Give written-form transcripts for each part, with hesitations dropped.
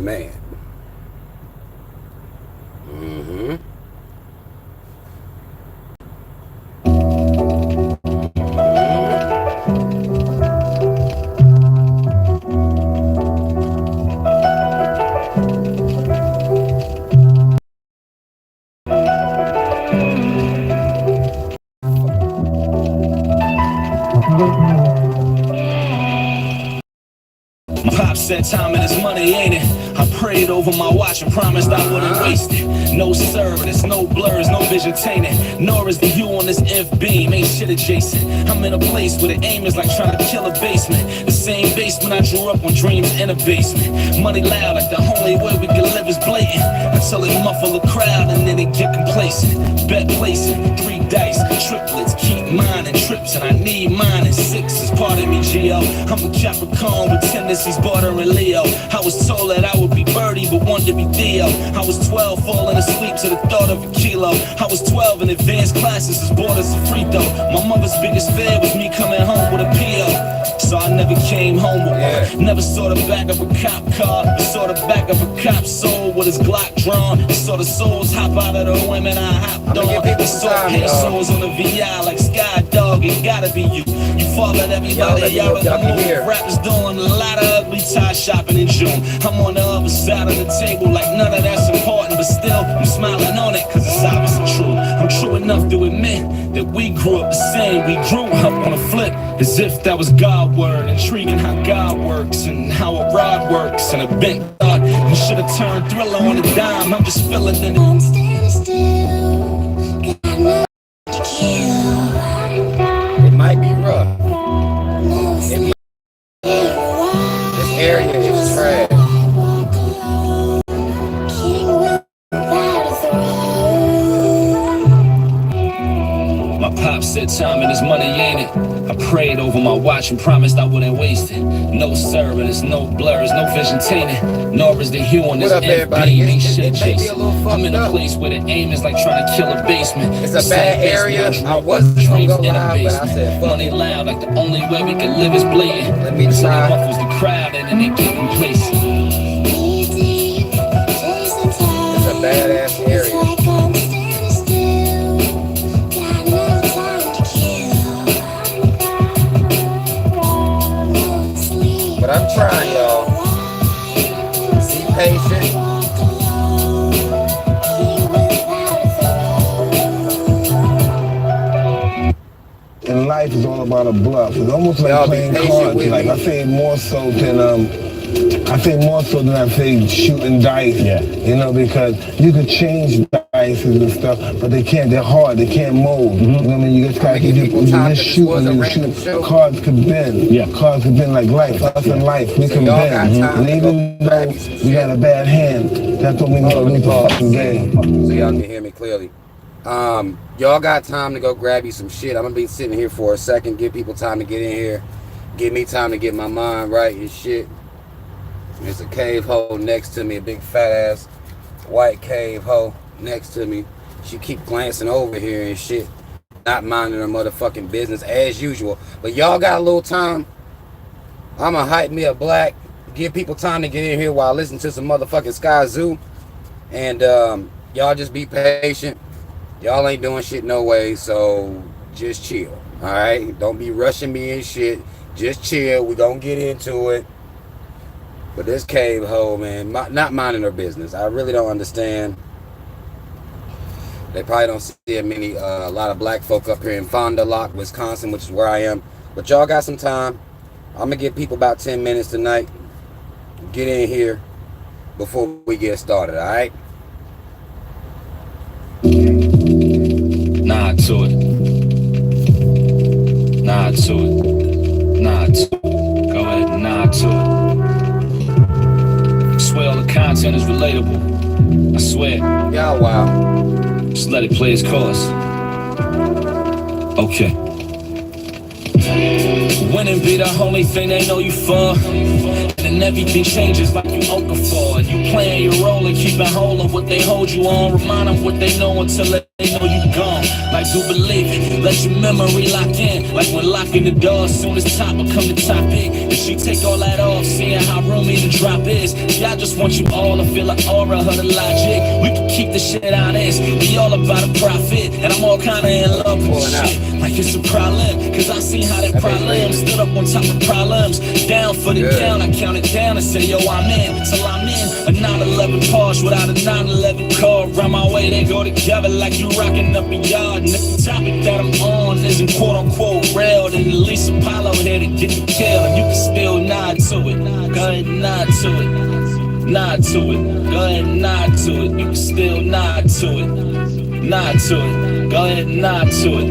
Man. Mm-hmm. Pop said time and his money, ain't it? I prayed over my watch and promised I wouldn't waste it. No service, no blurs, no vision tainted. Nor is the hue on this inf beam, ain't shit adjacent. I'm in a place where the aim is like trying to kill a basement. The same basement I grew up on, dreams in a basement. Money loud, like the only way we can live is blatant. Until they muffle the crowd and then they get complacent. Bet placing, 3 dice, triplets, keep mining trips, and I need mine in 6s. Pardon me, Gio. I'm a Capricorn with tendencies bordering Leo. I was told that I would be Birdie, but wanted to be Theo. I was 12, falling asleep to the thought of a kilo. I was 12 in advanced classes, as bored as a free throw. My mother's biggest fear was me coming home with a PO. So I never came home with one. Never saw the back of a cop car, but saw the back of a cop's soul with his Glock drawn. Saw the souls hop out of the women I hopped on. Saw hair souls on the VI like Sky Dog. It gotta be you. You fathered everybody, y'all in the move. Rappers doing a lot of ugly tie shopping in June. I'm on the other side of the table like none of that's important, but still I'm smiling on it cause it's obviously true. I'm true enough to admit that we grew up the same. We grew up on a flip as if that was God word. Intriguing how God works and how a rod works. And a bent thought you should have turned Thriller on a dime. I'm just feeling it. I'm standing still, got nothing to kill. It might be rough. This area is trash. My pop said time and his money, ain't it? I prayed over my watch and promised I wouldn't waste it. No service, no blurs, no vision tainted. Nor is the hue on this FB, ain't shit adjacent. I'm in a place where the aim is like trying to kill a basement. It's a bad area. I wasn't gonna go live, but I said fuck money it. loud, like the only way we can live is blatant. Let me Until try. it muffles the crowd and then they get complacent. It's a badass area. But I'm trying, y'all. Be patient. And life is all about a bluff. It's almost like Y'all be playing patient cards. with Like me. I say more so than I say shooting dice. Yeah. You know, because you could change dice and stuff, but they can't. They're hard. They can't mold. You know what I mean? You just gotta give people you time just to shoot was a and you random shoot. show. Cards can bend. Yeah. Cards can bend like life. Us in life, we So can y'all got bend. time And to even go grab though me some we shit. got a bad hand, that's what we know to lose the fucking game. So y'all can hear me clearly. Y'all got time to go grab you some shit. I'm gonna be sitting here for a second, give people time to get in here, give me time to get my mind right and shit. There's a cave hole next to me, a big fat ass white cave hole next to me. She keep glancing over here and shit, not minding her motherfucking business as usual. But y'all got a little time. I'ma hype me a black, give people time to get in here while I listen to some motherfucking Sky Zoo. And y'all just be patient. Y'all ain't doing shit no way, so just chill. Alright? Don't be rushing me and shit. Just chill. We gonna get into it. But this cave hole, man, not minding her business. I really don't understand. They probably don't see a lot of black folk up here in Fond du Lac, Wisconsin, which is where I am. But y'all got some time. I'm gonna give people about 10 minutes tonight. Get in here before we get started, alright? Nod to it. Nod to it. Nod to it. Go ahead, nod to it. Swear all the content is relatable. I swear. Yeah, wow. Just let it play its course. Okay. Winning be the only thing they know you for. And everything changes like you Okafor. And you playing your role and keeping hold of what they hold you on. Remind them what they know until they know you gone. Like do believe it, let your memory lock in. Like when locking the door, as soon as top become the topic. And she take all that off, seeing how roomy the drop is. Y'all just want you all to feel the aura of the logic. We can keep the shit out this. We all about a profit. And I'm all kinda in love with shit. Like it's a problem. Cause I seen how that problem stood up on top of problems. Down for the count, I count it down and say, yo, I'm in. Till I'm in. A 911 Porsche without a 911 car. Around my way, they go together like you rocking up a yard. And if the topic that I'm on isn't quote unquote real, then at least Apollo here to get the kill. And you can still nod to it. Go ahead and nod to it. Nod to it. Go ahead and nod to it. You can still nod to it. Nod to it. Go ahead and nod to it.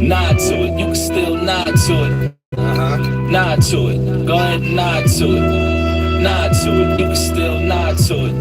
Nod to it. You can still nod to it. Nod to it. Go ahead and nod to it. Nod to it. You can still nod to it.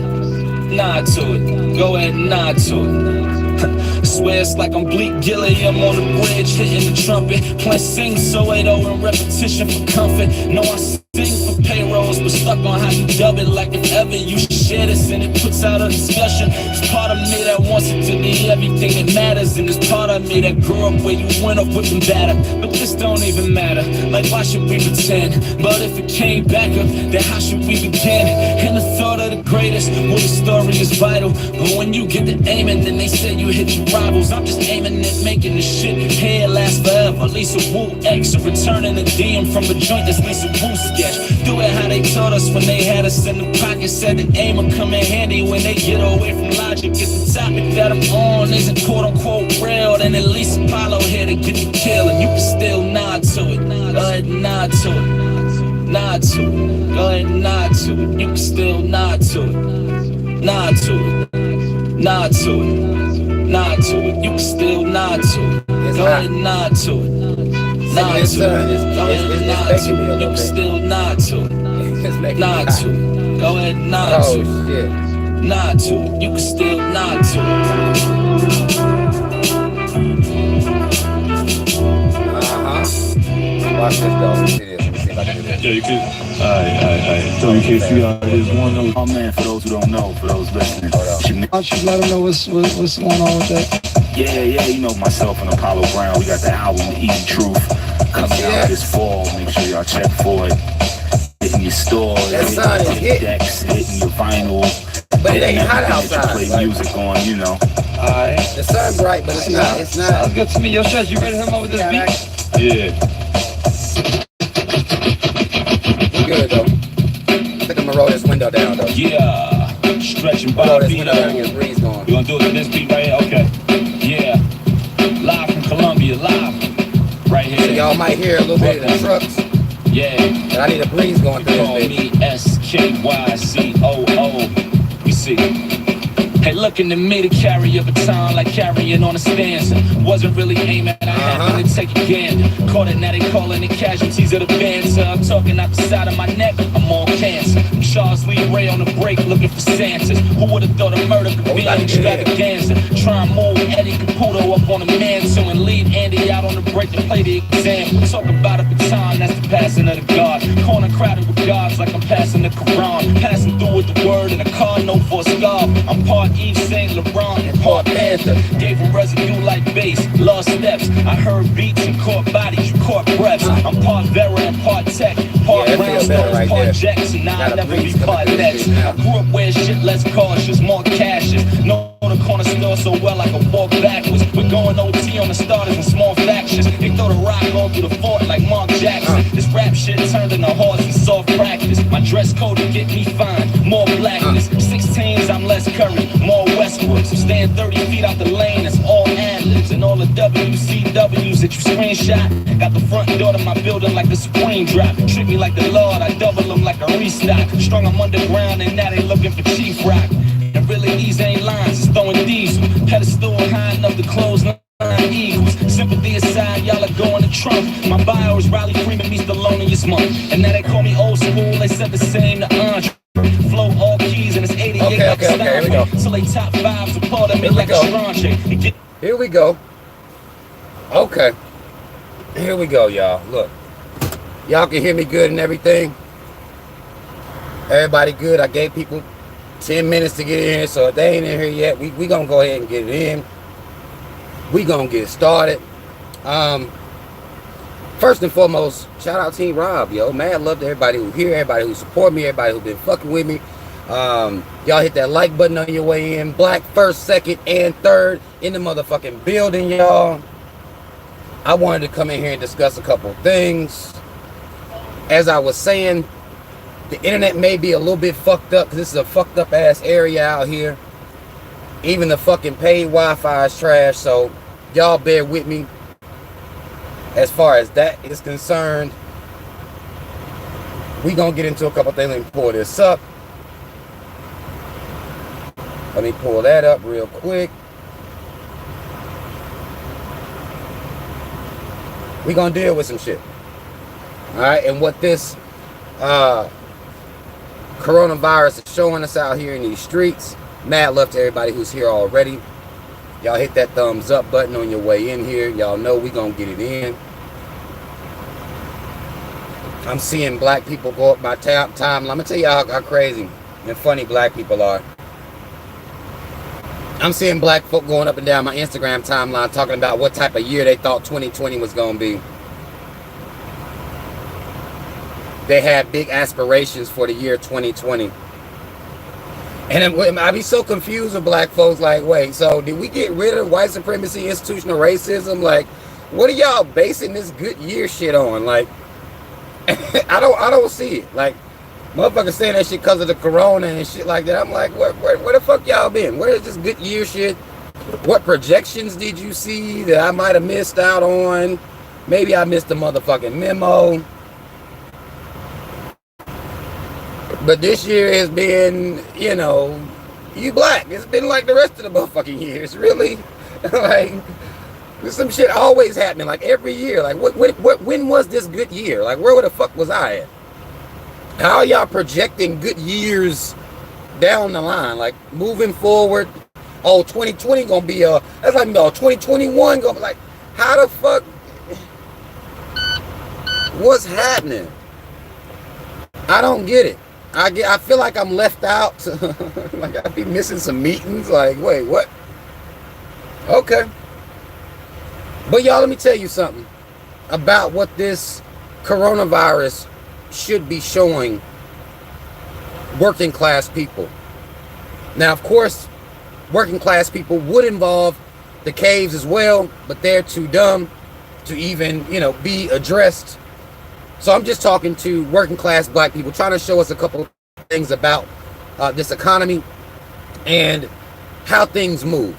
Nod to it. Go ahead and nod to it. I swear it's like I'm Bleak Gilliam on the bridge, hitting the trumpet. Playing sing so 8-0 in repetition for comfort. No, I sing for payrolls, but stuck on how you dub it. Like if ever you should share this and it puts out a discussion. There's part of me that wants it to be everything that matters. And there's part of me that grew up where you went up with them batter. But this don't even matter, like why should we pretend? But if it came back up, then how should we begin? And the thought of the greatest, well the story is vital. But when you get to aiming, then they say you hit your rivals. I'm just aiming at making the shit here last forever. Lisa Wu X, or returning a DM from a joint that's Lisa Wu sketch. Do it how they taught us when they had us in the pocket. Said the aim will come in handy when they get away from logic. If the topic that I'm on isn't quote unquote real, then at least Apollo here to get the kill. And you can still nod to it. Go ahead and nod to it. Nod to it. Go ahead and nod to it. You can still nod to it. Nod to it. Nod to it. Nod to it. You can still nod to it. Go ahead and nod to it. Nod to it. Go ahead and nod to it. You can still nod to it. Nod to it. Go ahead and nod to it. Nod to it. You can still nod to it. Watch this though. See this. Let me see if I can do this. Yeah, you can. Alright. So you can see there's one of Oh man, for those who don't know, for those listening. Why don't you let them know what's going on with that? Yeah, you know myself and Apollo Brown, we got the album The Easy Truth coming out this fall. Make sure y'all check for it. Hitting your stores, hitting your decks, hitting your vinyl. But it ain't hot outside. Play music on, you know. Alright. The sun's bright, but it's not. It's not. Sounds good to me. Yo, Stretch, you ready to come up with this beat? Yeah. We good though. I think I'm gonna roll this window down though. Yeah, stretching Roll by this beat window down and get a breeze going. You gonna do it to this beat right here? Okay. Yeah. Live from Columbia, live. Right here. So y'all might hear a little bit of the trucks. Yeah. But I need a breeze going through Call this me bitch. SKYCOO. You see. Hey, looking at me to carry a baton like carrying on a stanza. Wasn't really aiming, I happened to take a gander. Caught it, now they calling it casualties of the banter. I'm talking out the side of my neck, I'm all cancer. I'm Charles Lee Ray on the break looking for Santas. Who would've thought a murder could be an extravaganza? Try and move Eddie Caputo up on the mantle and leave Andy out on the break to play the exam. Talk about a baton, that's the passing of the guard. Corner crowded with guards like I'm passing the Quran. Passing through with the word in a car, no for a scarf. I'm part Yves Saint Laurent and part Panther. Gave him residue like bass, lost steps. I heard beats and caught bodies, you caught breaths. I'm part Vera and part Tech, part Brownstones, right part there. Jackson. Nah, I'll never be breeze part coming Nets. through this I grew up where shit less cautious, more cashes. Know the corner store so well I can walk backwards. We're going OT on the starters and small factions. They throw the rock all through the fort like Mark Jackson. This rap shit turned into horse and soft practice. My dress code to get me fined, more blackness. 16s, I'm less Curry, more Westbrook. So stand 30 feet out the lane, it's all ad-libs. And all the WCWs that you screenshot. Got the front door to my building like the Supreme drop. Treat me like the Lord, I double them like a restock. Strung them underground and now they looking for Chief Rock. And really these ain't lines, it's throwing diesel. Pedestal high enough to close line eagles. Sympathy aside, y'all are going to Trump. My bio is Riley Freeman meets the loneliest month. And now they call me old school, they said the same to Andre. Flow all keys and it's 88 Okay, here we go. So they top fives applaud me like a Strange. Here we go. Okay. Here we go, y'all. Look. Y'all can hear me good and everything. Everybody good. I gave people 10 minutes to get in here, so if they ain't in here yet, we gonna go ahead and get it in. We gonna get started. First and foremost, shout out Team Rob, yo. Mad love to everybody who here, everybody who support me, everybody who been fucking with me. Y'all hit that like button on your way in. Black first, second, and third in the motherfucking building, y'all. I wanted to come in here and discuss a couple things. As I was saying, the internet may be a little bit fucked up because this is a fucked up ass area out here. Even the fucking paid Wi-Fi is trash, so y'all bear with me as far as that is concerned. We gonna get into a couple things. Let me pull this up. Let me pull that up real quick. We gonna deal with some shit. Alright, and what this coronavirus is showing us out here in these streets. Mad love to everybody who's here already. Y'all hit that thumbs up button on your way in here. Y'all know we gonna get it in. I'm seeing black people go up my timeline. I'm gonna tell y'all how crazy and funny black people are. I'm seeing black folk going up and down my Instagram timeline talking about what type of year they thought 2020 was gonna be. They had big aspirations for the year 2020. And I be so confused with black folks, like, wait, so did we get rid of white supremacy, institutional racism? Like, what are y'all basing this good year shit on? Like, I don't see it. Like, motherfuckers saying that shit because of the corona and shit like that. I'm like, where the fuck y'all been? Where is this good year shit? What projections did you see that I might have missed out on? Maybe I missed the motherfucking memo. But this year has been, you know, you black. It's been like the rest of the motherfucking years, really. Like, there's some shit always happening, like every year. Like, when was this good year? Like, where the fuck was I at? How are y'all projecting good years down the line? Like, moving forward, oh, 2020 gonna be that's like, no, 2021 gonna be like, how the fuck, what's happening? I don't get it. I feel like I'm left out. Like, I be missing some meetings. Like, wait, what? Okay. But y'all, let me tell you something about what this coronavirus should be showing working class people. Now, of course, working class people would involve the caves as well, but they're too dumb to even, you know, be addressed. So I'm just talking to working class black people, trying to show us a couple of things about this economy and how things move.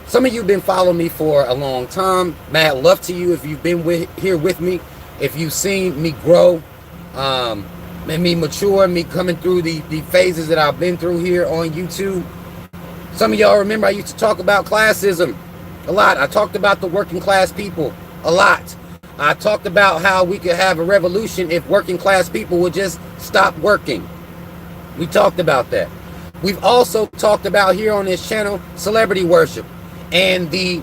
Some of you have been following me for a long time. Mad love to you if you've been here with me, if you've seen me grow and me mature, me coming through the phases that I've been through here on YouTube. Some of y'all remember I used to talk about classism a lot. I talked about the working class people a lot. I talked about how we could have a revolution if working class people would just stop working. We talked about that. We've also talked about here on this channel celebrity worship and the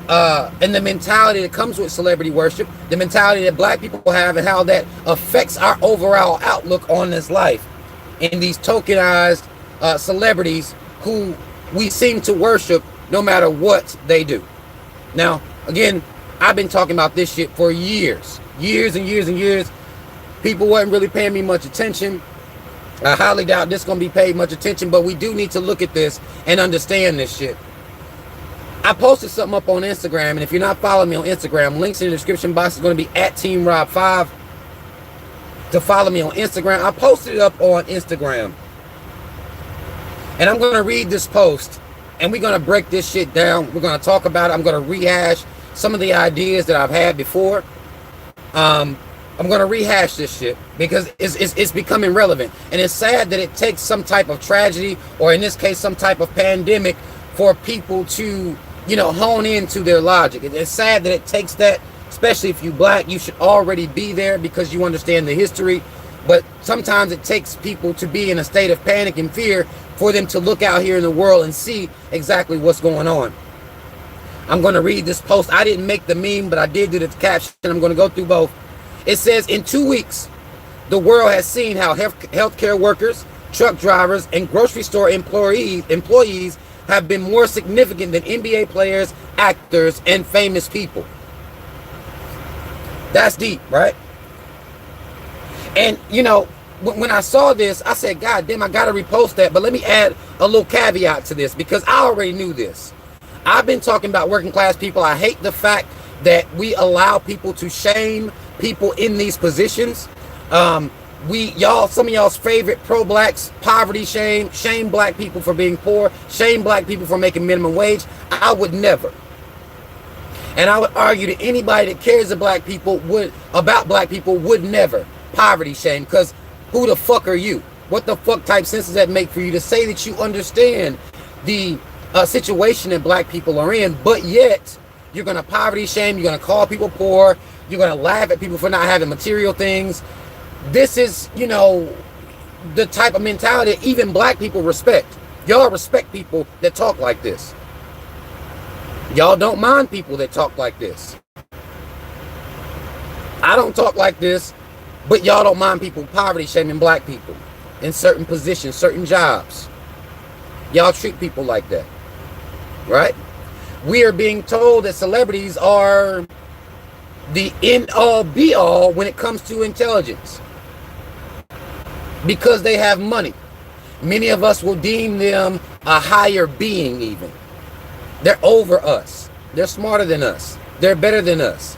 mentality that comes with celebrity worship, the mentality that black people have and how that affects our overall outlook on this life. And these tokenized celebrities who we seem to worship no matter what they do. Now, again, I've been talking about this shit for years and years and years. People wasn't really paying me much attention. I highly doubt this is going to be paid much attention, but we do need to look at this and understand this shit. I posted something up on Instagram, and if you're not following me on Instagram, links in the description box is going to be at TeamRob5 to follow me on Instagram. I posted it up on Instagram, and I'm going to read this post, and we're going to break this shit down. We're going to talk about it. I'm going to rehash some of the ideas that I've had before. I'm going to rehash this shit because it's becoming relevant. And it's sad that it takes some type of tragedy, or in this case, some type of pandemic, for people to, you know, hone into their logic. It's sad that it takes that, especially if you black. You should already be there because you understand the history. But sometimes it takes people to be in a state of panic and fear for them to look out here in the world and see exactly what's going on. I'm going to read this post. I didn't make the meme, but I did do the caption. I'm going to go through both. It says in 2 weeks, the world has seen how healthcare workers, truck drivers, and grocery store employees have been more significant than NBA players, actors, and famous people. That's deep, right? And, you know, when I saw this, I said, God damn, I got to repost that. But let me add a little caveat to this, because I already knew this. I've been talking about working class people. I hate the fact that we allow people to shame people in these positions. Some of y'all's favorite pro-blacks, poverty shame black people for being poor, shame black people for making minimum wage. I would never. And I would argue that anybody that cares about black people would never poverty shame, because who the fuck are you? What the fuck type sense does that make for you to say that you understand the situation that black people are in, but yet you're going to poverty shame, you're going to call people poor, you're going to laugh at people for not having material things. This is, you know, the type of mentality that even black people respect. Y'all respect people that talk like this. Y'all don't mind people that talk like this. I don't talk like this, but y'all don't mind people poverty shaming black people in certain positions, certain jobs. Y'all treat people like that, right? We are being told that celebrities are the end-all be-all when it comes to intelligence because they have money. Many of us will deem them a higher being even. They're over us. They're smarter than us. They're better than us.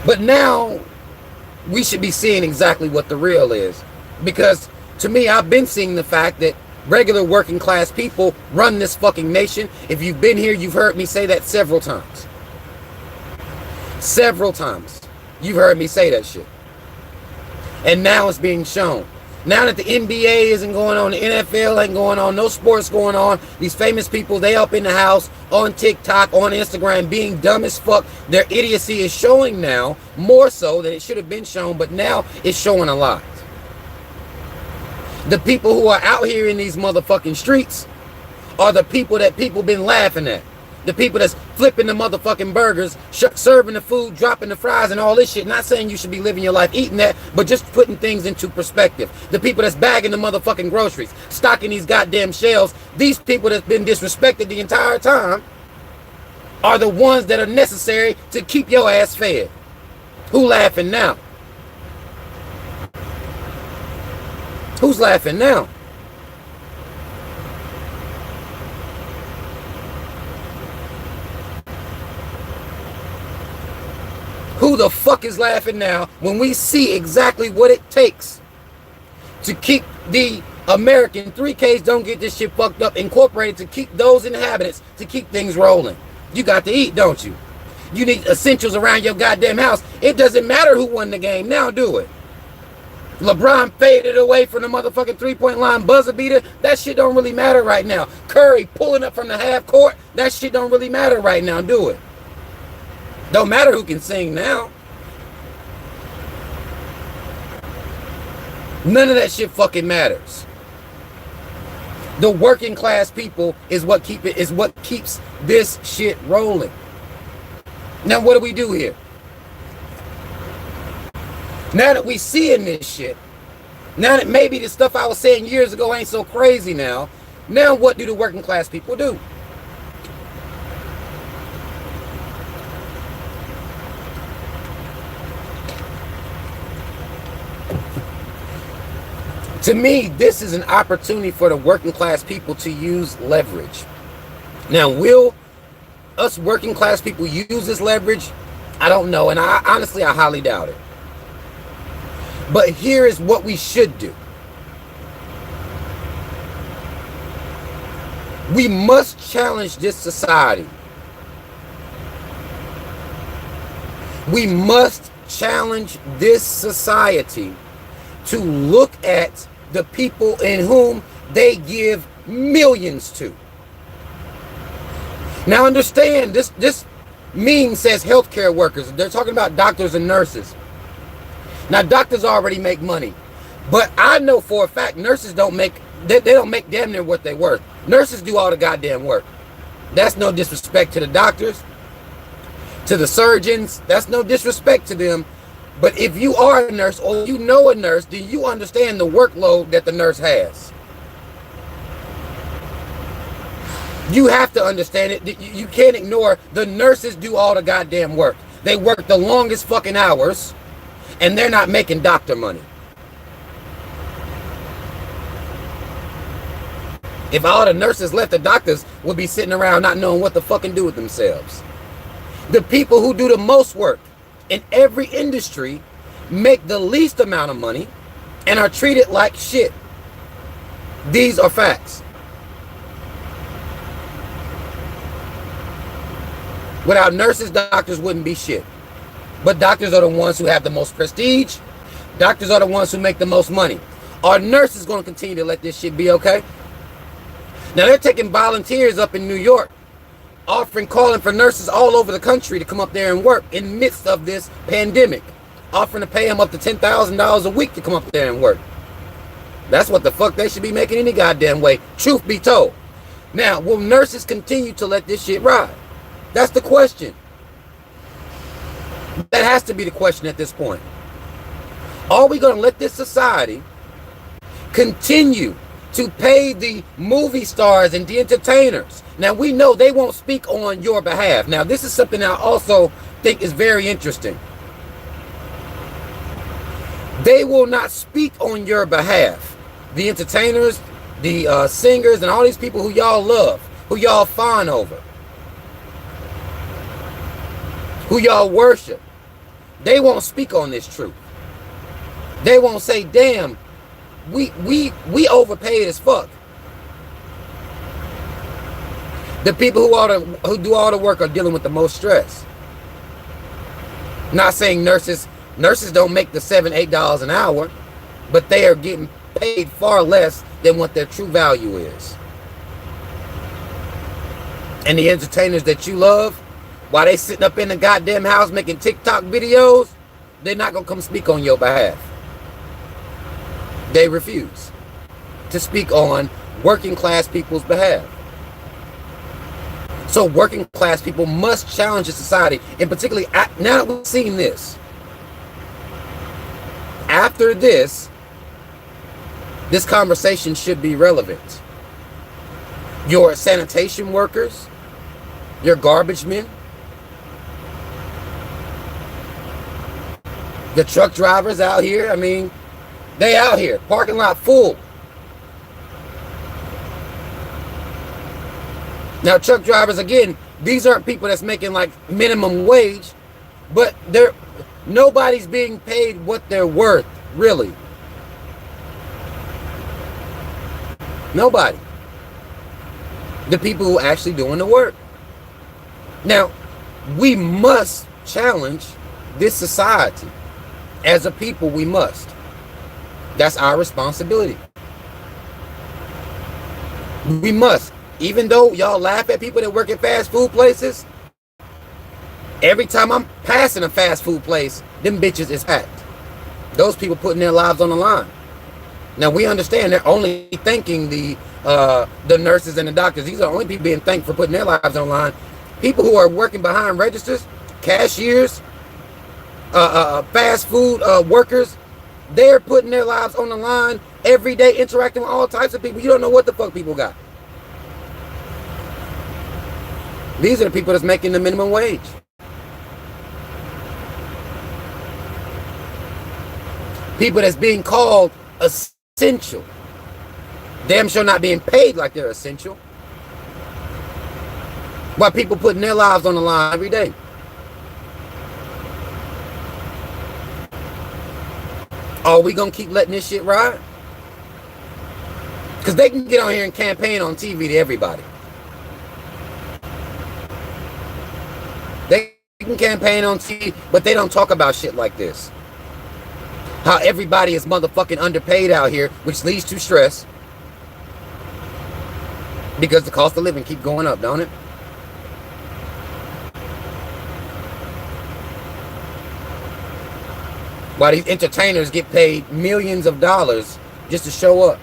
But now we should be seeing exactly what the real is. Because to me, I've been seeing the fact that regular working class people run this fucking nation. If you've been here, you've heard me say that several times. Several times. You've heard me say that shit. And now it's being shown. Now that the NBA isn't going on, the NFL ain't going on, no sports going on, these famous people, they up in the house, on TikTok, on Instagram, being dumb as fuck. Their idiocy is showing now, more so than it should have been shown, but now it's showing a lot. The people who are out here in these motherfucking streets are the people that people been laughing at. The people that's flipping the motherfucking burgers, serving the food, dropping the fries and all this shit. Not saying you should be living your life eating that, but just putting things into perspective. The people that's bagging the motherfucking groceries, stocking these goddamn shelves, these people that's been disrespected the entire time are the ones that are necessary to keep your ass fed. Who laughing now? Who's laughing now? Who the fuck is laughing now when we see exactly what it takes to keep the American 3Ks don't get this shit fucked up incorporated to keep those inhabitants, to keep things rolling? You got to eat, don't you? You need essentials around your goddamn house. It doesn't matter who won the game. Now do it. LeBron faded away from the motherfucking three-point line buzzer beater. That shit don't really matter right now. Curry pulling up from the half court. That shit don't really matter right now. Do it. Don't matter who can sing now. None of that shit fucking matters. The working class people is what keeps this shit rolling. Now what do we do here? Now that we seeing this shit, now that maybe the stuff I was saying years ago ain't so crazy now what do the working class people do? To me, this is an opportunity for the working class people to use leverage. Now, will us working class people use this leverage? I don't know, and I highly doubt it. But here is what we should do. We must challenge this society. We must challenge this society to look at the people in whom they give millions to. Now understand, this meme says healthcare workers. They're talking about doctors and nurses. Now doctors already make money, but I know for a fact nurses don't make, they don't make damn near what they're worth. Nurses do all the goddamn work. That's no disrespect to the doctors. To the surgeons, that's no disrespect to them. But if you are a nurse or you know a nurse, then you understand the workload that the nurse has. You have to understand it. You can't ignore the nurses do all the goddamn work. They work the longest fucking hours, and they're not making doctor money. If all the nurses left, the doctors would be sitting around not knowing what to fucking do with themselves. The people who do the most work in every industry make the least amount of money and are treated like shit. These are facts. Without nurses, doctors wouldn't be shit. But doctors are the ones who have the most prestige. Doctors are the ones who make the most money. Are nurses going to continue to let this shit be okay? Now they're taking volunteers up in New York, calling for nurses all over the country to come up there and work in the midst of this pandemic, offering to pay them up to $10,000 a week to come up there and work. That's what the fuck they should be making any goddamn way, truth be told. Now, will nurses continue to let this shit ride? That's the question. That has to be the question at this point. Are we going to let this society continue to pay the movie stars and the entertainers? Now, we know they won't speak on your behalf. Now, this is something I also think is very interesting. They will not speak on your behalf. The entertainers, the singers, and all these people who y'all love, who y'all fawn over, who y'all worship, they won't speak on this truth. They won't say, damn, we overpaid as fuck. The people who do all the work are dealing with the most stress. Not saying nurses don't make the $7-8 an hour, but they are getting paid far less than what their true value is. And the entertainers that you love, while they sitting up in the goddamn house making TikTok videos, they're not gonna come speak on your behalf. They refuse to speak on working class people's behalf. So working class people must challenge the society, and particularly now that we've seen this, after this conversation should be relevant. Your sanitation workers, your garbage men, the truck drivers out here, I mean, they out here, parking lot full. Now, truck drivers, again, these aren't people that's making like minimum wage, but nobody's being paid what they're worth, really. Nobody. The people who are actually doing the work. Now, we must challenge this society. As a people, we must. That's our responsibility. We must. Even though y'all laugh at people that work at fast food places, every time I'm passing a fast food place, them bitches is packed. Those people putting their lives on the line. Now, we understand they're only thanking the nurses and the doctors. These are only people being thanked for putting their lives on the line. People who are working behind registers, cashiers, fast food workers, they're putting their lives on the line every day, interacting with all types of people. You don't know what the fuck people got. These are the people that's making the minimum wage. People that's being called essential. Damn sure not being paid like they're essential. While people putting their lives on the line every day. Are we gonna keep letting this shit ride? Because they can get on here and campaign on TV to everybody. They can campaign on TV, but they don't talk about shit like this. How everybody is motherfucking underpaid out here, which leads to stress. Because the cost of living keep going up, don't it? While these entertainers get paid millions of dollars just to show up.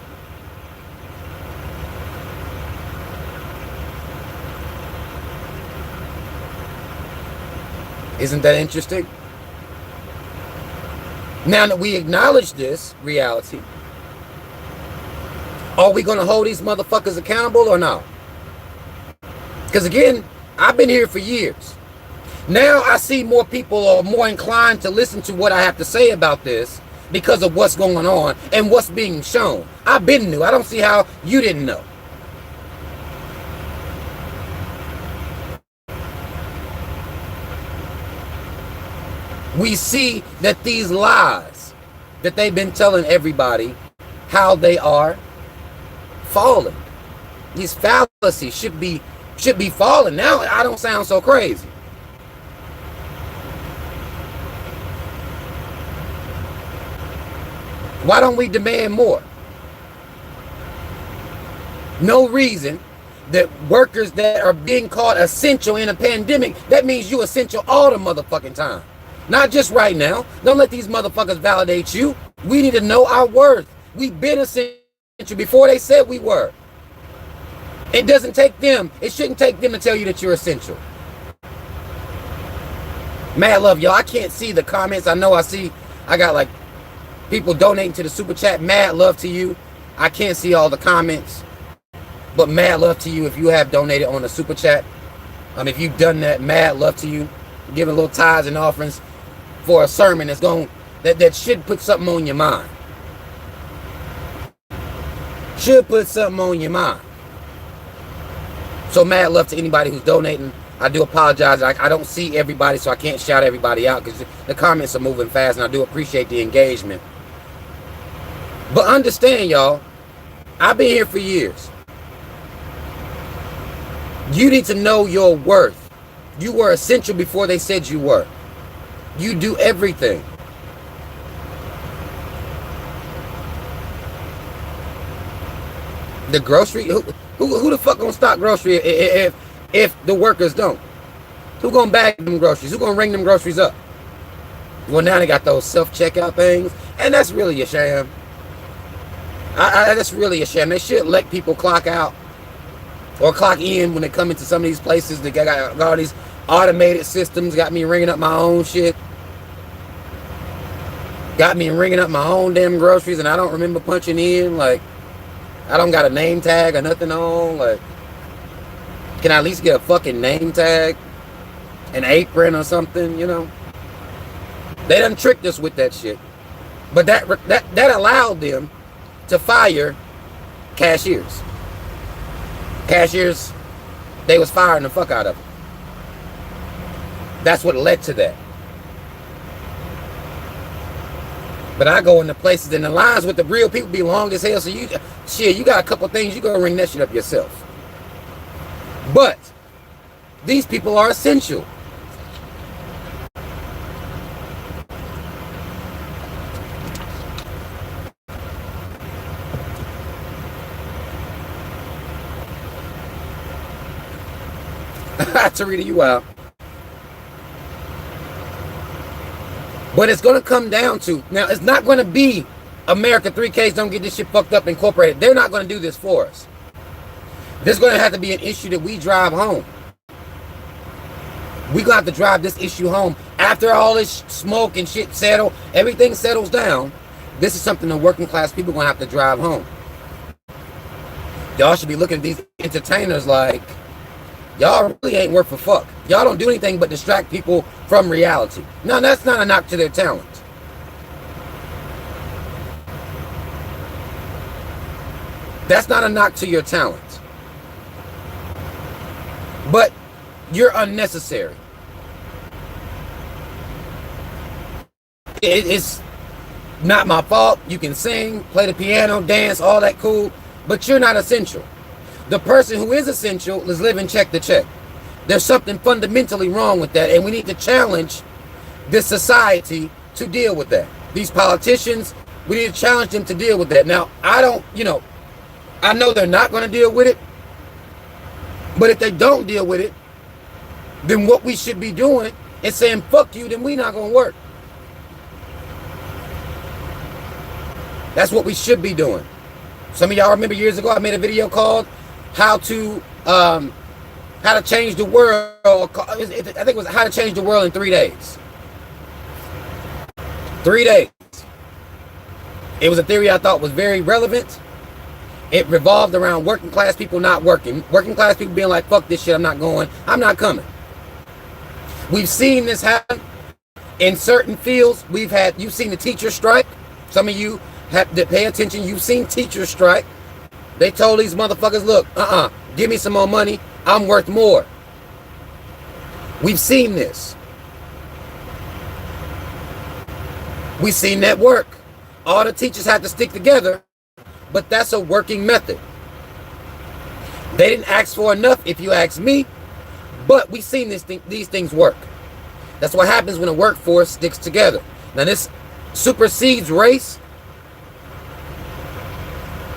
Isn't that interesting? Now that we acknowledge this reality, are we going to hold these motherfuckers accountable or not? Because again, I've been here for years. Now I see more people are more inclined to listen to what I have to say about this because of what's going on and what's being shown. I've been new. I don't see how you didn't know. We see that these lies that they've been telling everybody how they are falling. These fallacies should be falling. Now I don't sound so crazy. Why don't we demand more? No reason that workers that are being called essential in a pandemic, that means you essential all the motherfucking time. Not just right now. Don't let these motherfuckers validate you. We need to know our worth. We've been essential before they said we were. It doesn't take them. It shouldn't take them to tell you that you're essential. Mad love, y'all. I can't see the comments. I know I got like people donating to the super chat. Mad love to you. I can't see all the comments, but mad love to you if you have donated on the super chat. If you've done that, mad love to you. Giving little tithes and offerings for a sermon that should put something on your mind. Should put something on your mind. So mad love to anybody who's donating. I do apologize. I don't see everybody, so I can't shout everybody out because the comments are moving fast, and I do appreciate the engagement. But understand, y'all, I've been here for years. You need to know your worth. You were essential before they said you were. You do everything. The grocery, who the fuck gonna stock grocery if the workers don't? Who gonna bag them groceries? Who gonna ring them groceries up? Well, now they got those self-checkout things, and that's really a sham. That's really a sham. They should let people clock out or clock in when they come into some of these places. They got all these automated systems. Got me ringing up my own shit. Got me ringing up my own damn groceries, and I don't remember punching in. Like, I don't got a name tag or nothing on. Like, can I at least get a fucking name tag? An apron or something, you know? They done tricked us with that shit. But that allowed them to fire cashiers. Cashiers, they was firing the fuck out of them. That's what led to that. But I go into places and the lines with the real people be long as hell. So you got a couple things, you go ring that shit up yourself. But these people are essential. To read you out. But it's going to come down to, now it's not going to be America 3Ks don't get this shit fucked up incorporated. They're not going to do this for us. There's going to have to be an issue that we drive home. We're going to have to drive this issue home. After all this smoke and shit settle, everything settles down, this is something the working class people are going to have to drive home. Y'all should be looking at these entertainers like, y'all really ain't worth a fuck. Y'all don't do anything but distract people from reality. No, that's not a knock to their talent. That's not a knock to your talent. But you're unnecessary. It's not my fault. You can sing, play the piano, dance, all that cool, but you're not essential. The person who is essential is living check to check. There's something fundamentally wrong with that, and we need to challenge this society to deal with that. These politicians, we need to challenge them to deal with that. Now, I know they're not going to deal with it, but if they don't deal with it, then what we should be doing is saying, fuck you, then we not going to work. That's what we should be doing. Some of y'all remember years ago, I made a video called how to How to Change the World. I think it was How to Change the World in 3 days. 3 days. It was a theory I thought was very relevant. It revolved around working class people not working. Working class people being like, fuck this shit, I'm not going. I'm not coming. We've seen this happen in certain fields. You've seen the teacher strike. Some of you have to pay attention. You've seen teachers strike. They told these motherfuckers, look, give me some more money. I'm worth more. We've seen this. We've seen that work. All the teachers had to stick together, but that's a working method. They didn't ask for enough, if you ask me, but we've seen these things work. That's what happens when a workforce sticks together. Now this supersedes race,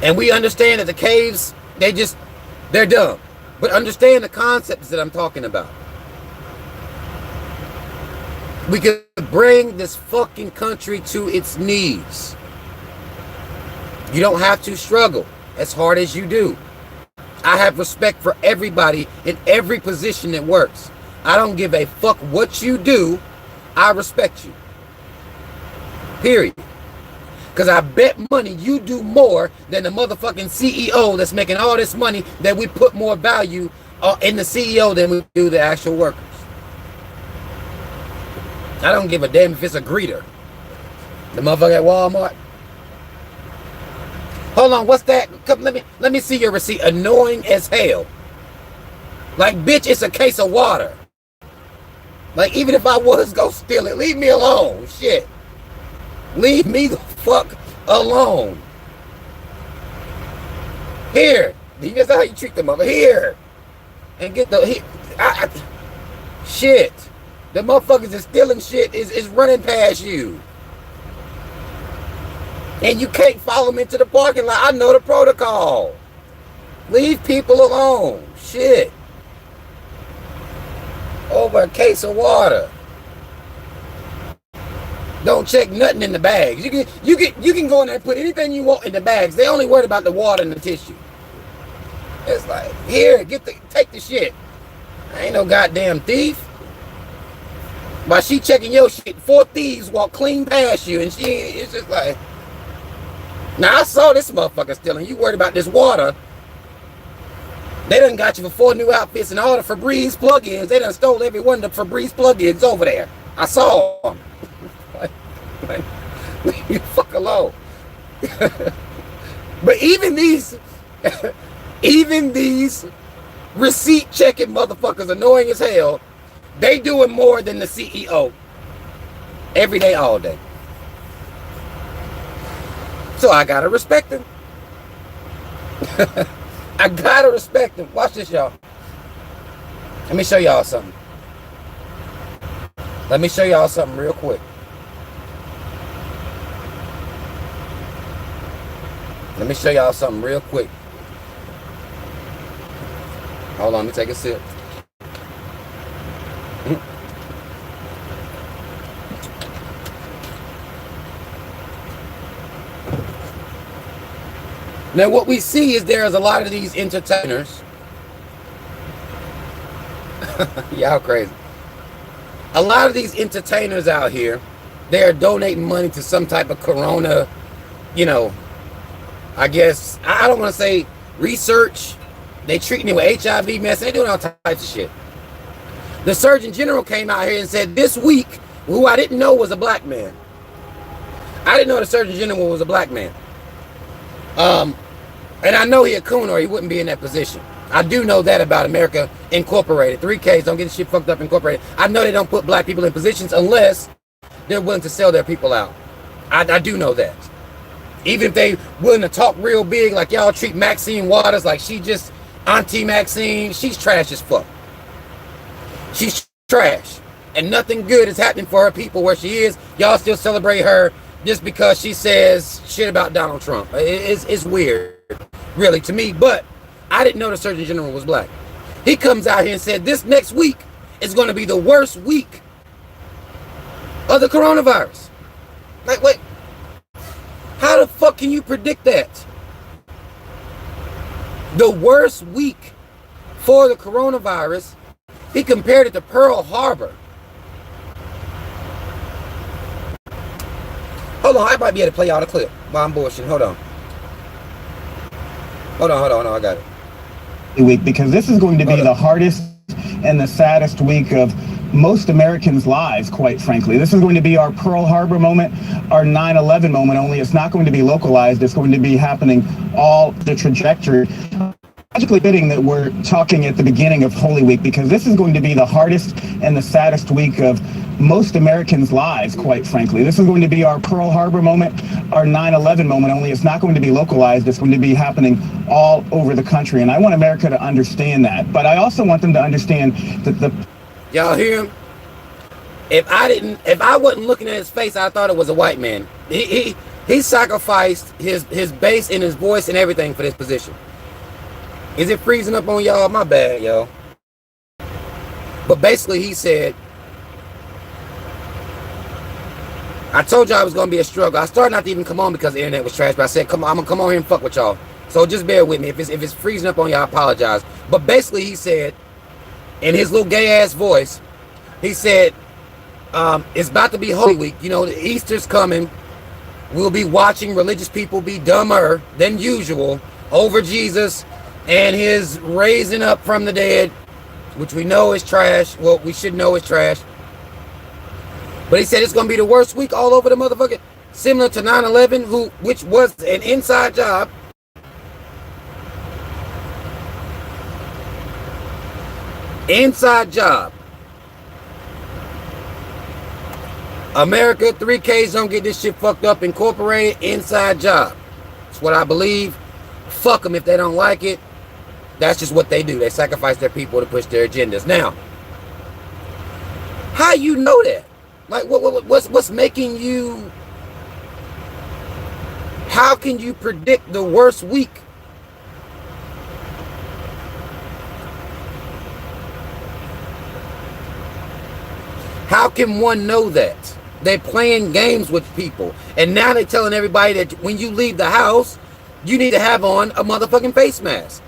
and we understand that the caves, they're dumb. But understand the concepts that I'm talking about. We could bring this fucking country to its knees. You don't have to struggle as hard as you do. I have respect for everybody in every position that works. I don't give a fuck what you do. I respect you. Period. Because I bet money you do more than the motherfucking CEO that's making all this money, that we put more value in the CEO than we do the actual workers. I don't give a damn if it's a greeter. The motherfucker at Walmart. Hold on, what's that? Come, let me see your receipt. Annoying as hell. Like, bitch, it's a case of water. Like, even if I was gonna steal it, leave me alone. Shit. Leave me the fuck alone. Here. That's how you treat them over here. And get the shit. The motherfuckers that's stealing shit is running past you. And you can't follow them into the parking lot. I know the protocol. Leave people alone. Shit. Over a case of water. Don't check nothing in the bags. You can go in there and put anything you want in the bags. They only worried about the water and the tissue. It's like, here, take the shit. I ain't no goddamn thief. While she checking your shit, 4 thieves walk clean past you, and it's just like, now I saw this motherfucker stealing. You worried about this water. They done got you for 4 new outfits and all the Febreze plugins. They done stole every one of the Febreze plugins over there. I saw them. Like, leave me the fuck alone. But even these receipt checking motherfuckers, annoying as hell, they doing more than the CEO. Every day, all day. So I gotta respect them. I gotta respect them. Watch this, y'all. Let me show y'all something. Let me show y'all something real quick. Let me show y'all something real quick. Hold on, let me take a sip. Now what we see is there's a lot of these entertainers. Y'all crazy. A lot of these entertainers out here, they're donating money to some type of corona, I guess, I don't want to say research. They treating it with HIV mess. They doing all types of shit. The Surgeon General came out here and said this week, who I didn't know was a black man. I didn't know the Surgeon General was a black man. And I know he a coon or he wouldn't be in that position. I do know that about America Incorporated. 3Ks, don't get shit fucked up, Incorporated. I know they don't put black people in positions unless they're willing to sell their people out. I do know that. Even if they willing to talk real big, like y'all treat Maxine Waters like she just Auntie Maxine, she's trash as fuck. She's trash. And nothing good is happening for her people where she is. Y'all still celebrate her just because she says shit about Donald Trump. It's weird, really, to me. But I didn't know the Surgeon General was black. He comes out here and said this next week is going to be the worst week of the coronavirus. Like, wait. How the fuck can you predict that? The worst week for the coronavirus. He compared it to Pearl Harbor. Hold on, I might be able to play y'all the clip while I'm bullshitting. Hold on, I got it. Week, because this is going to be the hardest and the saddest week of most Americans' lives, quite frankly. This is going to be our Pearl Harbor moment, our 9/11 moment, only it's not going to be localized. It's going to be happening all the trajectory. Logically fitting that we're talking at the beginning of Holy Week, because this is going to be the hardest and the saddest week of most Americans' lives, quite frankly. This is going to be our Pearl Harbor moment, our 9/11 moment, only it's not going to be localized. It's going to be happening all over the country. And I want America to understand that. But I also want them to understand that Y'all hear him? If I wasn't looking at his face, I thought it was a white man. He sacrificed his bass and his voice and everything for this position. Is it freezing up on y'all? My bad, y'all. But basically he said, I told y'all it was going to be a struggle. I started not to even come on because the internet was trash, but I said, come on, I'm going to come on here and fuck with y'all. So just bear with me. If it's freezing up on y'all, I apologize. But basically he said, in his little gay ass voice, he said, it's about to be Holy Week. You know, the Easter's coming. We'll be watching religious people be dumber than usual over Jesus and his raising up from the dead, which we know is trash. Well, we should know is trash. But he said it's going to be the worst week all over the motherfucker. Similar to 9/11, which was an inside job. Inside job. America, 3Ks don't get this shit fucked up. Incorporated, inside job. That's what I believe. Fuck them if they don't like it. That's just what they do. They sacrifice their people to push their agendas. Now, how you know that? Like, what's making you? How can you predict the worst week? How can one know that? They're playing games with people. And now they're telling everybody that when you leave the house, you need to have on a motherfucking face mask.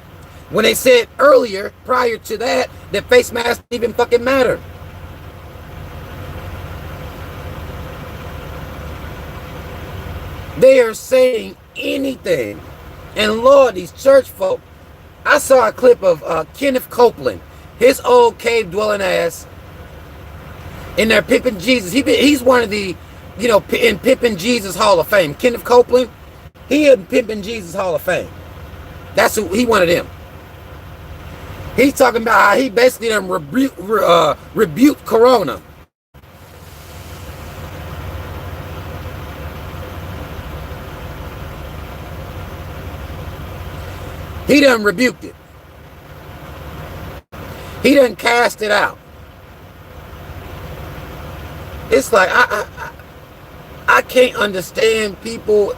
When they said earlier, prior to that face masks didn't even fucking matter. They are saying anything. And Lord, these church folk. I saw a clip of Kenneth Copeland, his old cave dwelling ass, in there pimping Jesus. He's one of the, you know, in Pimping Jesus Hall of Fame. Kenneth Copeland, he in Pimping Jesus Hall of Fame. That's who he one of them. He's talking about how he basically done rebuked Corona. He done rebuked it. He done cast it out. It's like I can't understand people.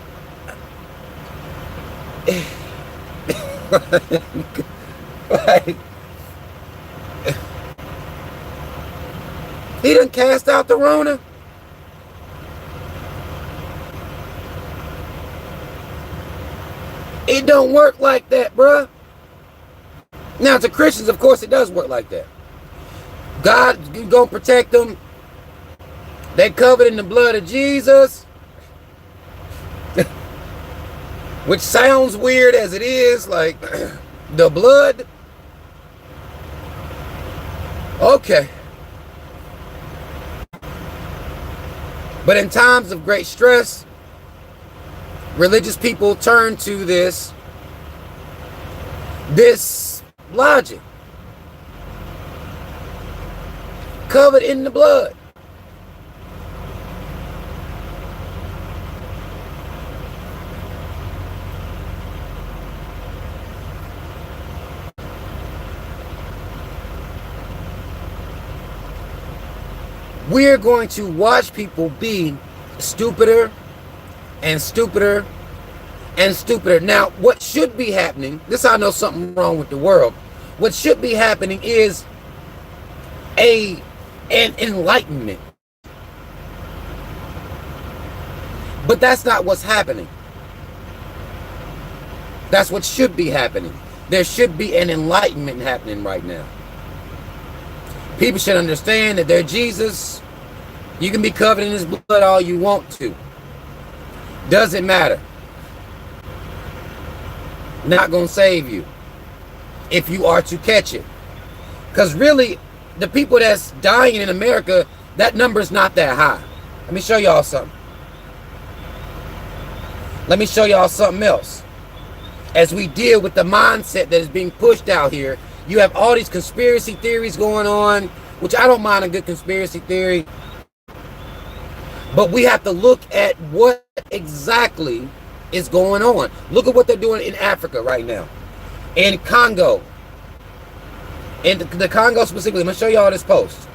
Like, he done cast out the Rona. It don't work like that, bruh. Now, to Christians, of course, it does work like that. God gonna protect them. They covered in the blood of Jesus. Which sounds weird as it is, like the blood. Okay. But in times of great stress, religious people turn to this logic. Covered in the blood. We're going to watch people be stupider and stupider and stupider. Now, what should be happening, this I know something wrong with the world. What should be happening is an enlightenment. But that's not what's happening. That's what should be happening. there should be an enlightenment happening right now. People should understand that they're Jesus. You can be covered in his blood all you want to. Doesn't matter. Not gonna save you if you are to catch it. Because really, the people that's dying in America, that number's not that high. Let me show y'all something. Let me show y'all something else. As we deal with the mindset that is being pushed out here, you have all these conspiracy theories going on, which I don't mind a good conspiracy theory. But we have to look at what exactly is going on. Look at what they're doing in Africa right now. In Congo. In the Congo specifically. I'm going to show y'all this post.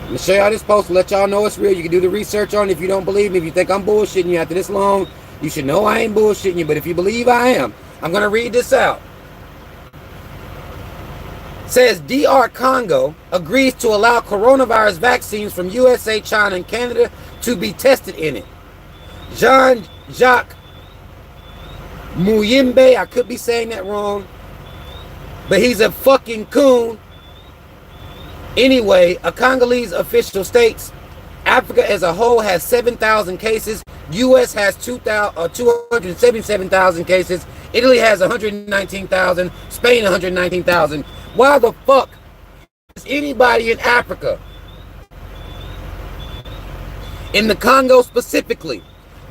I'm going to show y'all this post to let y'all know it's real. You can do the research on it if you don't believe me. If you think I'm bullshitting you after this long, you should know I ain't bullshitting you. But if you believe I am, I'm going to read this out. Says DR Congo agrees to allow coronavirus vaccines from USA, China, and Canada to be tested in it. Jean-Jacques Muyembe, I could be saying that wrong, but he's a fucking coon. Anyway, a Congolese official states Africa as a whole has 7,000 cases. US has 277,000 cases. Italy has 119,000. Spain 119,000. Why the fuck is anybody in Africa, in the Congo specifically,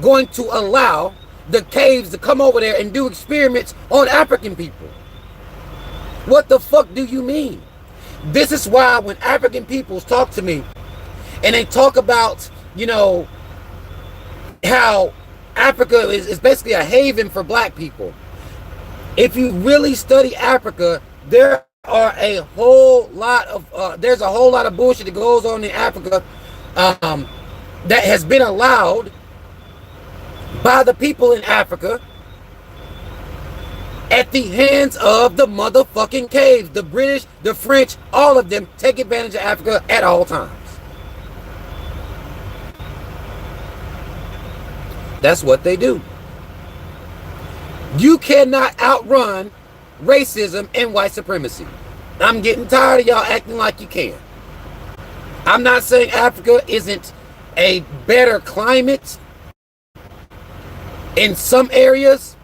going to allow the caves to come over there and do experiments on African people? What the fuck do you mean? This is why when African peoples talk to me and they talk about, you know, how Africa is basically a haven for black people. If you really study Africa, there are a whole lot of there's a whole lot of bullshit that goes on in Africa that has been allowed by the people in Africa at the hands of the motherfucking caves. The British, the French, all of them take advantage of Africa at all times. That's what they do. You cannot outrun racism and white supremacy. I'm getting tired of y'all acting like you can. I'm not saying Africa isn't a better climate in some areas,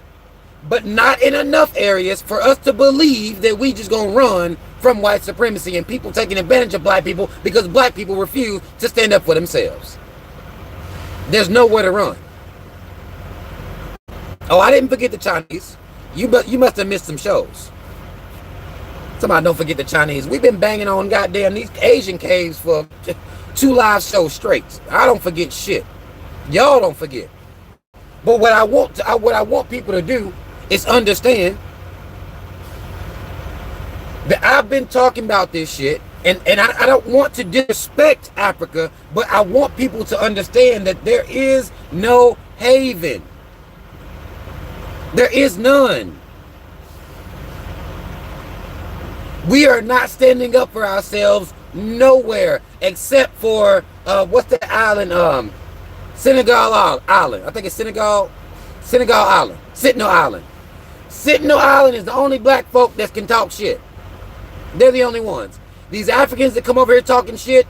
but not in enough areas for us to believe that we just gonna run from white supremacy and people taking advantage of black people because black people refuse to stand up for themselves. There's nowhere to run. Oh, I didn't forget the Chinese. You must have missed some shows. Somebody don't forget the Chinese. We've been banging on goddamn these Asian caves for 2 live shows straight. I don't forget shit. Y'all don't forget. But what I want people to do is understand that I've been talking about this shit, and I don't want to disrespect Africa, but I want people to understand that there is no haven. There is none. We are not standing up for ourselves nowhere except for what's the island? Senegal Island. I think it's Senegal Island. Sentinel Island. Sentinel Island is the only black folk that can talk shit. They're the only ones. These Africans that come over here talking shit,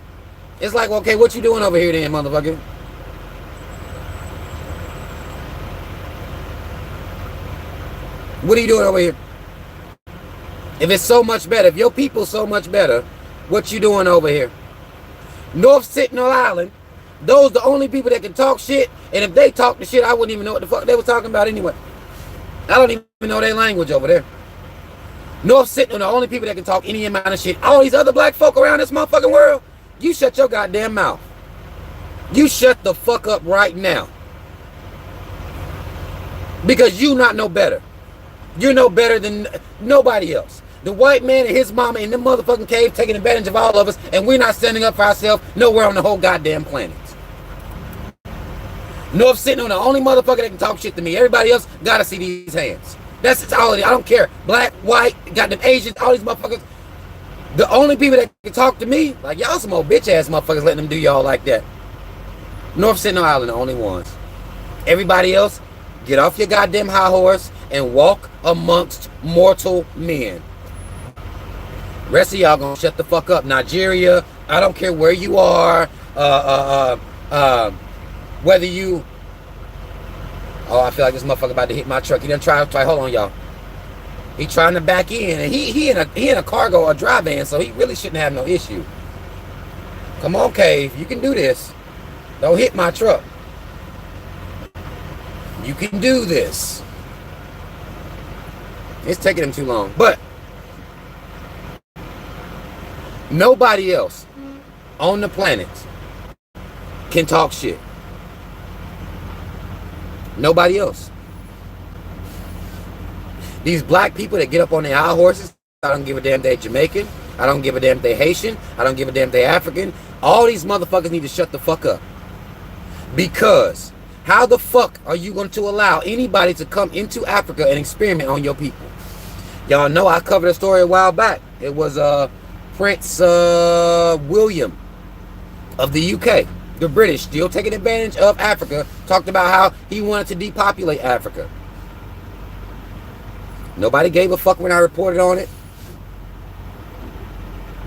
it's like, okay, what you doing over here then, motherfucker? What are you doing over here? If it's so much better, if your people's so much better, what you doing over here? North Sentinel Island, those the only people that can talk shit, and if they talk the shit, I wouldn't even know what the fuck they were talking about anyway. I don't even know their language over there. North Sentinel, the only people that can talk any amount of shit. All these other black folk around this motherfucking world, you shut your goddamn mouth. You shut the fuck up right now. Because you not know better. You're no better than nobody else. The white man and his mama in the motherfucking cave taking advantage of all of us, and we're not standing up for ourselves nowhere on the whole goddamn planet. North Sentinel, the only motherfucker that can talk shit to me. Everybody else gotta see these hands. That's all it is. I don't care. Black, white, goddamn Asians, all these motherfuckers. The only people that can talk to me, like y'all some old bitch ass motherfuckers letting them do y'all like that. North Sentinel Island, the only ones. Everybody else, get off your goddamn high horse and walk amongst mortal men. Rest of y'all gonna shut the fuck up. Nigeria, I don't care where you are, whether you... Oh, I feel like this motherfucker about to hit my truck. He done try, hold on, y'all. He trying to back in, and he in a cargo or dry van, so he really shouldn't have no issue. Come on, Cave, you can do this. Don't hit my truck. You can do this. It's taking him too long, but nobody else on the planet can talk shit. Nobody else. These black people that get up on their high horses, I don't give a damn they Jamaican. I don't give a damn they Haitian. I don't give a damn they African. All these motherfuckers need to shut the fuck up. Because how the fuck are you going to allow anybody to come into Africa and experiment on your people? Y'all know I covered a story a while back. It was Prince William of the UK. The British still taking advantage of Africa. Talked about how he wanted to depopulate Africa. Nobody gave a fuck when I reported on it.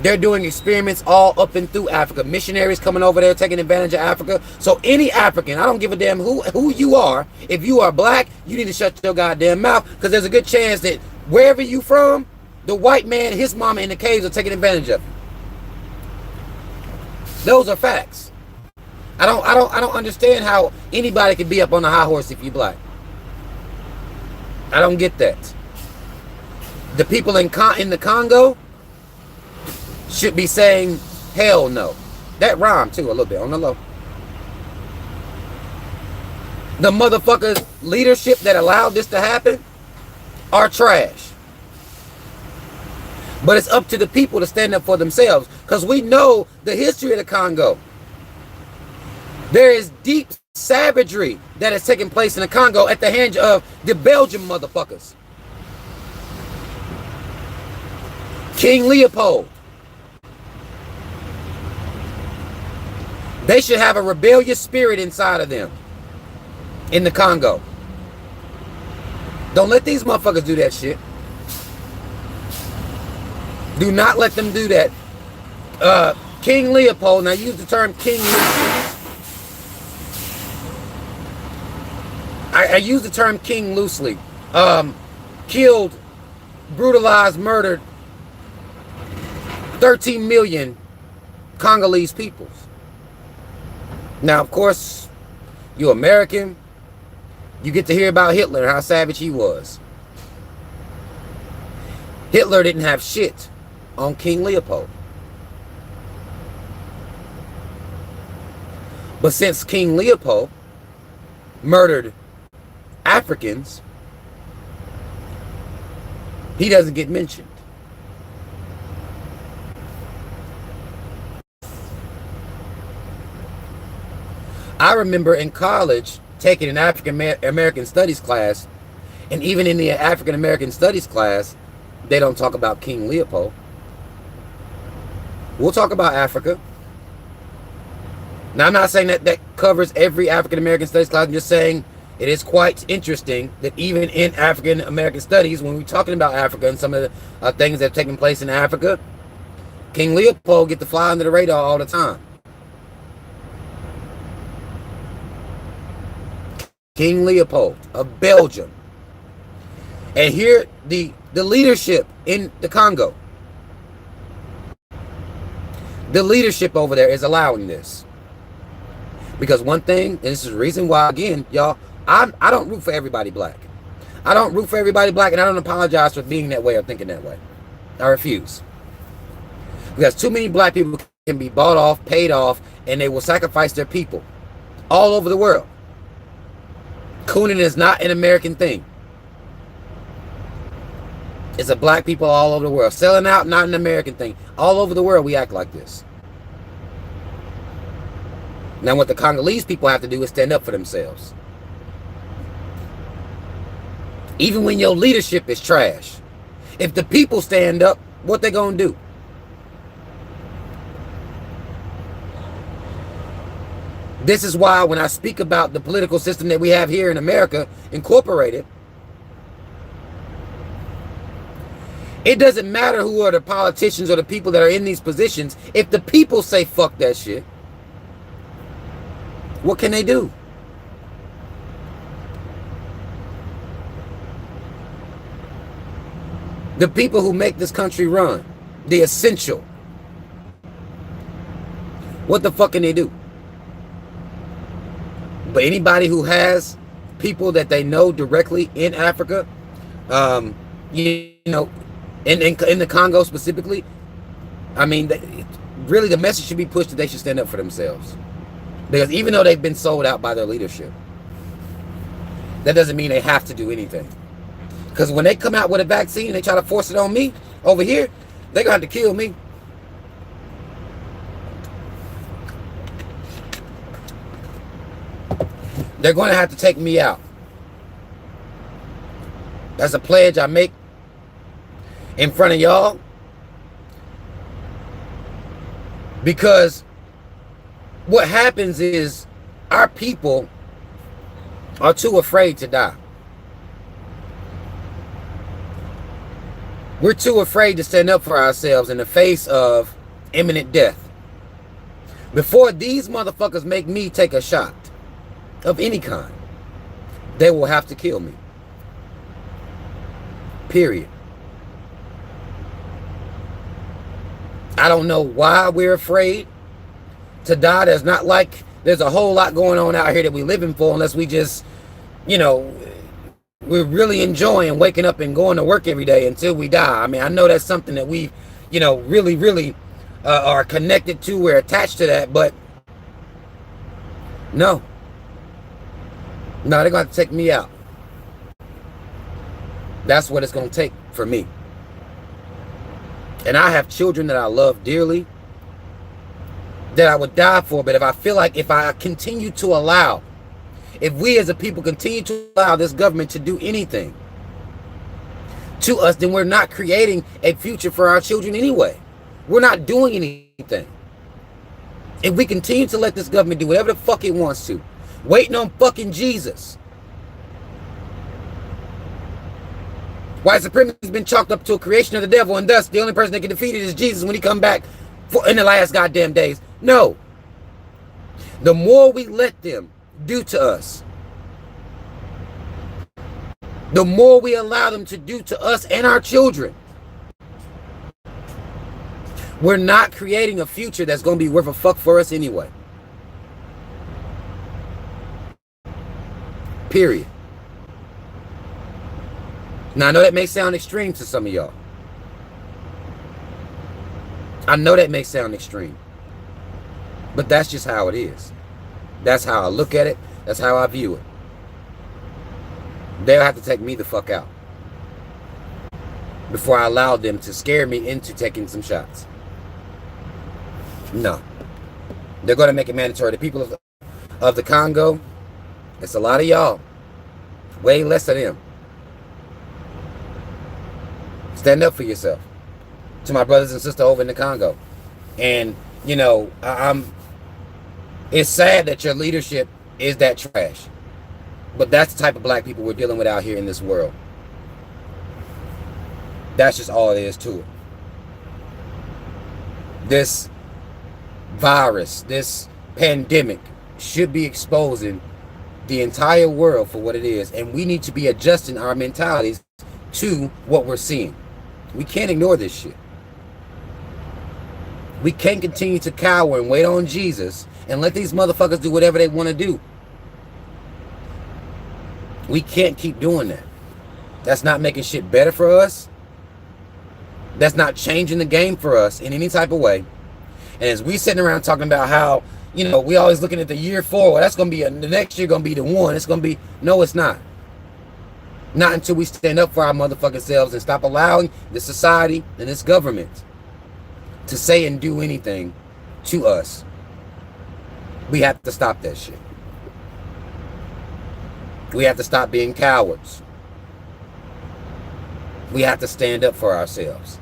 They're doing experiments all up and through Africa. Missionaries coming over there taking advantage of Africa. So any African, I don't give a damn who you are. If you are black, you need to shut your goddamn mouth, because there's a good chance that wherever you from, the white man, his mama in the caves are taking advantage of you. Those are facts. I don't understand how anybody can be up on a high horse if you black. I don't get that. The people in the Congo should be saying hell no. That rhymed too a little bit on the low. The motherfuckers leadership that allowed this to happen are trash. But it's up to the people to stand up for themselves, because we know the history of the Congo. There is deep savagery that has taken place in the Congo at the hands of the Belgian motherfuckers. King Leopold. They should have a rebellious spirit inside of them in the Congo. Don't let these motherfuckers do that shit. Do not let them do that. King Leopold, now I use the term King loosely. I use the term king loosely. Killed, brutalized, murdered 13 million Congolese peoples. Now, of course, you American, you get to hear about Hitler and how savage he was. Hitler didn't have shit on King Leopold. But since King Leopold murdered Africans, he doesn't get mentioned. I remember in college taking an African American studies class, and even in the African American studies class, they don't talk about King Leopold. We'll talk about Africa. Now, I'm not saying that covers every African American studies class. I'm just saying it is quite interesting that even in African American studies, when we're talking about Africa and some of the things that have taken place in Africa, King Leopold get to fly under the radar all the time. King Leopold of Belgium. And here the leadership in the Congo. The leadership over there is allowing this. Because one thing, and this is the reason why, again, y'all, I don't root for everybody black. I don't root for everybody black, and I don't apologize for being that way or thinking that way. I refuse. Because too many black people can be bought off, paid off, and they will sacrifice their people all over the world. Cooning is not an American thing. It's a black people all over the world. Selling out, not an American thing. All over the world, we act like this. Now, what the Congolese people have to do is stand up for themselves. Even when your leadership is trash. If the people stand up, what they gonna do? This is why when I speak about the political system that we have here in America, incorporated, it doesn't matter who are the politicians or the people that are in these positions. If the people say fuck that shit, what can they do? The people who make this country run, the essential, what the fuck can they do? But anybody who has people that they know directly in Africa, you know, in the Congo specifically, I mean, really the message should be pushed that they should stand up for themselves. Because even though they've been sold out by their leadership, that doesn't mean they have to do anything. Because when they come out with a vaccine and they try to force it on me over here, they're going to have to kill me. They're going to have to take me out. That's a pledge I make in front of y'all. Because what happens is our people are too afraid to die. We're too afraid to stand up for ourselves in the face of imminent death. Before these motherfuckers make me take a shot of any kind, they will have to kill me. Period. I don't know why we're afraid to die. There's a whole lot going on out here that we living for, unless we just, you know, we're really enjoying waking up and going to work every day until we die. I mean, I know that's something that we, you know, really are connected to. We're attached to that, but no, they're going to take me out. That's what it's going to take for me. And I have children that I love dearly, that I would die for. But if I feel like if I continue to allow, if we as a people continue to allow this government to do anything to us, then we're not creating a future for our children anyway. We're not doing anything. If we continue to let this government do whatever the fuck it wants to, waiting on fucking Jesus. White supremacy has been chalked up to a creation of the devil, and thus the only person that can defeat it is Jesus when he come back in the last goddamn days. No. The more we let them do to us, the more we allow them to do to us and our children, we're not creating a future that's going to be worth a fuck for us anyway. Period. Now, I know that may sound extreme to some of y'all. I know that may sound extreme. But that's just how it is. That's how I look at it. That's how I view it. They'll have to take me the fuck out before I allow them to scare me into taking some shots. No. They're going to make it mandatory. The people of the Congo, it's a lot of y'all. Way less of them. Stand up for yourself. To my brothers and sisters over in the Congo. And, you know, it's sad that your leadership is that trash. But that's the type of black people we're dealing with out here in this world. That's just all it is to it. This virus, this pandemic should be exposing the entire world for what it is. And we need to be adjusting our mentalities to what we're seeing. We can't ignore this shit. We can't continue to cower and wait on Jesus and let these motherfuckers do whatever they want to do. We can't keep doing that. That's not making shit better for us. That's not changing the game for us in any type of way. And as we sitting around talking about how, you know, we always looking at the year forward, that's going to be the next year going to be the one. It's going to be, no, it's not. Not until we stand up for our motherfucking selves and stop allowing this society and this government to say and do anything to us. We have to stop that shit. We have to stop being cowards. We have to stand up for ourselves.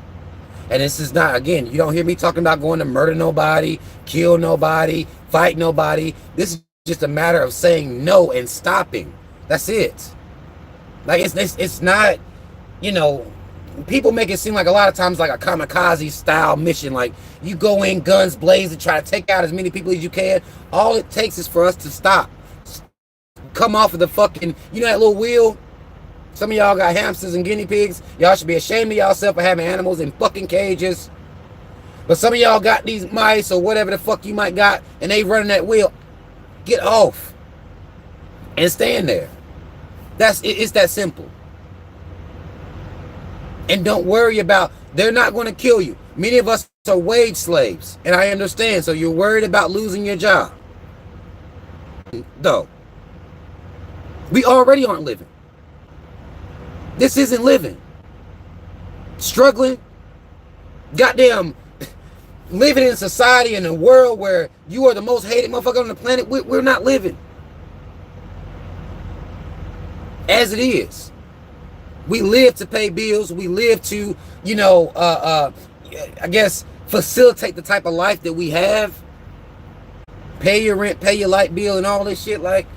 And this is not, again, you don't hear me talking about going to murder nobody, kill nobody, fight nobody. This is just a matter of saying no and stopping. That's it. Like it's not, you know, people make it seem like a lot of times like a kamikaze style mission. Like you go in guns blazing, try to take out as many people as you can. All it takes is for us to stop. Come off of the fucking, you know that little wheel? Some of y'all got hamsters and guinea pigs. Y'all should be ashamed of yourself for having animals in fucking cages. But some of y'all got these mice or whatever the fuck you might got, and they running that wheel. Get off and stand there. It's that simple. And don't worry about, they're not going to kill you. Many of us are wage slaves, and I understand. So you're worried about losing your job. Though we already aren't living. This isn't living. Struggling. Goddamn. Living in society in a world where you are the most hated motherfucker on the planet. We're not living. As it is. We live to pay bills. We live to, you know, I guess, facilitate the type of life that we have. Pay your rent, pay your light bill, and all this shit. Like,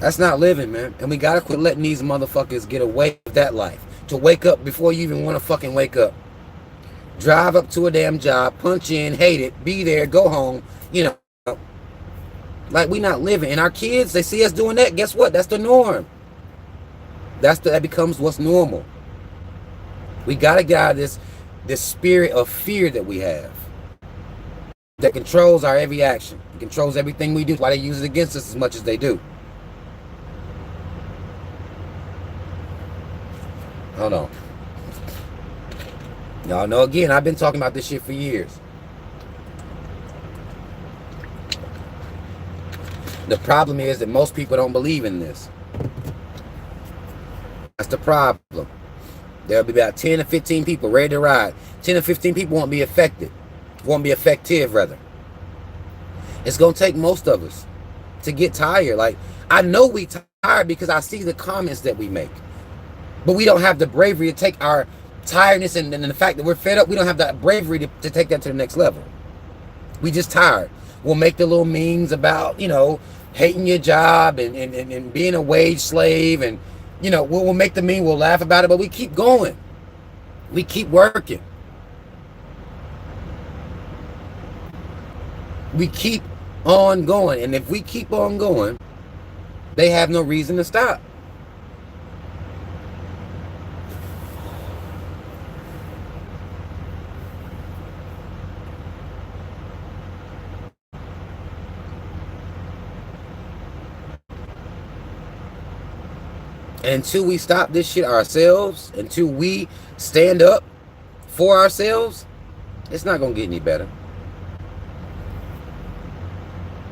that's not living, man. And we gotta quit letting these motherfuckers get away with that life. To wake up before you even want to fucking wake up. Drive up to a damn job, punch in, hate it, be there, go home, you know. Like, we not living. And our kids, they see us doing that. Guess what? That's the norm. That becomes what's normal. We gotta get out of this spirit of fear that we have. That controls our every action. It controls everything we do. That's why they use it against us as much as they do. Hold on. Y'all know, again, I've been talking about this shit for years. The problem is that most people don't believe in this. That's the problem. There'll be about 10 to 15 people ready to ride. 10 to 15 people won't be affected. Won't be effective, rather. It's going to take most of us to get tired. Like, I know we tired because I see the comments that we make. But we don't have the bravery to take our tiredness and the fact that we're fed up. We don't have that bravery to take that to the next level. We just tired. We'll make the little memes about, you know, hating your job and being a wage slave. And, you know, we'll make the meme. We'll laugh about it. But we keep going. We keep working. We keep on going. And if we keep on going, they have no reason to stop. And until we stop this shit ourselves, until we stand up for ourselves, it's not going to get any better.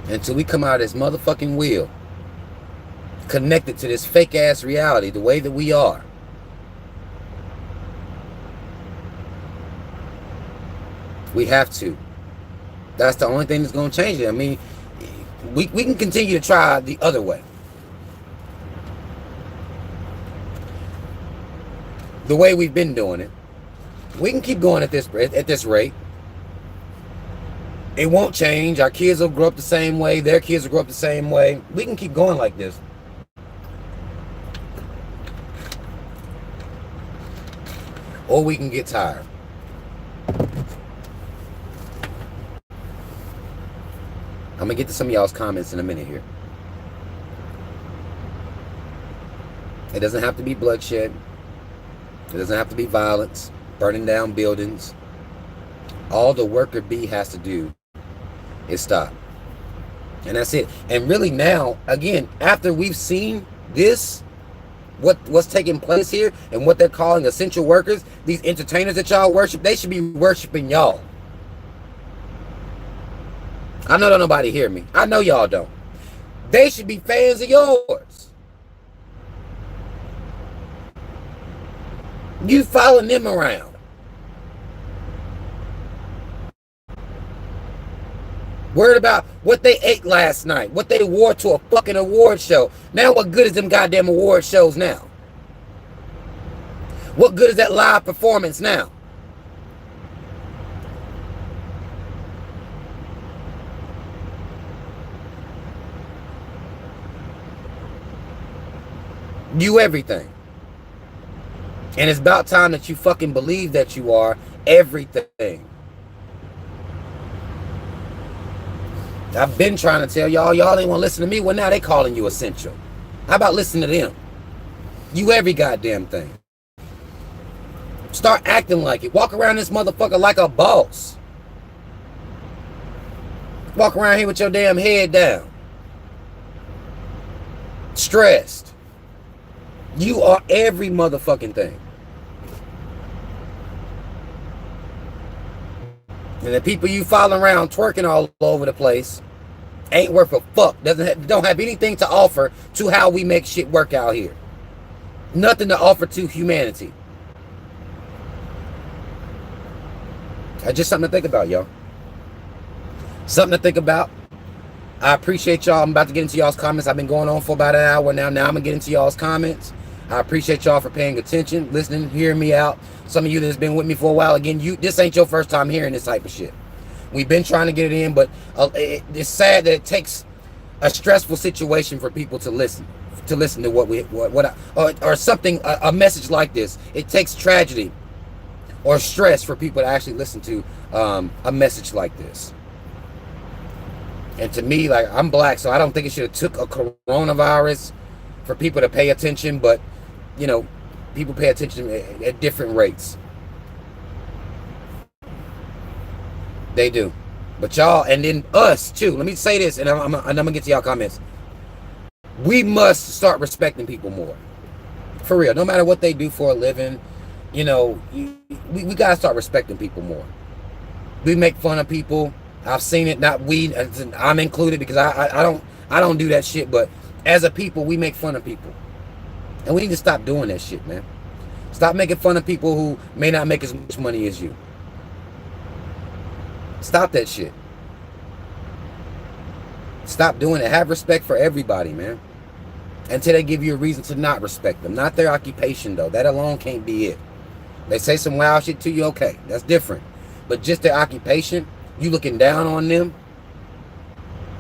Until we come out of this motherfucking wheel, connected to this fake ass reality, the way that we are. We have to. That's the only thing that's going to change it. I mean, we can continue to try the other way. The way we've been doing it. We can keep going at this rate. It won't change. Our kids will grow up the same way. Their kids will grow up the same way. We can keep going like this. Or we can get tired. I'm going to get to some of y'all's comments in a minute here. It doesn't have to be bloodshed. It doesn't have to be violence, burning down buildings. All the worker bee has to do is stop. And that's it. And really now, again, after we've seen this, what's taking place here and what they're calling essential workers, these entertainers that y'all worship, they should be worshiping y'all. I know don't nobody hear me. I know y'all don't. They should be fans of yours. You following them around. Worried about what they ate last night, what they wore to a fucking award show. Now what good is them goddamn award shows now? What good is that live performance now? You everything. And it's about time that you fucking believe that you are everything. I've been trying to tell y'all ain't want to listen to me. Well, now they calling you essential. How about listening to them? You every goddamn thing. Start acting like it. Walk around this motherfucker like a boss. Walk around here with your damn head down. Stressed. You are every motherfucking thing. And the people you follow around twerking all over the place ain't worth a fuck. Don't have anything to offer to how we make shit work out here. Nothing to offer to humanity. That's just something to think about, y'all. Something to think about. I appreciate y'all. I'm about to get into y'all's comments. I've been going on for about an hour now. Now I'm going to get into y'all's comments. I appreciate y'all for paying attention, listening, hearing me out. Some of you that's been with me for a while, again, this ain't your first time hearing this type of shit. We've been trying to get it in, but it's sad that it takes a stressful situation for people to listen to or something, a message like this. It takes tragedy or stress for people to actually listen to a message like this. And to me, like, I'm black, so I don't think it should have took a coronavirus for people to pay attention, but you know, people pay attention at different rates. They do. But y'all, and then us too. Let me say this, and I'm gonna get to y'all comments. We must start respecting people more. For real. No matter what they do for a living, you know, we gotta start respecting people more. We make fun of people. I've seen it. Not we. I'm included, because I don't do that shit. But as a people, we make fun of people, and we need to stop doing that shit, man. Stop making fun of people who may not make as much money as you. Stop that shit. Stop doing it. Have respect for everybody, man. Until they give you a reason to not respect them. Not their occupation, though. That alone can't be it. They say some wild shit to you, okay. That's different. But just their occupation, you looking down on them.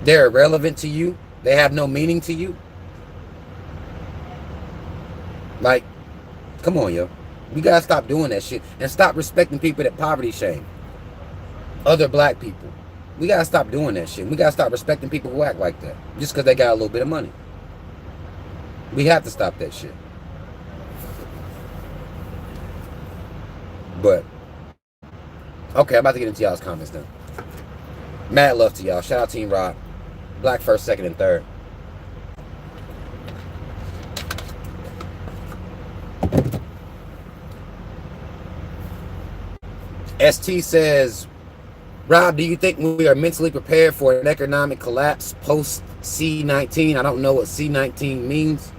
They're irrelevant to you. They have no meaning to you. Like, come on, yo. We gotta stop doing that shit. And stop respecting people that poverty shame. Other black people. We gotta stop doing that shit. We gotta stop respecting people who act like that. Just because they got a little bit of money. We have to stop that shit. But, okay, I'm about to get into y'all's comments now. Mad love to y'all. Shout out Team Rock. Black first, second, and third. ST says, Rob, do you think we are mentally prepared for an economic collapse post C-19? I don't know what C-19 means.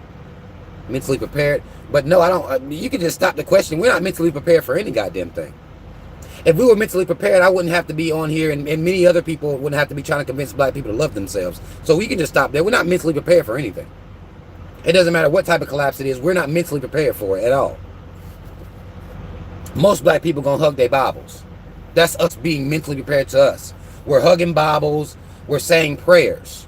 Mentally prepared. But no, I don't. You can just stop the question. We're not mentally prepared for any goddamn thing. If we were mentally prepared, I wouldn't have to be on here, and many other people wouldn't have to be trying to convince black people to love themselves. So we can just stop there. We're not mentally prepared for anything. It doesn't matter what type of collapse it is. We're not mentally prepared for it at all. Most black people gonna hug their Bibles. That's us being mentally prepared to us. We're hugging Bibles. We're saying prayers.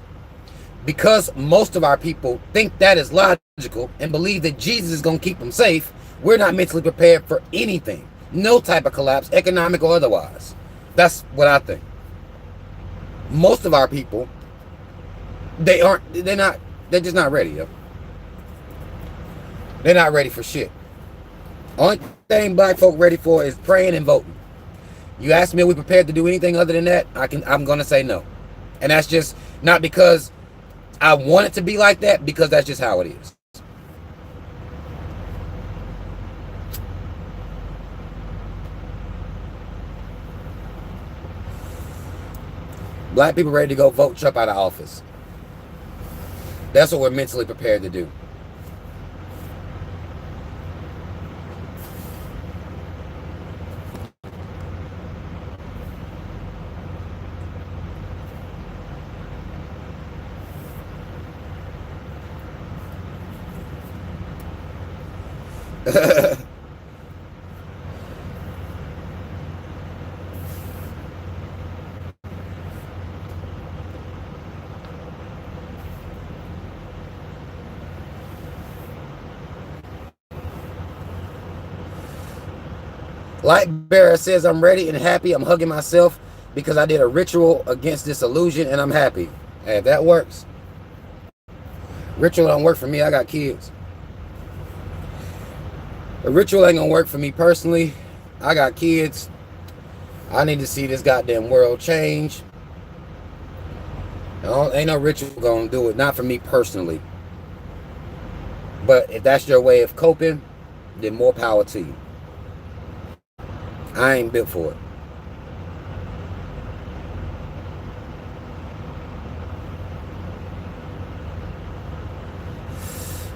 Because most of our people think that is logical and believe that Jesus is going to keep them safe, we're not mentally prepared for anything. No type of collapse, economic or otherwise. That's what I think. Most of our people, they're just not ready, yo. They're not ready for shit. Only thing black folk ready for is praying and voting. You ask me, are we prepared to do anything other than that? I'm gonna say no. And that's just not because I want it to be like that, because that's just how it is. Black people ready to go vote Trump out of office. That's what we're mentally prepared to do. Light Bearer says, I'm ready and happy. I'm hugging myself because I did a ritual against this illusion and I'm happy. Hey, if that works. Ritual don't work for me. I got kids. The ritual ain't gonna work for me personally. I got kids. I need to see this goddamn world change. No, ain't no ritual gonna do it. Not for me personally. But if that's your way of coping, then more power to you. I ain't built for it.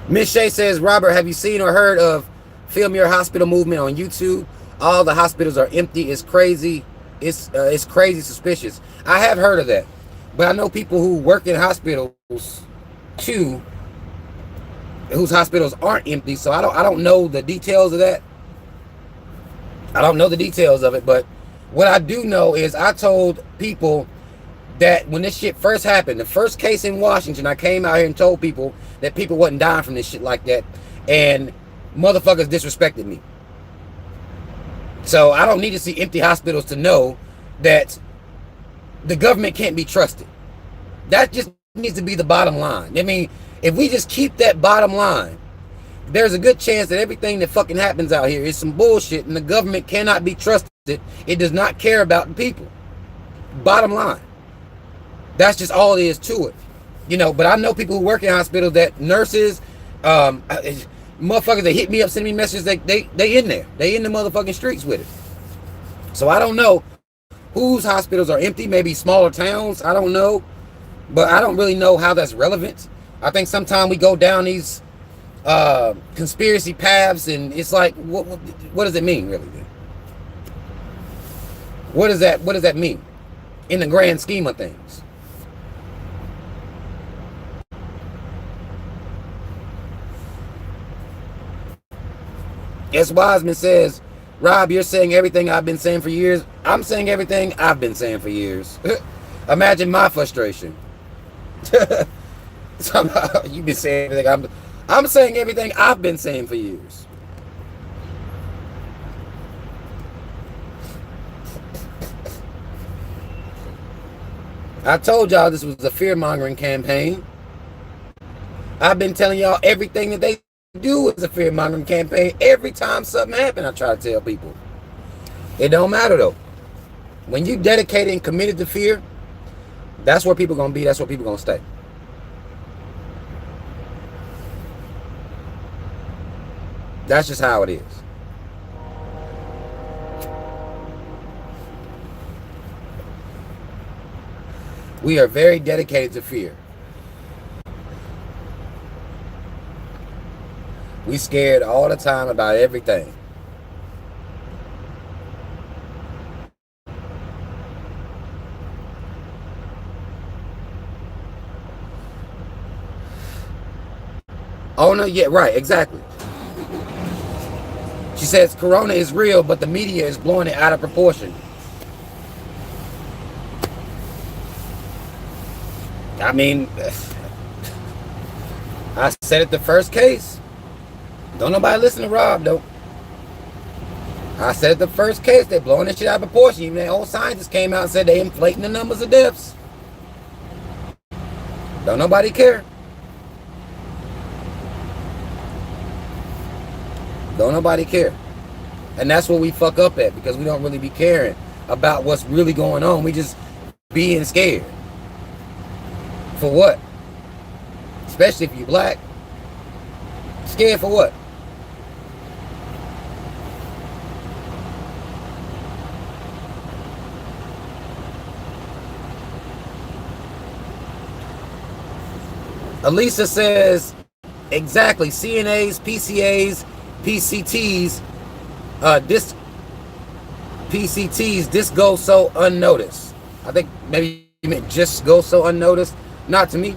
Miss Shay says, Robert, have you seen or heard of Film Your Hospital movement on YouTube? All the hospitals are empty. It's crazy. It's crazy suspicious. I have heard of that. But I know people who work in hospitals too, whose hospitals aren't empty. So I don't know the details of that. I don't know the details of it, but what I do know is I told people that when this shit first happened, the first case in Washington, I came out here and told people that people wasn't dying from this shit like that, and motherfuckers disrespected me. So I don't need to see empty hospitals to know that the government can't be trusted. That just needs to be the bottom line. I mean, if we just keep that bottom line, there's a good chance that everything that fucking happens out here is some bullshit and the government cannot be trusted. It does not care about the people. Bottom line. That's just all it is to it. You know, but I know people who work in hospitals, that nurses, motherfuckers that hit me up, send me messages, they in there. They in the motherfucking streets with it. So I don't know whose hospitals are empty, maybe smaller towns, I don't know. But I don't really know how that's relevant. I think sometimes we go down these conspiracy paths and it's like, what does it mean really? What does that mean in the grand scheme of things? S. Wiseman says, Rob, you're saying everything I've been saying for years. I'm saying everything I've been saying for years. Imagine my frustration. Somehow you've been saying everything. I'm saying everything I've been saying for years. I told y'all this was a fear-mongering campaign. I've been telling y'all everything that they do is a fear-mongering campaign. Every time something happens, I try to tell people. It don't matter though. When you dedicated and committed to fear, that's where people are gonna be. That's where people are gonna stay. That's just how it is. We are very dedicated to fear. We scared all the time about everything. Oh no, yeah, right, exactly. She says Corona is real, but the media is blowing it out of proportion. I mean, I said it the first case. Don't nobody listen to Rob, though. I said it the first case. They're blowing this shit out of proportion. Even the old scientists came out and said they inflating the numbers of deaths. Don't nobody care. Don't nobody care. And that's what we fuck up at, because we don't really be caring about what's really going on. We just being scared. For what? Especially if you're black. Scared for what? Elisa says, exactly, CNAs, PCAs, PCTs, this goes so unnoticed. I think maybe you meant just go so unnoticed. Not to me.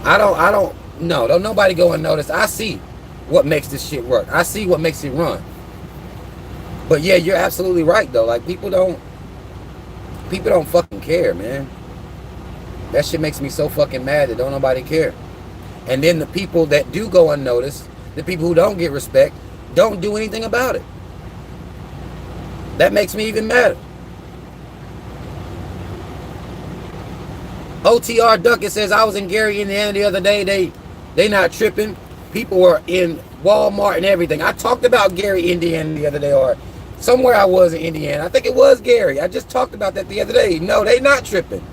I don't know. Don't nobody go unnoticed. I see what makes this shit work. I see what makes it run. But yeah, you're absolutely right though. Like people don't fucking care, man. That shit makes me so fucking mad that don't nobody care. And then the people that do go unnoticed, the people who don't get respect, don't do anything about it. That makes me even madder. OTR Duckett says, I was in Gary, Indiana the other day. They not tripping. People were in Walmart and everything. I talked about Gary, Indiana the other day, or somewhere I was in Indiana. I think it was Gary. I just talked about that the other day. No, they not tripping.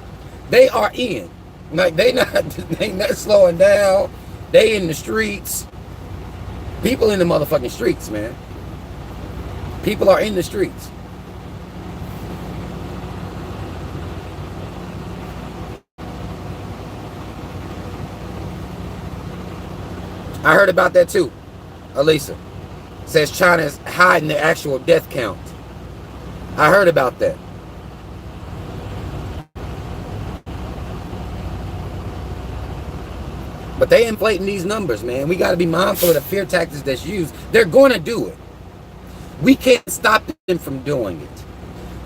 They are in. Like, they not slowing down. They in the streets. People in the motherfucking streets, man. People are in the streets. I heard about that too. Elisa says China's hiding the actual death count. I heard about that. But they inflating these numbers, man. We got to be mindful of the fear tactics that's used. They're going to do it. We can't stop them from doing it.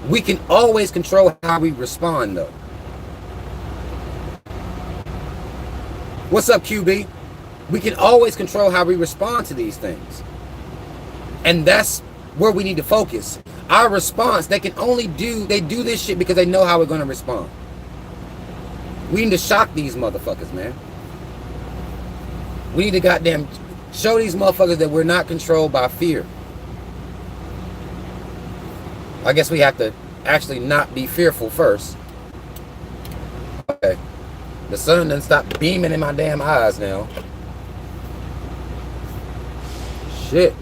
We can always control how we respond, though. What's up, QB? We can always control how we respond to these things. And that's where we need to focus. Our response, they do this shit because they know how we're going to respond. We need to shock these motherfuckers, man. We need to goddamn show these motherfuckers that we're not controlled by fear. I guess we have to actually not be fearful first. Okay. The sun done stopped beaming in my damn eyes now. Shit.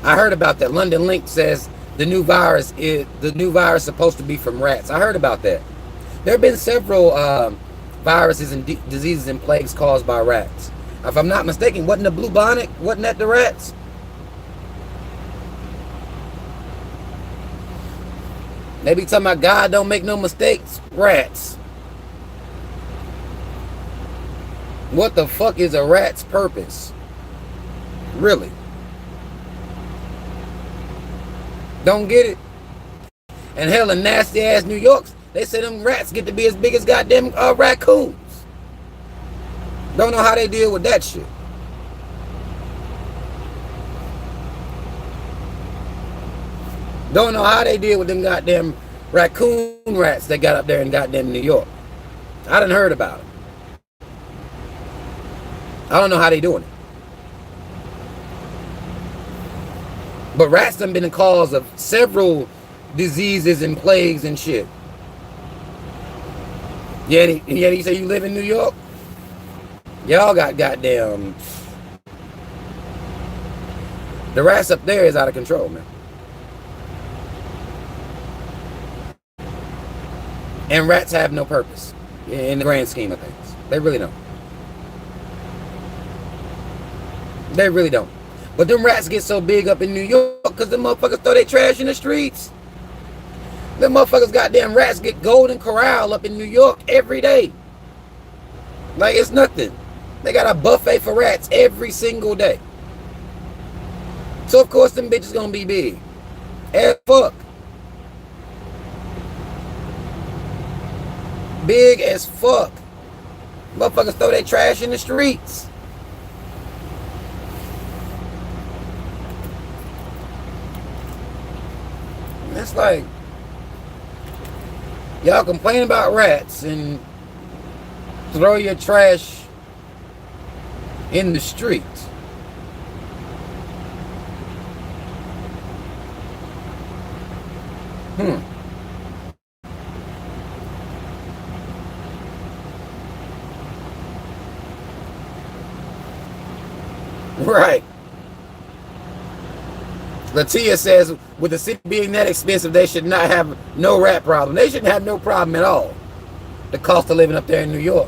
I heard about that. London Link says the new virus supposed to be from rats. I heard about that. There have been several viruses and diseases and plagues caused by rats. If I'm not mistaken, wasn't the bubonic, wasn't that the rats? They be talking about God don't make no mistakes. Rats. What the fuck is a rat's purpose? Really? Don't get it? And hell, in nasty ass New York, they say them rats get to be as big as goddamn raccoons. Don't know how they deal with that shit. Don't know how they deal with them goddamn raccoon rats that got up there in goddamn New York. I done heard about it. I don't know how they doing it. But rats done been the cause of several diseases and plagues and shit. Yeah, you say you live in New York? Y'all got goddamn... The rats up there is out of control, man. And rats have no purpose in the grand scheme of things. They really don't. They really don't. But them rats get so big up in New York because them motherfuckers throw their trash in the streets. Them motherfuckers goddamn rats get Golden Corral up in New York every day. Like it's nothing. They got a buffet for rats every single day. So of course them bitches gonna be big. As fuck. Big as fuck. Motherfuckers throw their trash in the streets. It's like y'all complain about rats and throw your trash in the street. Right. Latia says, with the city being that expensive, they should not have no rat problem. They shouldn't have no problem at all. The cost of living up there in New York.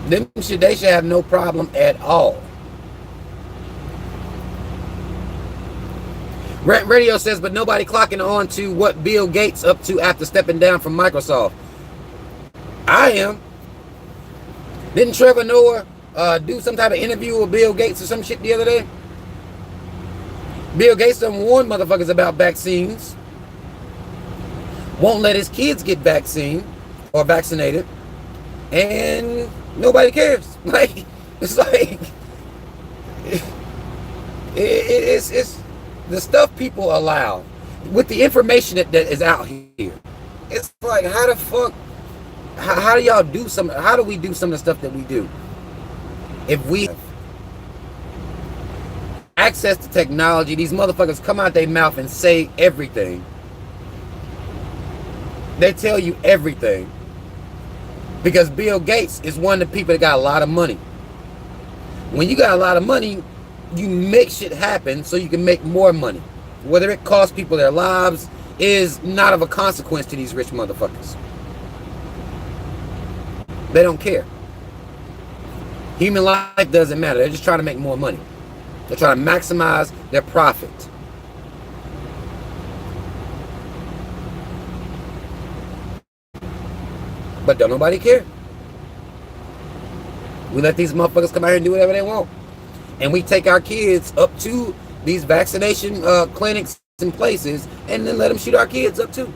They should have no problem at all. Rant Radio says, but nobody clocking on to what Bill Gates up to after stepping down from Microsoft. I am. Didn't Trevor Noah do some type of interview with Bill Gates or some shit the other day? Bill Gates done warned motherfuckers about vaccines. won't let his kids get vaccinated, and nobody cares. Like, it's like, it's the stuff people allow with the information that is out here. It's like, how the fuck, how do y'all do some, how do we do some of the stuff that we do? If we have access to technology, these motherfuckers come out their mouth and say everything. They tell you everything. Because Bill Gates is one of the people that got a lot of money. When you got a lot of money, you make shit happen so you can make more money. Whether it costs people their lives is not of a consequence to these rich motherfuckers. They don't care. Human life doesn't matter. They're just trying to make more money. They're trying to maximize their profit. But don't nobody care. We let these motherfuckers come out here and do whatever they want. And we take our kids up to these vaccination clinics and places and then let them shoot our kids up too.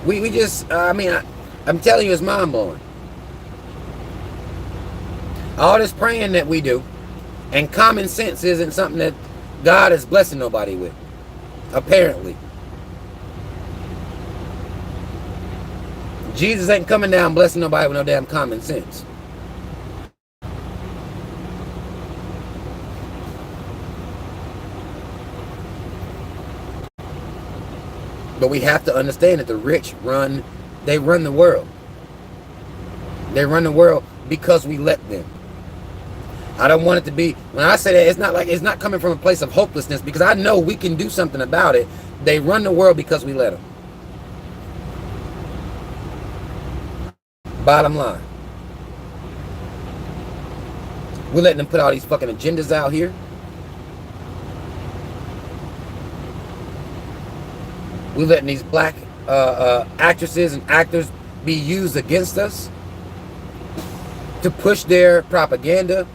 We just, I'm telling you, it's mind-blowing. All this praying that we do, and common sense isn't something that God is blessing nobody with, apparently. Jesus ain't coming down blessing nobody with no damn common sense. But we have to understand that the rich run the world. They run the world because we let them. I don't want it to be, when I say that, it's not coming from a place of hopelessness, because I know we can do something about it. They run the world because we let them. Bottom line. We're letting them put all these fucking agendas out here. We're letting these black actresses and actors be used against us to push their propaganda.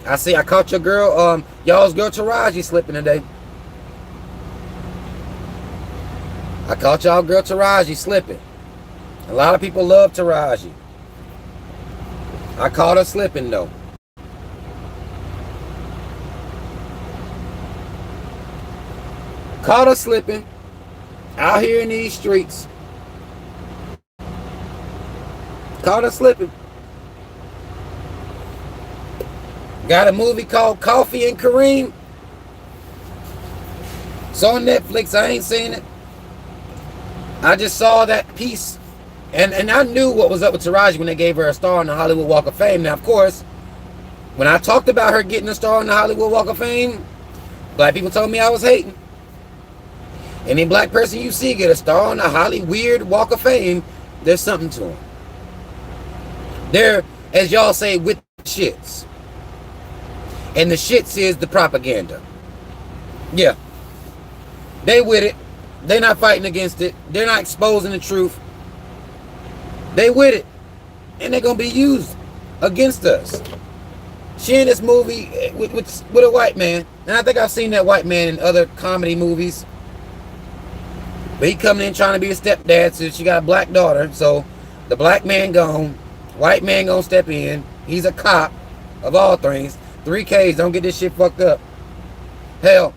I caught your girl, y'all's girl Taraji slipping today. I caught y'all girl Taraji slipping. A lot of people love Taraji. I caught her slipping though. Caught her slipping out here in these streets. Caught her slipping. Got a movie called Coffee and Kareem. It's on Netflix. I ain't seen it. I just saw that piece. And I knew what was up with Taraji when they gave her a star on the Hollywood Walk of Fame. Now, of course, when I talked about her getting a star on the Hollywood Walk of Fame, black people told me I was hating. Any black person you see get a star on the Hollywood Walk of Fame, there's something to them. They're, as y'all say, with shits. And the shits is the propaganda. Yeah. They with it. They're not fighting against it. They're not exposing the truth. They with it. And they're going to be used against us. She in this movie with a white man. And I think I've seen that white man in other comedy movies. But he coming in trying to be a stepdad, so she got a black daughter. So the black man gone. White man gonna step in. He's a cop of all things. 3Ks, don't get this shit fucked up. Hell,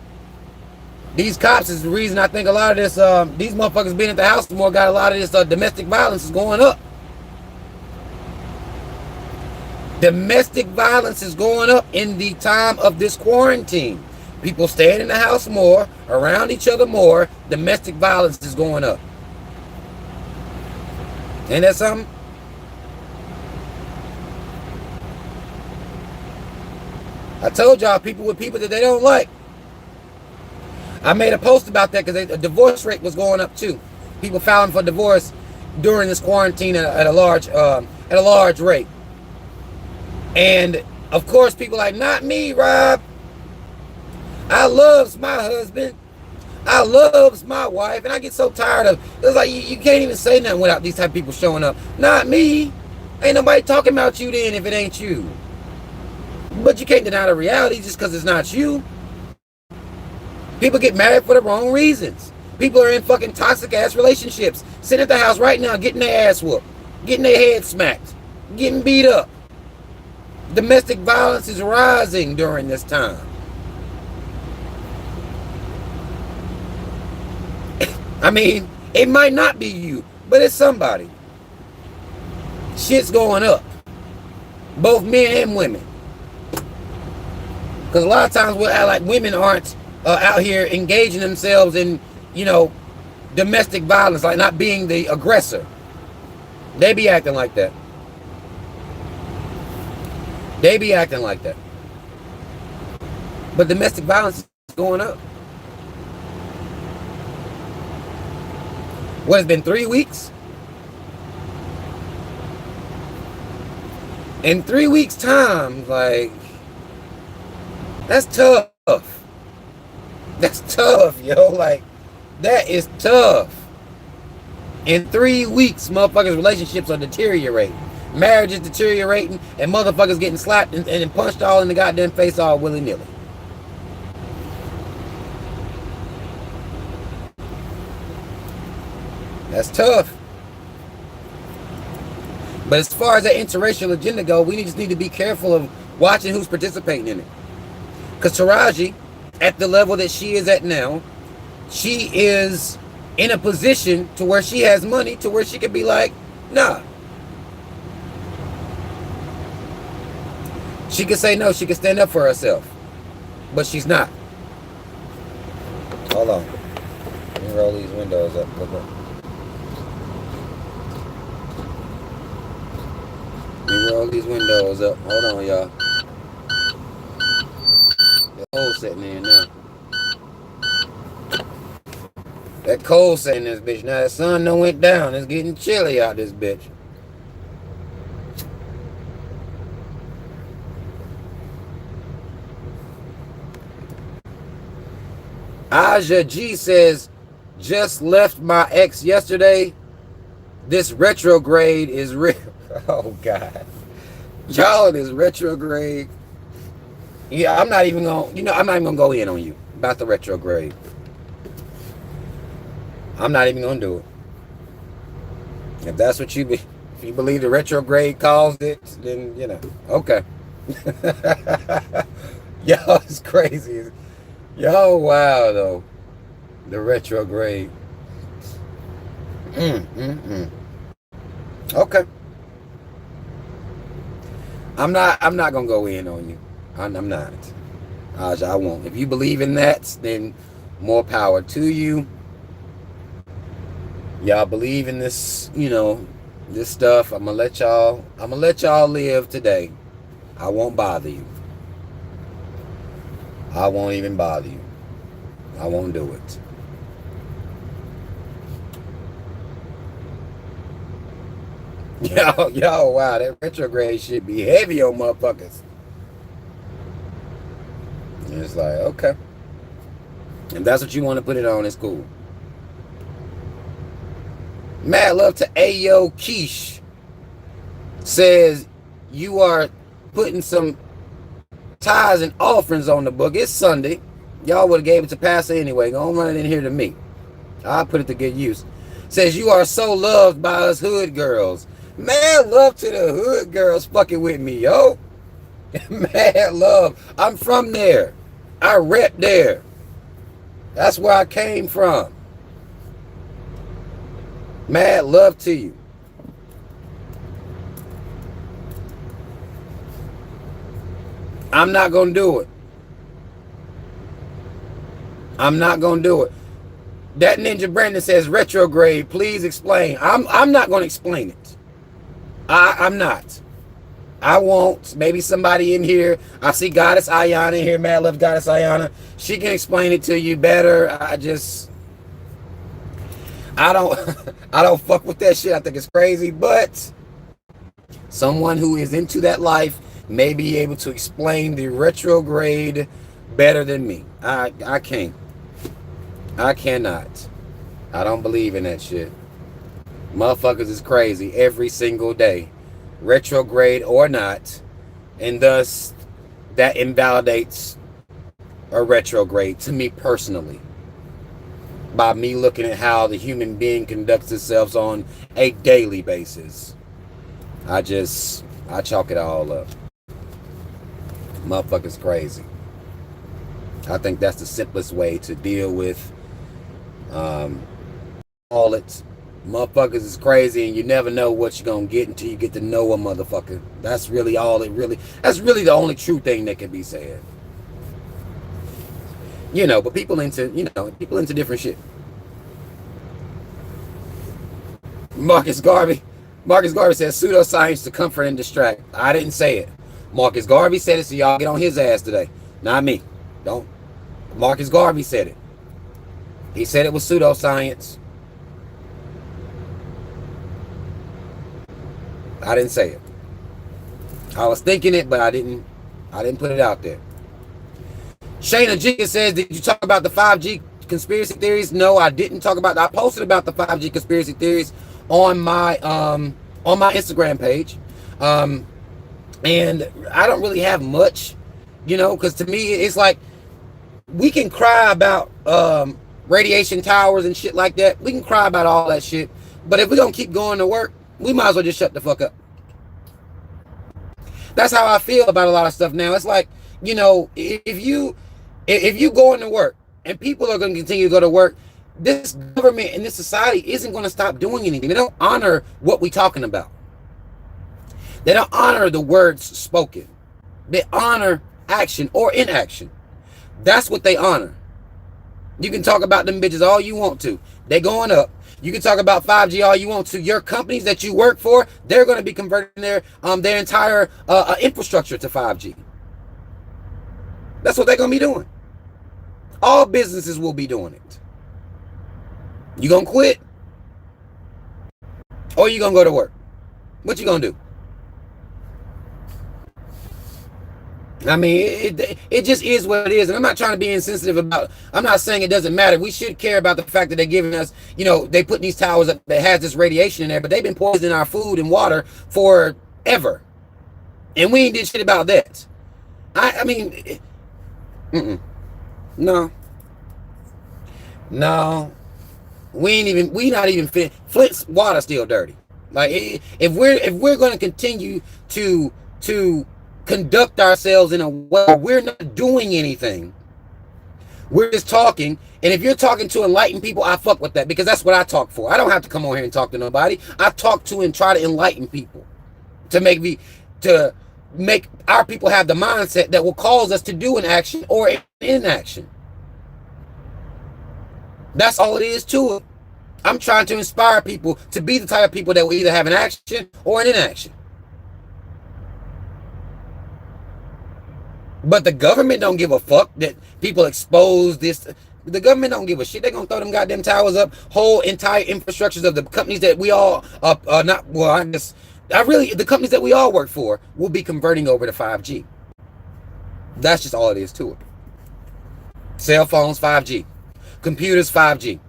these cops is the reason I think a lot of this, these motherfuckers being at the house more, got a lot of this domestic violence is going up. Domestic violence is going up in the time of this quarantine. People staying in the house more, around each other more. Domestic violence is going up. Ain't that something? I told y'all, people with people that they don't like. I made a post about that because the divorce rate was going up too. People filing for divorce during this quarantine at a large rate. And of course, people like, not me, Rob. I loves my husband. I loves my wife. And I get so tired of, it's like you can't even say nothing without these type of people showing up. Not me. Ain't nobody talking about you then if it ain't you. But you can't deny the reality just because it's not you. People get married for the wrong reasons. People are in fucking toxic ass relationships, sitting at the house right now getting their ass whooped, getting their head smacked, getting beat up. Domestic violence is rising during this time. I mean, it might not be you, but it's somebody. Shit's going up. Both men and women. Because a lot of times we'll act like women aren't out here engaging themselves in, you know, domestic violence, like not being the aggressor. They be acting like that. They be acting like that. But domestic violence is going up. What, it's been 3 weeks? In 3 weeks' time, like, that's tough. That's tough, yo. Like, that is tough. In 3 weeks, motherfuckers' relationships are deteriorating. Marriage is deteriorating, and motherfuckers getting slapped and punched all in the goddamn face all willy-nilly. That's tough. But as far as that interracial agenda go, we just need to be careful of watching who's participating in it. Because Taraji, at the level that she is at now, she is in a position to where she has money to where she can be like, nah. She can say no, she can stand up for herself. But she's not. Hold on. Let me roll these windows up. Look up. Let me roll these windows up. Hold on, y'all. The cold setting in now. That cold setting in this bitch. Now the sun done went down. It's getting chilly out this bitch. Aja G says, just left my ex yesterday. This retrograde is real. Oh God. Y'all, this retrograde. Yeah, I'm not even gonna go in on you about the retrograde. I'm not even gonna do it. If that's what if you believe the retrograde caused it, then you know, okay. Y'all, it's crazy. Y'all, wow though. The retrograde. Okay. I'm not gonna go in on you. I'm not. I won't. If you believe in that, then more power to you. Y'all believe in this, you know, this stuff. I'm gonna let y'all live today. I won't bother you. I won't even bother you. I won't do it. Yo, wow, that retrograde shit be heavy on motherfuckers. And it's like, okay. If that's what you want to put it on, it's cool. Mad love to Ayo Quiche. Says, you are putting some tithes and offerings on the book. It's Sunday. Y'all would have gave it to Pastor anyway. Go on, run it in here to me. I'll put it to good use. Says, you are so loved by us hood girls. Mad love to the hood girls fucking with me, yo. Mad love. I'm from there. I rep there. That's where I came from. Mad love to you. I'm not gonna do it. I'm not gonna do it. That Ninja Brandon says retrograde. Please explain. I'm not gonna explain it. I'm not. I won't. Maybe somebody in here. I see Goddess Ayana in here. Mad love Goddess Ayana. She can explain it to you better. I don't fuck with that shit. I think it's crazy. But someone who is into that life may be able to explain the retrograde better than me. I can't. I cannot. I don't believe in that shit. Motherfuckers is crazy every single day, retrograde or not, and thus that invalidates a retrograde to me personally. By me looking at how the human being conducts itself on a daily basis. I chalk it all up. Motherfucker's crazy. I think that's the simplest way to deal with all it. Motherfuckers is crazy and you never know what you're gonna get until you get to know a motherfucker. That's really all it really, that's really the only true thing that can be said. You know, but people into different shit. Marcus Garvey says pseudoscience to comfort and distract. I didn't say it. Marcus Garvey said it, so y'all get on his ass today. Not me. Don't. Marcus Garvey said it. He said it was pseudoscience. I didn't say it. I was thinking it, but I didn't put it out there. Shayna Jenkins says, did you talk about the 5G conspiracy theories? No, I didn't talk about that. I posted about the 5G conspiracy theories on my Instagram page. And I don't really have much, because to me, it's like, we can cry about radiation towers and shit like that. We can cry about all that shit. But if we're going to keep going to work, we might as well just shut the fuck up. That's how I feel about a lot of stuff now. It's like, if you going to work and people are going to continue to go to work, this government and this society isn't going to stop doing anything. They don't honor what we're talking about. They don't honor the words spoken. They honor action or inaction. That's what they honor. You can talk about them bitches all you want to. They going up. You can talk about 5G all you want to. Your companies that you work for, they're going to be converting their entire infrastructure to 5G. That's what they're going to be doing. All businesses will be doing it. You going to quit? Or you going to go to work? What you going to do? I mean, it just is what it is. And I'm not trying to be insensitive about, I'm not saying it doesn't matter. We should care about the fact that they're giving us, they put these towers up that has this radiation in there, but they've been poisoning our food and water forever. And we ain't did shit about that. I mean, no. We not even fit. Flint's water still dirty. Like, if we're going to continue to conduct ourselves in a way where we're not doing anything, we're just talking. And if you're talking to enlightened people, I fuck with that, because that's what I talk for. I don't have to come on here and talk to nobody. I talk to and try to enlighten people to make our people have the mindset that will cause us to do an action or inaction. That's all it is to it. I'm trying to inspire people to be the type of people that will either have an action or an inaction. But the government don't give a fuck that people expose this. The government don't give a shit. They're going to throw them goddamn towers up. Whole entire infrastructures of the companies that we all, the companies that we all work for will be converting over to 5G. That's just all it is to it. Cell phones, 5G. Computers, 5G.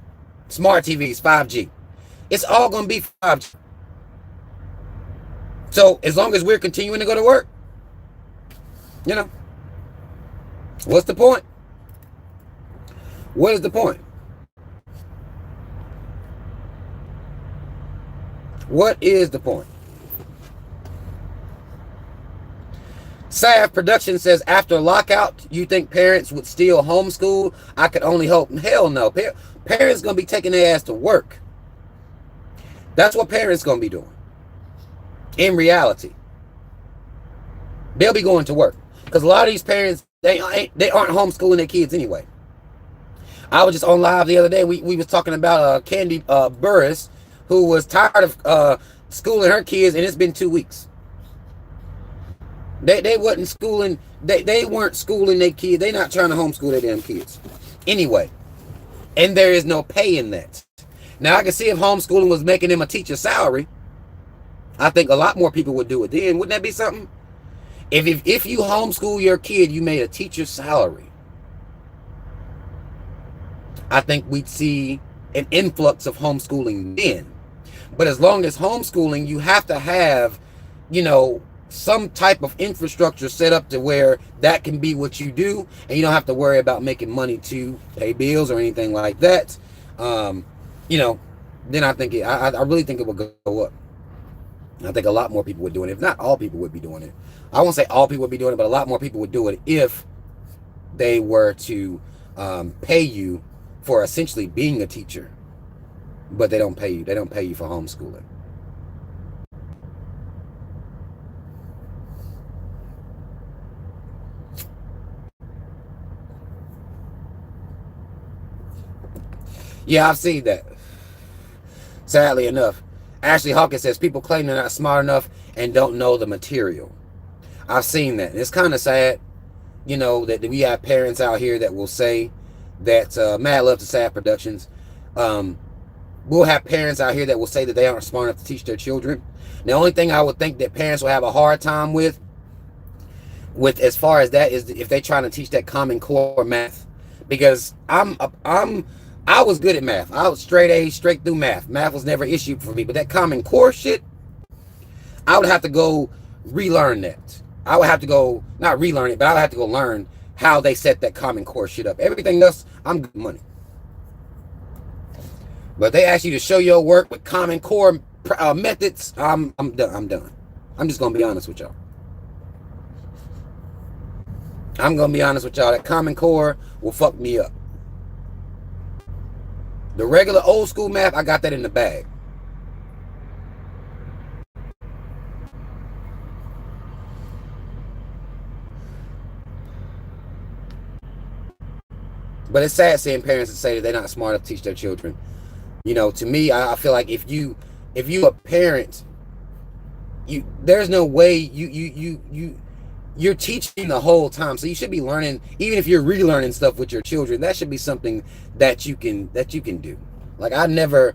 Smart TVs, 5G. It's all going to be 5G. So as long as we're continuing to go to work, what's the point? What is the point? What is the point? Sav Production says, after lockout, you think parents would still homeschool? I could only hope. Hell no. Parents going to be taking their ass to work. That's what parents going to be doing. In reality. They'll be going to work. Because a lot of these parents, they aren't homeschooling their kids anyway. I was just on live the other day. We was talking about Candy Burris, who was tired of schooling her kids, and it's been 2 weeks. They wasn't schooling. They weren't schooling their kids. They not trying to homeschool their damn kids anyway. And there is no pay in that. Now I can see if homeschooling was making them a teacher's salary, I think a lot more people would do it then. Wouldn't that be something? If you homeschool your kid, you made a teacher's salary, I think we'd see an influx of homeschooling then. But as long as homeschooling, you have to have, some type of infrastructure set up to where that can be what you do, and you don't have to worry about making money to pay bills or anything like that, you know, then I think I really think it would go up. I think a lot more people would do it. If not all people would be doing it. I won't say all people would be doing it, but a lot more people would do it if they were to pay you for essentially being a teacher, but they don't pay you. They don't pay you for homeschooling. Yeah, I've seen that. Sadly enough. Ashley Hawkins says people claim they're not smart enough and don't know the material. I've seen that. And it's kind of sad, you know, that we have parents out here that will say that, mad love to Sad Productions. We'll have parents out here that will say that they aren't smart enough to teach their children. The only thing I would think that parents will have a hard time with as far as that is if they're trying to teach that Common Core math. Because I was good at math. I was straight A's, straight through math. Math was never an issue for me. But that Common Core shit, I would have to go relearn that. I would have to go, not relearn it, but I would have to go learn how they set that Common Core shit up. Everything else, I'm good money. But they ask you to show your work with Common Core methods, I'm done. I'm done. I'm just going to be honest with y'all. I'm going to be honest with y'all. That Common Core will fuck me up. The regular old school math, I got that in the bag. But it's sad seeing parents that say that they're not smart enough to teach their children. You know, to me, I feel like if you a parent, there's no way you're teaching the whole time. So you should be learning, even if you're relearning stuff with your children, that should be something that you can do. Like I never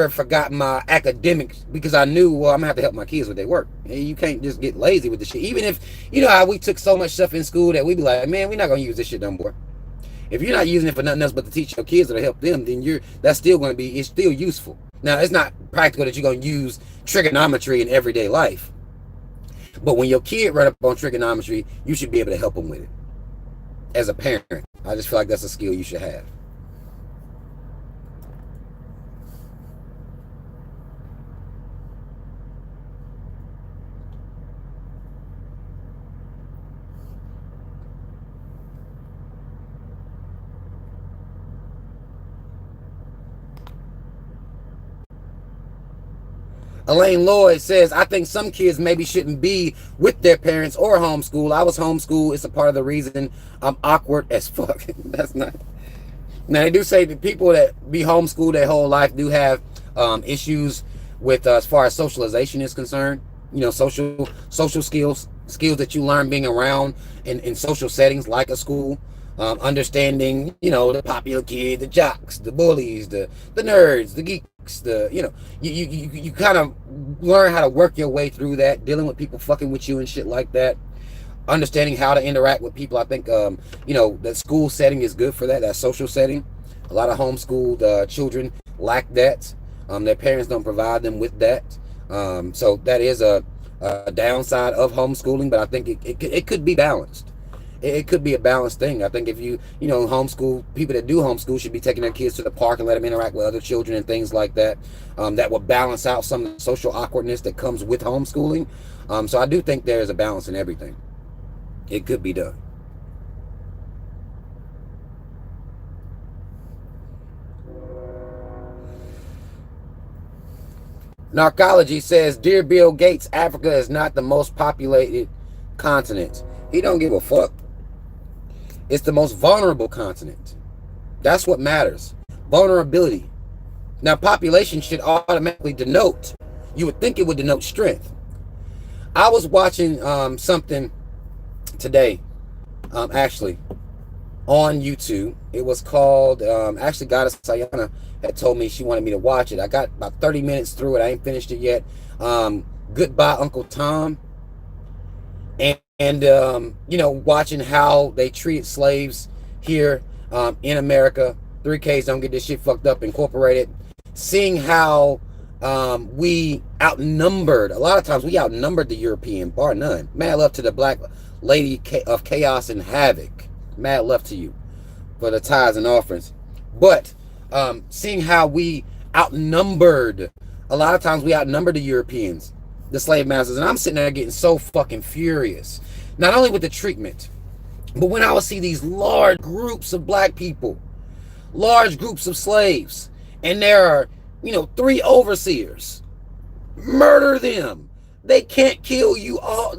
forgot my academics because I knew, well, I'm gonna have to help my kids with their work. And you can't just get lazy with the shit. Even if, you know how we took so much stuff in school that we be like, man, we're not gonna use this shit no more. If you're not using it for nothing else but to teach your kids or to help them, then that's still going to be, it's still useful. Now, it's not practical that you're going to use trigonometry in everyday life. But when your kid run up on trigonometry, you should be able to help them with it. As a parent, I just feel like that's a skill you should have. Elaine Lloyd says, I think some kids maybe shouldn't be with their parents or homeschool. I was homeschooled. It's a part of the reason I'm awkward as fuck. That's not. Now, they do say that people that be homeschooled their whole life do have issues with as far as socialization is concerned. You know, social skills that you learn being around in social settings like a school. Understanding, you know, the popular kid, the jocks, the bullies, the nerds, the geeks, you kind of learn how to work your way through that, dealing with people fucking with you and shit like that, understanding how to interact with people. I think you know, that school setting is good for that social setting. A lot of homeschooled children lack that. Their parents don't provide them with that. So that is a downside of homeschooling, but I think it could be balanced. It could be a balanced thing. I think if you know, homeschool, people that do homeschool should be taking their kids to the park and let them interact with other children and things like that. That will balance out some of the social awkwardness that comes with homeschooling. So I do think there is a balance in everything. It could be done. Narcology says, Dear Bill Gates, Africa is not the most populated continent. He don't give a fuck. It's the most vulnerable continent. That's what matters. Vulnerability. Now, population should automatically denote, you would think it would denote strength. I was watching something today, actually, on YouTube. It was called, actually, Goddess Sayana had told me she wanted me to watch it. I got about 30 minutes through it. I ain't finished it yet. Goodbye, Uncle Tom. And you know, watching how they treat slaves here in America. 3Ks don't get this shit fucked up, Incorporated. Seeing how We outnumbered, a lot of times we outnumbered the European, bar none. Mad love to the black lady of chaos and havoc. Mad love to you for the tithes and offerings. But seeing how we outnumbered, a lot of times we outnumbered the Europeans, the slave masters, and I'm sitting there getting so fucking furious. Not only with the treatment, but when I would see these large groups of black people, large groups of slaves, and there are, 3 overseers, murder them. They can't kill you all.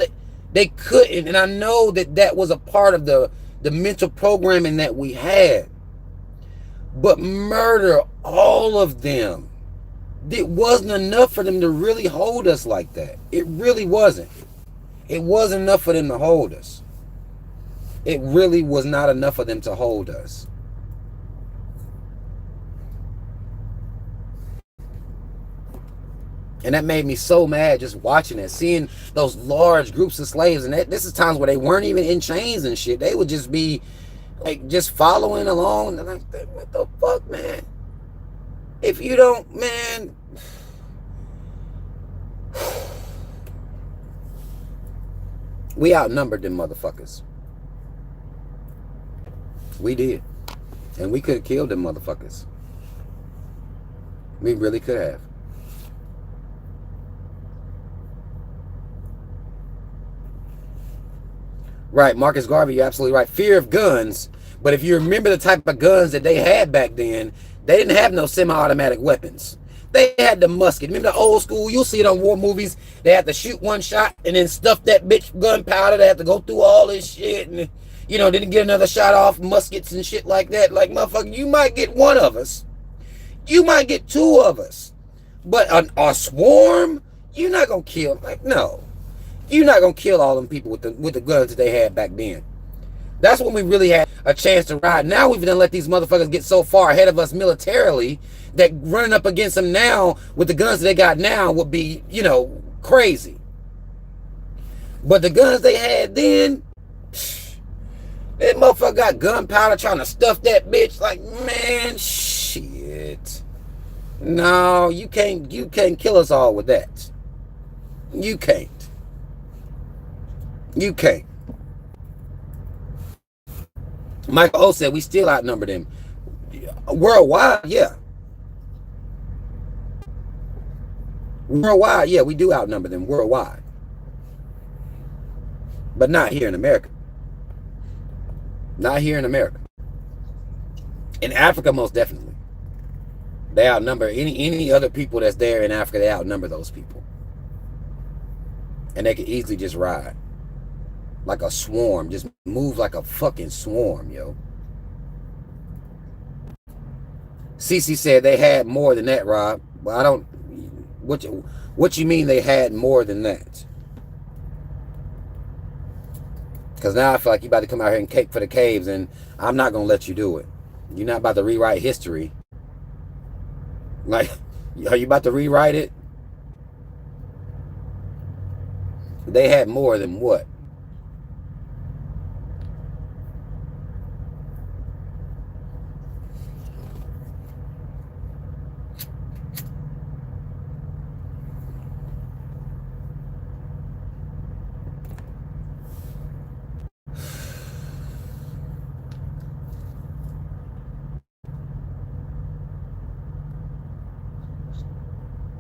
They couldn't. And I know that was a part of the mental programming that we had. But murder all of them. It wasn't enough for them to really hold us like that. It really wasn't. It wasn't enough for them to hold us. It really was not enough for them to hold us. And that made me so mad just watching it, seeing those large groups of slaves. And this is times where they weren't even in chains and shit. They would just be like just following along. And I'm like, what the fuck, man? If you don't, man. We outnumbered them motherfuckers. We did. And we could have killed them motherfuckers. We really could have. Right, Marcus Garvey, you're absolutely right. Fear of guns. But if you remember the type of guns that they had back then, they didn't have no semi-automatic weapons. They had the musket. Remember the old school? You'll see it on war movies. They had to shoot one shot and then stuff that bitch gunpowder. They had to go through all this shit and, didn't get another shot off, muskets and shit like that. Like, motherfucker, you might get one of us. You might get 2 of us. But a swarm, you're not going to kill. Like, no. You're not going to kill all them people with the guns that they had back then. That's when we really had a chance to ride. Now we've done let these motherfuckers get so far ahead of us militarily that running up against them now with the guns that they got now would be, crazy. But the guns they had then, that motherfucker got gunpowder trying to stuff that bitch. Like, man, shit. No, you can't kill us all with that. You can't. You can't. Michael O said we still outnumber them. Worldwide, yeah. Worldwide, yeah, we do outnumber them worldwide. But not here in America. Not here in America. In Africa, most definitely. They outnumber any other people that's there in Africa. They outnumber those people. And they can easily just ride. Like a swarm. Just move like a fucking swarm, yo. Cece said they had more than that, Rob. Well, I don't... What you mean they had more than that? Because now I feel like you about to come out here and cape for the caves, and I'm not going to let you do it. You're not about to rewrite history. Like, are you about to rewrite it? They had more than what?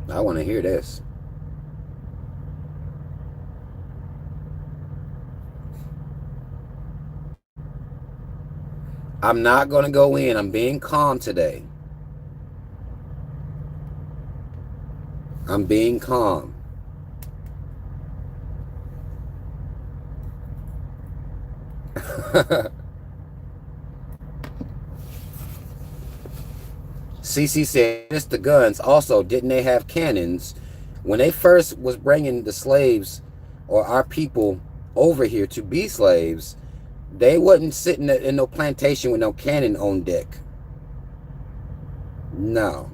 I want to hear this. I'm not going to go in. I'm being calm today. I'm being calm. CC said, it's the guns. Also, didn't they have cannons? When they first was bringing the slaves or our people over here to be slaves, they wasn't sitting in no plantation with no cannon on deck. No.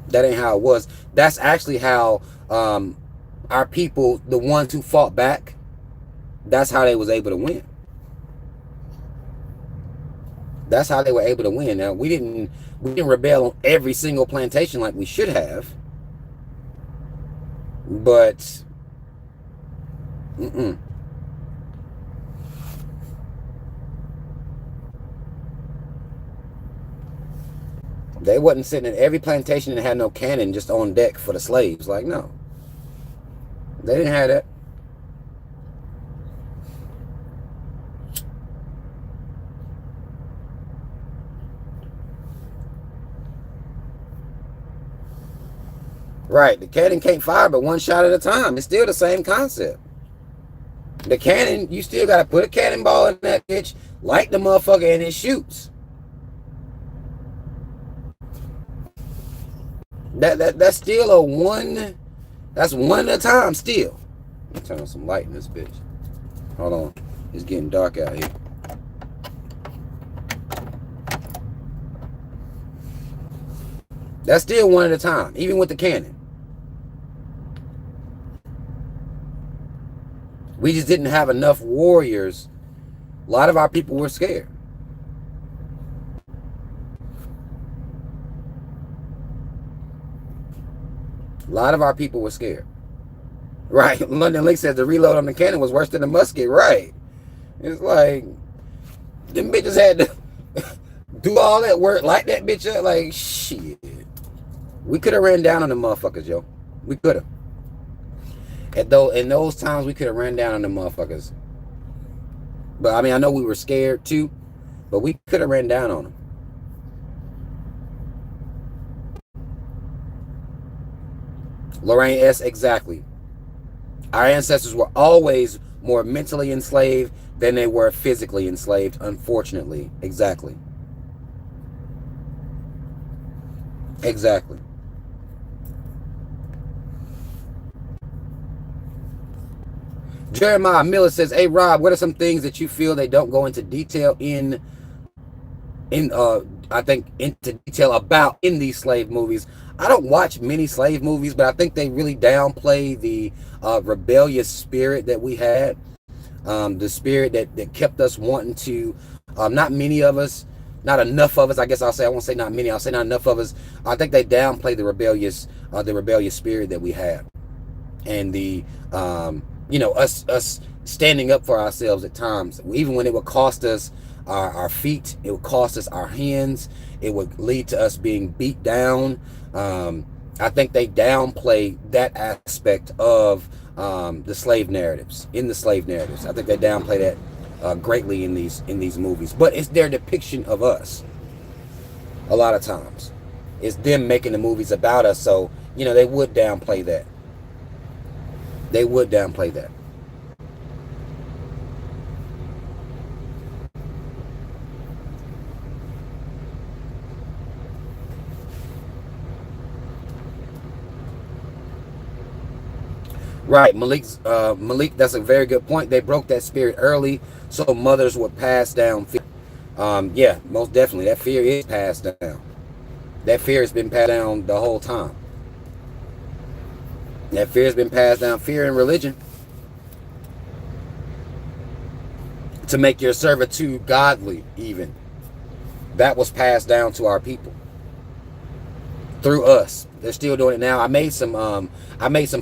That ain't how it was. That's actually how our people, the ones who fought back, that's how they was able to win. That's how they were able to win. Now, we didn't rebel on every single plantation like we should have. But they wasn't sitting in every plantation and had no cannon just on deck for the slaves. Like, no. They didn't have that. Right, the cannon can't fire but one shot at a time. It's still the same concept. The cannon, you still got to put a cannonball in that bitch, light the motherfucker, and it shoots. That's still a one. That's one at a time still. Let me turn on some light in this bitch. Hold on, it's getting dark out here. That's still one at a time, even with the cannon. We just didn't have enough warriors. A lot of our people were scared. A lot of our people were scared. Right. London Link says the reload on the cannon was worse than the musket. Right. It's like, them bitches had to do all that work, light that bitch up. Like, shit. We could have ran down on the motherfuckers, yo. We could have. In those times, we could have ran down on the motherfuckers. But, I mean, I know we were scared, too. But we could have ran down on them. Lorraine S., exactly. Our ancestors were always more mentally enslaved than they were physically enslaved, unfortunately. Exactly. Exactly. Jeremiah Miller says, hey Rob, what are some things that you feel they don't go into detail I think into detail about in these slave movies? I don't watch many slave movies, but I think they really downplay the rebellious spirit that we had. The spirit that kept us wanting to, not many of us, not enough of us, I guess I'll say, I won't say not many, I'll say not enough of us. I think they downplay the rebellious spirit that we had. And the, us standing up for ourselves at times, even when it would cost us our feet, it would cost us our hands, it would lead to us being beat down. I think they downplay that aspect of the slave narratives. In the slave narratives, I think they downplay that greatly in these movies. But it's their depiction of us. A lot of times, it's them making the movies about us. So they would downplay that. They would downplay that. Right, Malik, that's a very good point. They broke that spirit early, so mothers would pass down fear. Yeah, most definitely. That fear is passed down. That fear has been passed down the whole time. That fear has been passed down. Fear in religion. To make your servitude godly, even. That was passed down to our people. Through us. They're still doing it now. I made some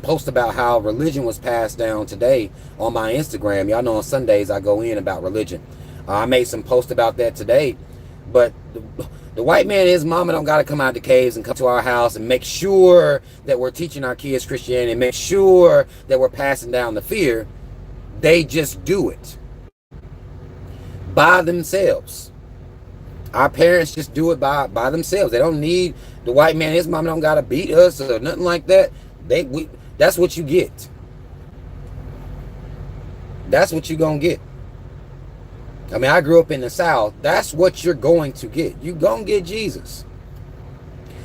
posts about how religion was passed down today on my Instagram. Y'all know on Sundays I go in about religion. I made some posts about that today. But the white man and his mama don't got to come out the caves and come to our house and make sure that we're teaching our kids Christianity and make sure that we're passing down the fear. They just do it by themselves. Our parents just do it by themselves. They don't need the white man and his mama don't got to beat us or nothing like that. That's what you get. That's what you're going to get. I mean, I grew up in the South. That's what you're going to get. You're going to get Jesus.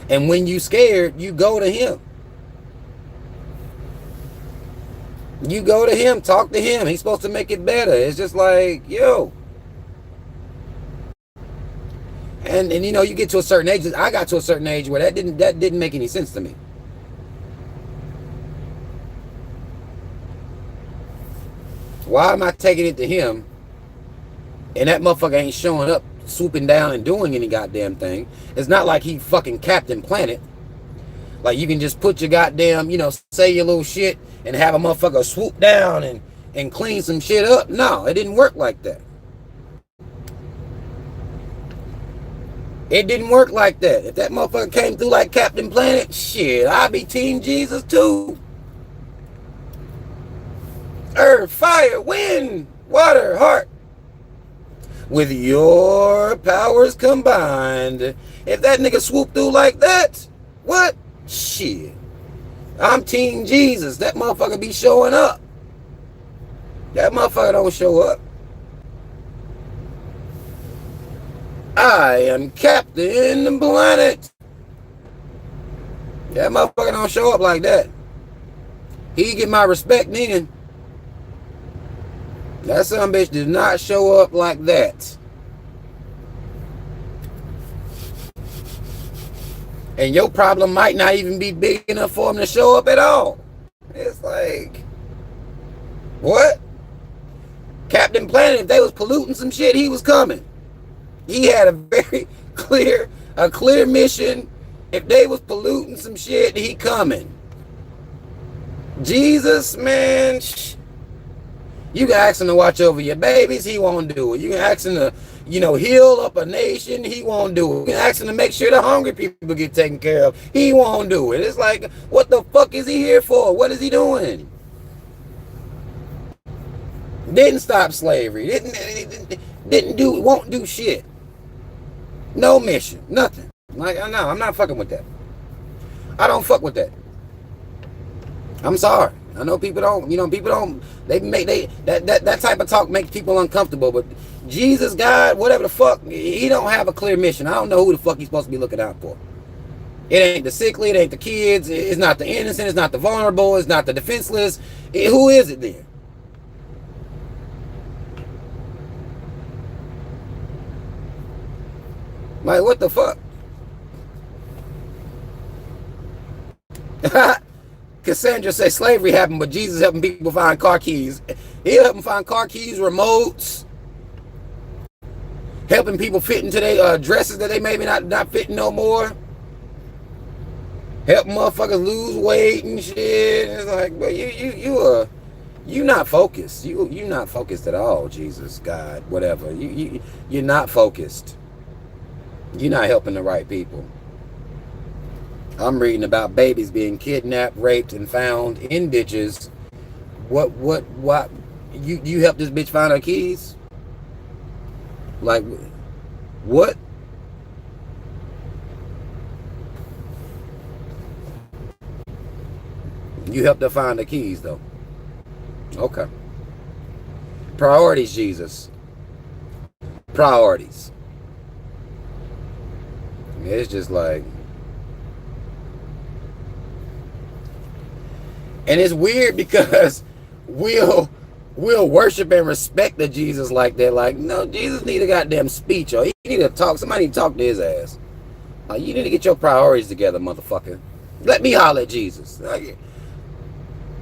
And when you scared, you go to him. You go to him, talk to him. He's supposed to make it better. It's just like, yo. And you get to a certain age. I got to a certain age where that didn't make any sense to me. Why am I taking it to him? And that motherfucker ain't showing up, swooping down and doing any goddamn thing. It's not like he fucking Captain Planet. Like you can just put your goddamn, you know, say your little shit and have a motherfucker swoop down and clean some shit up. No, it didn't work like that. It didn't work like that. If that motherfucker came through like Captain Planet, shit, I'd be Team Jesus too. Earth, fire, wind, water, heart. With your powers combined. If that nigga swooped through like that, what? Shit. I'm Team Jesus. That motherfucker be showing up. That motherfucker don't show up. I am Captain Planet. That motherfucker don't show up like that. He get my respect then. That son bitch does not show up like that. And your problem might not even be big enough for him to show up at all. It's like, what? Captain Planet, if they was polluting some shit, he was coming. He had a very clear mission. If they was polluting some shit, he coming. Jesus, man, you can ask him to watch over your babies, he won't do it. You can ask him to, you know, heal up a nation, he won't do it. You can ask him to make sure the hungry people get taken care of, he won't do it. It's like, what the fuck is he here for? What is he doing? Didn't stop slavery. Won't do shit. No mission. Nothing. Like, no, I'm not fucking with that. I don't fuck with that. I'm sorry. I know people don't, you know, that type of talk makes people uncomfortable, but Jesus, God, whatever the fuck, he don't have a clear mission. I don't know who the fuck he's supposed to be looking out for. It ain't the sickly, it ain't the kids, it's not the innocent, it's not the vulnerable, it's not the defenseless. Who is it then? Like, what the fuck? Cassandra says slavery happened, but Jesus helping people find car keys. He'll help them find car keys, remotes, helping people fit into their dresses that they maybe not fitting no more. Helping motherfuckers lose weight and shit. It's like, but you not focused. You not focused at all, Jesus, God, whatever. You're not focused. You're not helping the right people. I'm reading about babies being kidnapped, raped, and found in ditches. What? You helped this bitch find her keys? Like, what? You helped her find the keys, though. Okay. Priorities, Jesus. Priorities. It's just like, and it's weird because we'll worship and respect the Jesus like that. Like, no, Jesus need a goddamn speech, or he need to talk. Somebody need to talk to his ass. Like, you need to get your priorities together, motherfucker. Let me holler at Jesus. Like,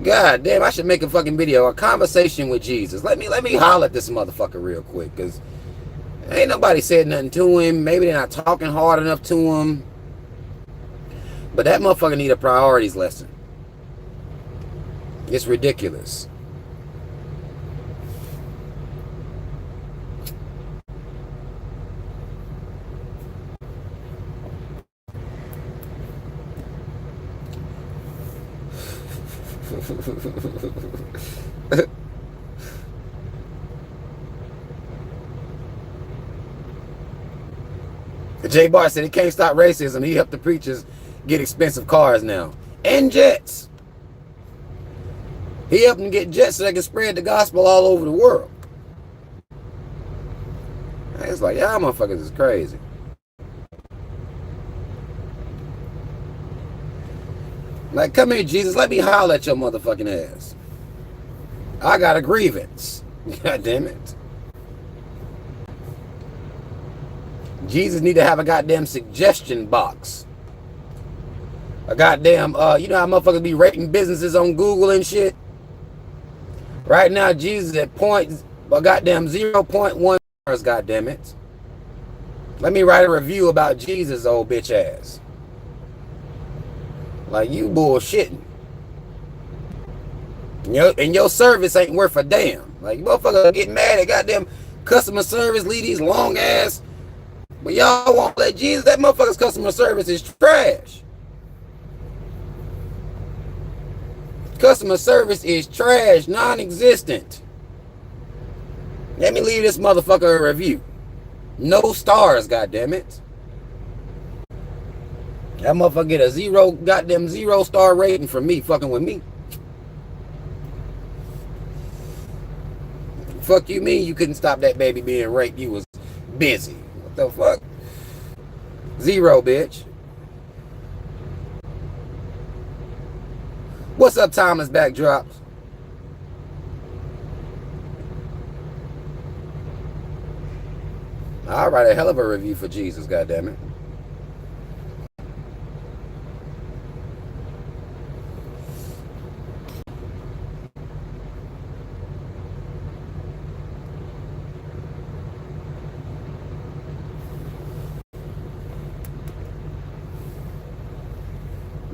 God damn, I should make a fucking video, a conversation with Jesus. Let me holler at this motherfucker real quick, because ain't nobody said nothing to him. Maybe they're not talking hard enough to him. But that motherfucker need a priorities lesson. It's ridiculous. Jay Bar said he can't stop racism. He helped the preachers get expensive cars now. And jets. He helped them get jets so they can spread the gospel all over the world. It's like, y'all motherfuckers is crazy. Like, come here, Jesus. Let me holler at your motherfucking ass. I got a grievance. God damn it. Jesus need to have a goddamn suggestion box. A goddamn, you know how motherfuckers be rating businesses on Google and shit? Right now, Jesus at goddamn 0.1 stars, goddamn it. Let me write a review about Jesus, old bitch ass. Like, you bullshitting. And your service ain't worth a damn. Like, you motherfuckers get mad at goddamn customer service, leave these long ass. But y'all won't let Jesus. That motherfucker's customer service is trash. Customer service is trash, non-existent. Let me leave this motherfucker a review. No stars, goddammit. That motherfucker get a goddamn 0-star rating from me fucking with me. Fuck you mean you couldn't stop that baby being raped? You was busy. What the fuck? 0, bitch. What's up, Thomas Backdrops? I'll write a hell of a review for Jesus, goddammit.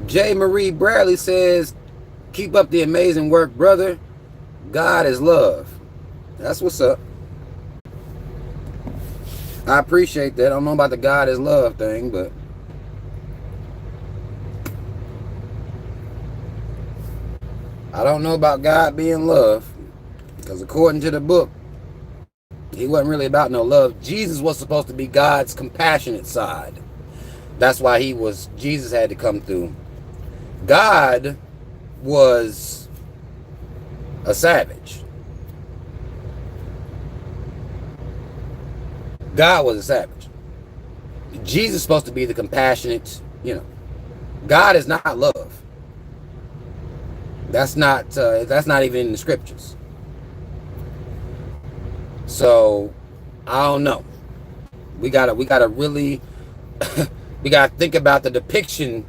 J. Marie Bradley says, keep up the amazing work, brother. God is love. That's what's up. I appreciate that. I don't know about the God is love thing, but I don't know about God being love. Because according to the book, he wasn't really about no love. Jesus was supposed to be God's compassionate side. That's why Jesus had to come through. God was a savage. God was a savage. Jesus is supposed to be the compassionate, God is not love. That's not even in the scriptures. So I don't know. We gotta really we gotta think about the depiction.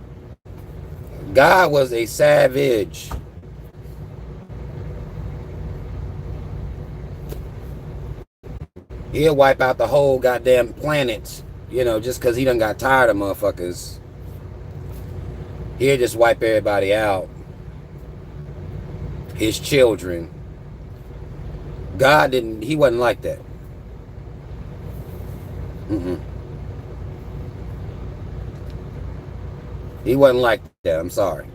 God was a savage. He'll wipe out the whole goddamn planet, just because he done got tired of motherfuckers. He'll just wipe everybody out. His children. God he wasn't like that. He wasn't like that, I'm sorry.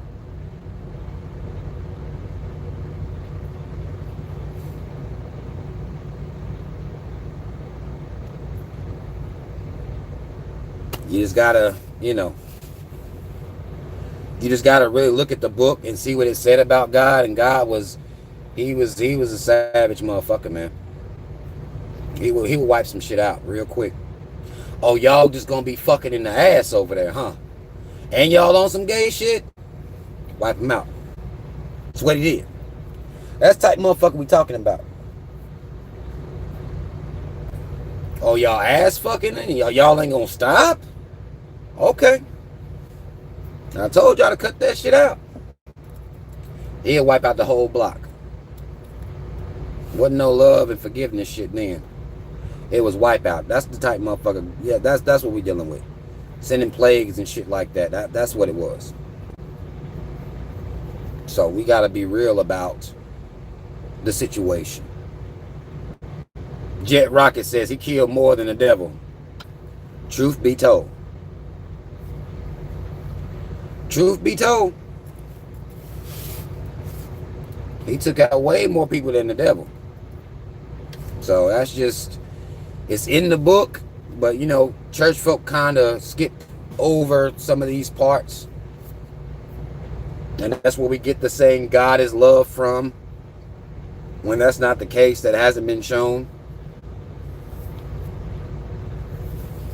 You just gotta, you just gotta really look at the book and see what it said about God. And God he was a savage motherfucker, man. He would wipe some shit out real quick. Oh, y'all just gonna be fucking in the ass over there, huh? And y'all on some gay shit? Wipe him out. That's what he did. That's the type of motherfucker we talking about. Oh, y'all ass fucking? And y'all ain't gonna stop? Okay. I told y'all to cut that shit out. He'll wipe out the whole block. Wasn't no love and forgiveness shit then. It was wipe out. That's the type of motherfucker. Yeah, that's what we dealing with. Sending plagues and shit like that. That's what it was. So we gotta be real about the situation. Jet Rocket says he killed more than the devil. Truth be told. Truth be told. He took out way more people than the devil. So that's just, it's in the book, but church folk kind of skip over some of these parts. And that's where we get the saying God is love from. When that's not the case, that hasn't been shown.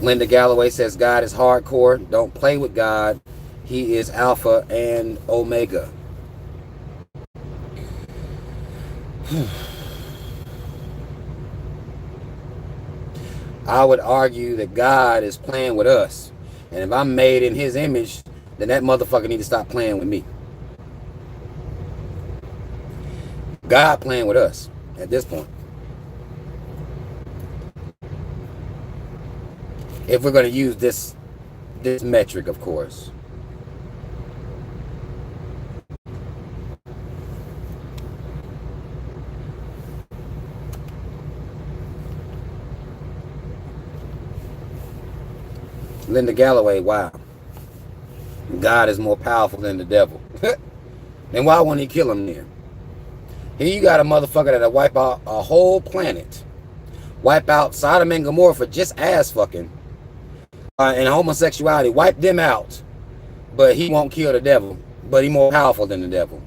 Linda Galloway says God is hardcore. Don't play with God. He is Alpha and Omega. I would argue that God is playing with us. And if I'm made in his image, then that motherfucker need to stop playing with me. God playing with us at this point. If we're going to use this metric, of course. Linda Galloway, wow. God is more powerful than the devil. Then why won't he kill him then? Here you got a motherfucker that'll wipe out a whole planet. Wipe out Sodom and Gomorrah for just ass fucking. And homosexuality. Wipe them out. But he won't kill the devil. But he's more powerful than the devil.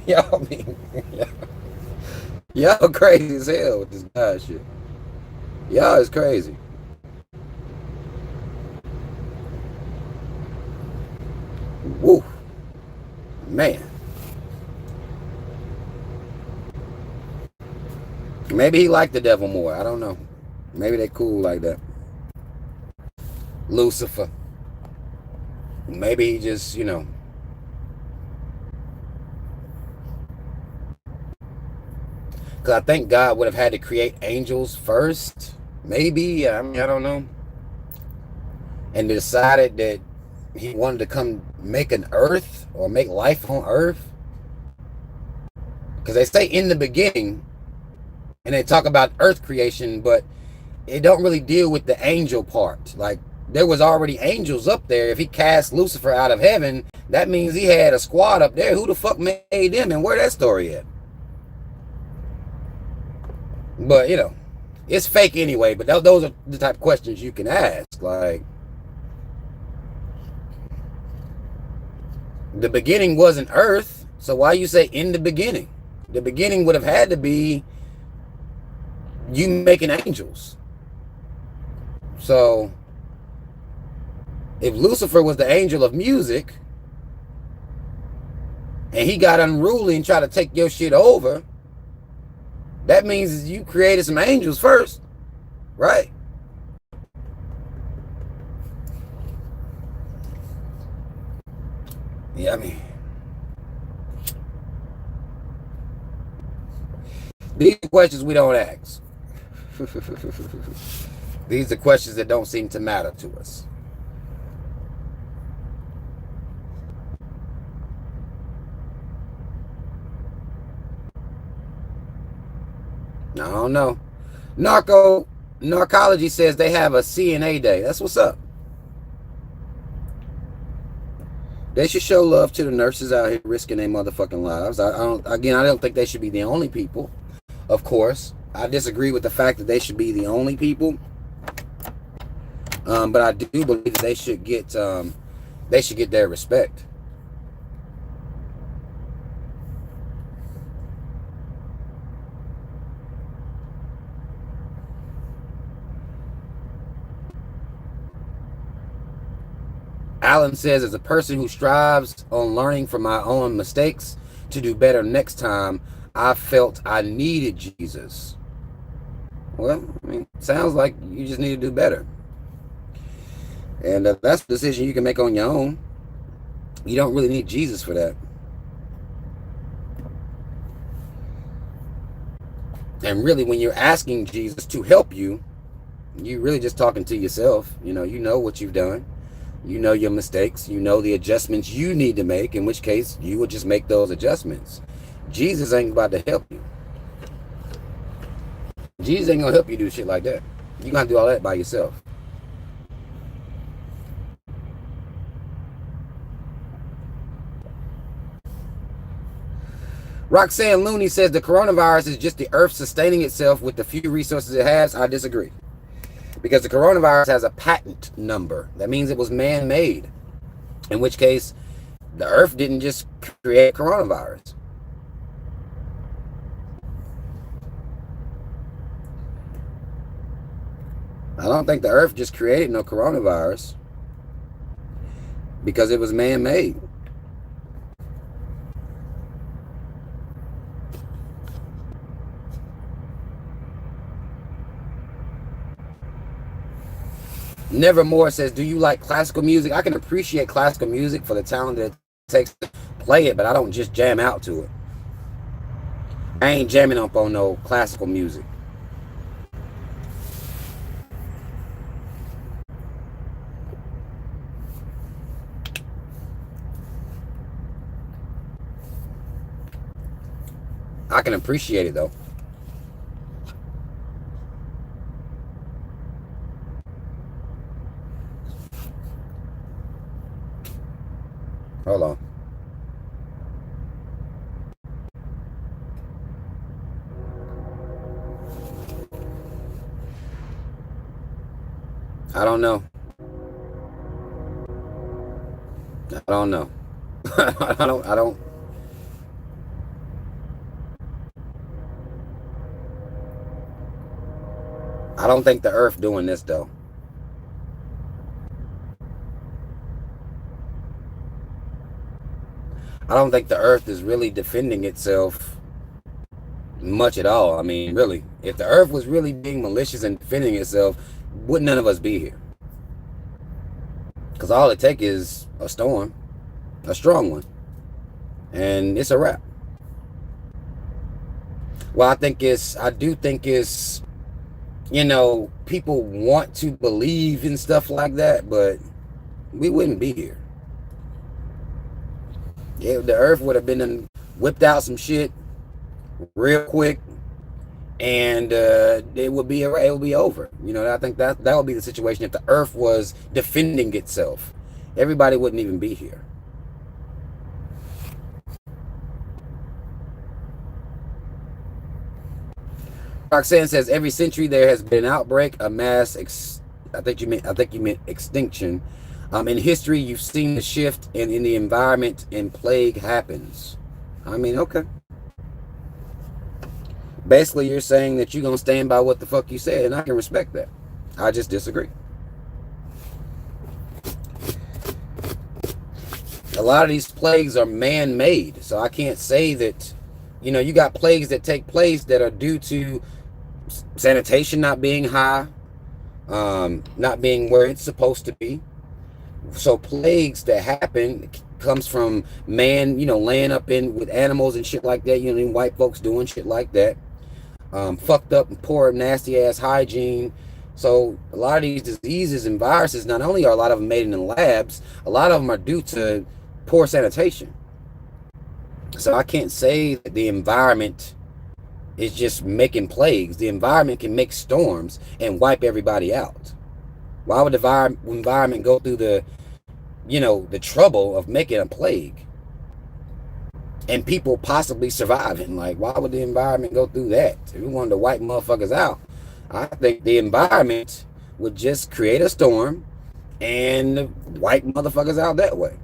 Y'all mean... Y'all crazy as hell with this God shit. Y'all is crazy. Woo. Man. Maybe he liked the devil more. I don't know. Maybe they cool like that. Lucifer. Maybe he just, you know. Because I think God would have had to create angels first. Maybe. I mean, I don't know. And decided that he wanted to come make an earth or make life on earth. Because they say in the beginning, and they talk about earth creation, but it don't really deal with the angel part. Like, there was already angels up there. If he cast Lucifer out of heaven, that means he had a squad up there. Who the fuck made them and where that story at? But, you know, it's fake anyway. But those are the type of questions you can ask. Like, the beginning wasn't earth. So why you say in the beginning? The beginning would have had to be you making angels. So if Lucifer was the angel of music and he got unruly and tried to take your shit over, that means you created some angels first, right? Yeah, I mean, these are questions we don't ask. These are questions that don't seem to matter to us. I don't know. Narcology says they have a CNA day. That's what's up. They should show love to the nurses out here risking their motherfucking lives. I don't think they should be the only people. Of course, I disagree with the fact that they should be the only people. But I do believe that they should get their respect. Alan says, as a person who strives on learning from my own mistakes to do better next time, I felt I needed Jesus. Well, I mean, sounds like you just need to do better. And that's a decision you can make on your own. You don't really need Jesus for that. And really, when you're asking Jesus to help you, you're really just talking to yourself. You know what you've done. You know your mistakes. You know the adjustments you need to make, in which case you would just make those adjustments. Jesus ain't about to help you. Jesus ain't gonna help you do shit like that. You're gonna do all that by yourself. Roxanne Looney says the coronavirus is just the earth sustaining itself with the few resources it has. I disagree. Because the coronavirus has a patent number. That means it was man-made. In which case, the earth didn't just create coronavirus. I don't think the earth just created no coronavirus. Because it was man-made. Nevermore says, do you like classical music? I can appreciate classical music for the talent that it takes to play it, but I don't just jam out to it. I ain't jamming up on no classical music. I can appreciate it though. Hold on. I don't know. I don't know. I don't. I don't think the Earth doing this though. I don't think the Earth is really defending itself much at all. I mean, really, if the Earth was really being malicious and defending itself, would none of us be here? Because all it takes is a storm, a strong one, and it's a wrap. Well, I do think it's, you know, people want to believe in stuff like that, but we wouldn't be here. Yeah, the Earth would have been whipped out some shit real quick, and it would be over. You know, I think that would be the situation if the Earth was defending itself. Everybody wouldn't even be here. Roxanne says every century there has been an outbreak, a mass. I think you meant extinction. In history, you've seen the shift, and in the environment, and plague happens. I mean, okay. Basically, you're saying that you're gonna stand by what the fuck you said, and I can respect that. I just disagree. A lot of these plagues are man-made, so I can't say that. You know, you got plagues that take place that are due to sanitation not being high, not being where it's supposed to be. So plagues that happen comes from man, you know, laying up in with animals and shit like that. You know, white folks doing shit like that. Fucked up and poor, nasty ass hygiene. So a lot of these diseases and viruses, not only are a lot of them made in the labs, a lot of them are due to poor sanitation. So I can't say that the environment is just making plagues. The environment can make storms and wipe everybody out. Why would the environment go through the, you know, the trouble of making a plague and people possibly surviving? Like, why would the environment go through that? If we wanted to wipe motherfuckers out, I think the environment would just create a storm and wipe motherfuckers out that way.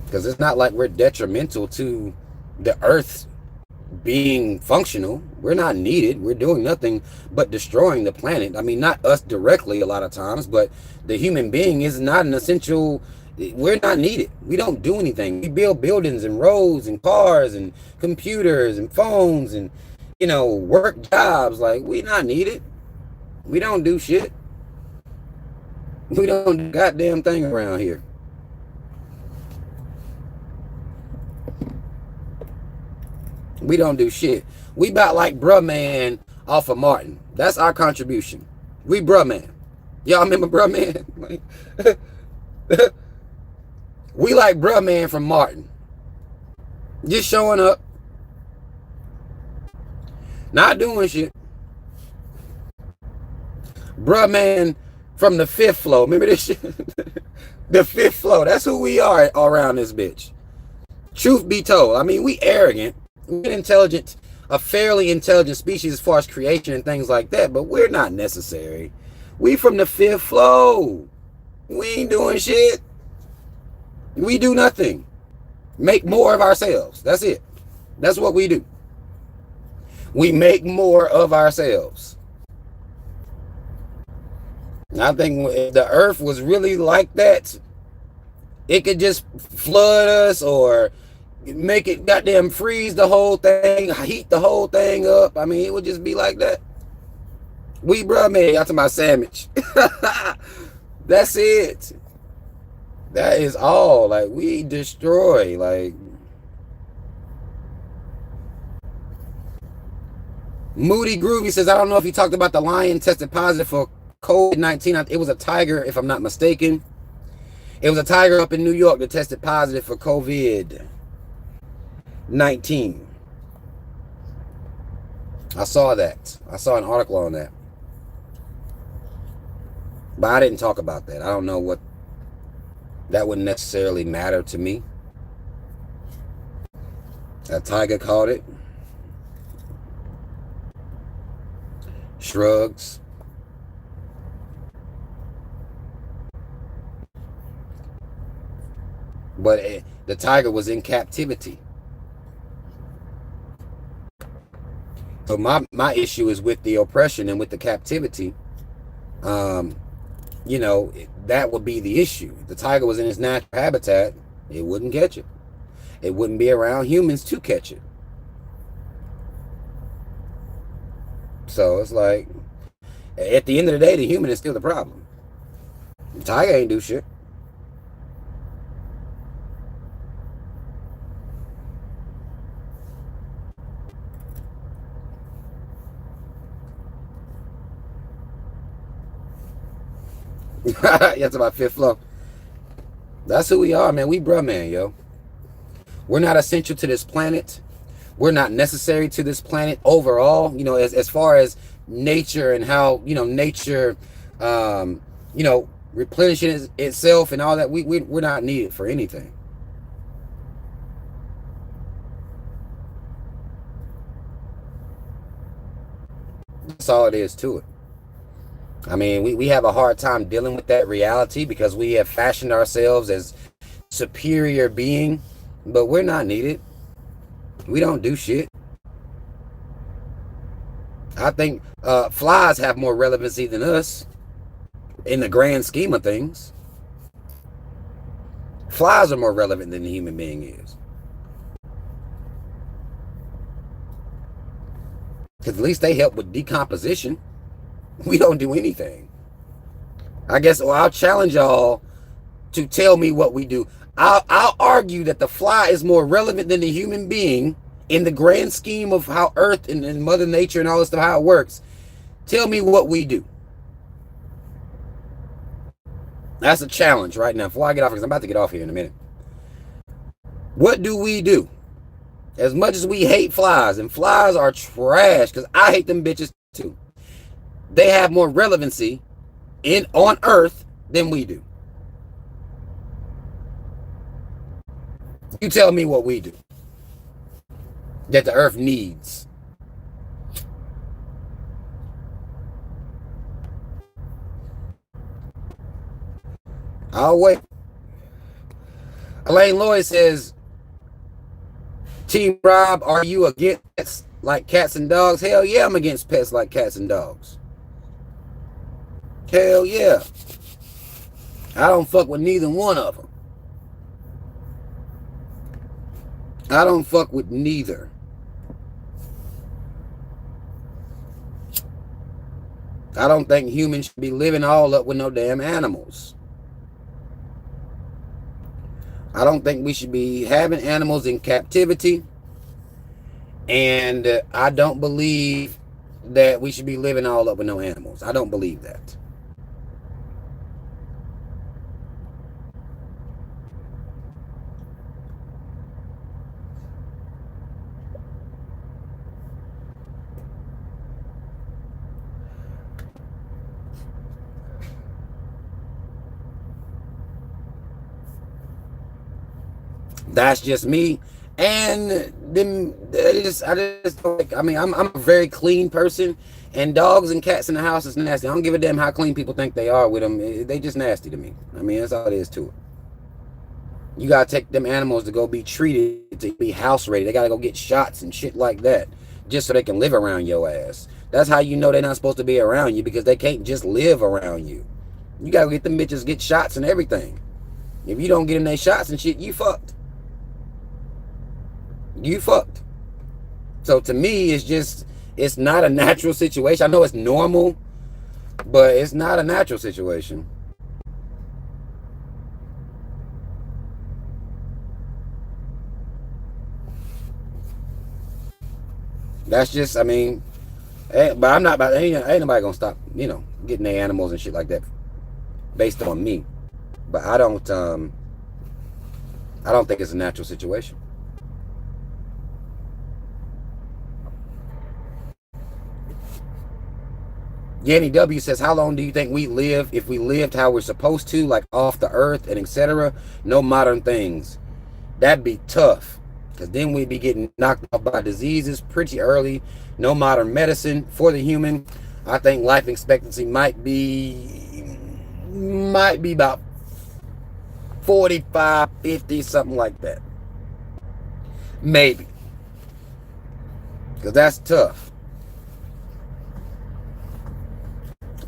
Because it's not like we're detrimental to the Earth being functional. We're not needed. We're doing nothing but destroying the planet. I mean, not us directly a lot of times, but the human being is not an essential. We're not needed. We don't do anything. We build buildings and roads and cars and computers and phones and, you know, work jobs. Like, we're not needed. We don't do shit. We don't do goddamn thing around here. We don't do shit. We about like Bruh Man off of Martin. That's our contribution. We Bruh Man. Y'all remember Bruh Man? We like Bruh Man from Martin. Just showing up. Not doing shit. Bruh Man from the 5th floor. Remember this shit? The 5th floor. That's who we are around this bitch. Truth be told. I mean, we arrogant. We're intelligent, a fairly intelligent species as far as creation and things like that, but we're not necessary. We from the 5th floor. We ain't doing shit. We do nothing. Make more of ourselves. That's it. That's what we do. We make more of ourselves. And I think if the Earth was really like that, it could just flood us or make it goddamn freeze the whole thing, heat the whole thing up. I mean, it would just be like that. We Bruh Man, y'all talking about sandwich. That's it. That is all. Like, we destroy. Like, Moody Groovy says, I don't know if he talked about the lion tested positive for COVID-19. It was a tiger, if I'm not mistaken. It was a tiger up in New York that tested positive for COVID-19. I saw that. I saw an article on that. But I didn't talk about that. I don't know what that wouldn't necessarily matter to me. A tiger caught it. Shrugs. But the tiger was in captivity. So my issue is with the oppression and with the captivity. You know, that would be the issue. If the tiger was in its natural habitat, it wouldn't catch it. It wouldn't be around humans to catch it. So it's like, at the end of the day, the human is still the problem. The tiger ain't do shit. That's about fifth floor. That's who we are, man. We bruh, man, yo. We're not essential to this planet. We're not necessary to this planet overall. You know, as far as nature and how, you know, nature, you know, replenishing itself and all that, we're not needed for anything. That's all it is to it. I mean, we have a hard time dealing with that reality because we have fashioned ourselves as superior being, but we're not needed. We don't do shit. I think flies have more relevancy than us in the grand scheme of things. Flies are more relevant than the human being is. Because at least they help with decomposition. We don't do anything. I guess, well, I'll challenge y'all to tell me what we do. I'll argue that the fly is more relevant than the human being in the grand scheme of how Earth and Mother Nature and all this stuff, how it works. Tell me what we do. That's a challenge right now. Before I get off, because I'm about to get off here in a minute. What do we do? As much as we hate flies, and flies are trash, because I hate them bitches too. They have more relevancy on Earth than we do. You tell me what we do that the Earth needs. I'll wait. Elaine Lloyd says, Team Rob, are you against pets like cats and dogs? Hell yeah, I'm against pets like cats and dogs. Hell yeah. I don't fuck with neither one of them. I don't fuck with neither. I don't think humans should be living all up with no damn animals. I don't think we should be having animals in captivity. And I don't believe that we should be living all up with no animals. I don't believe that. That's just me. And then I just like, I mean, I'm a very clean person, and dogs and cats in the house is nasty. I don't give a damn how clean people think they are with them. They just nasty to me. I mean, that's all it is to it. You gotta take them animals to go be treated, to be house ready. They gotta go get shots and shit like that, just so they can live around your ass. That's how you know they're not supposed to be around you, because they can't just live around you. You gotta get them bitches get shots and everything. If you don't get them their shots and shit, you fucked. You fucked. So to me, it's not a natural situation. I know it's normal, but it's not a natural situation. That's just, I mean, but I'm not about, ain't nobody gonna stop, you know, getting their animals and shit like that based on me. But I don't think it's a natural situation. Yanni W says, how long do you think we live if we lived how we're supposed to, like off the earth and etc.? No modern things. That'd be tough. Because then we'd be getting knocked out by diseases pretty early. No modern medicine for the human. I think life expectancy might be about 45, 50, something like that. Maybe. Because that's tough.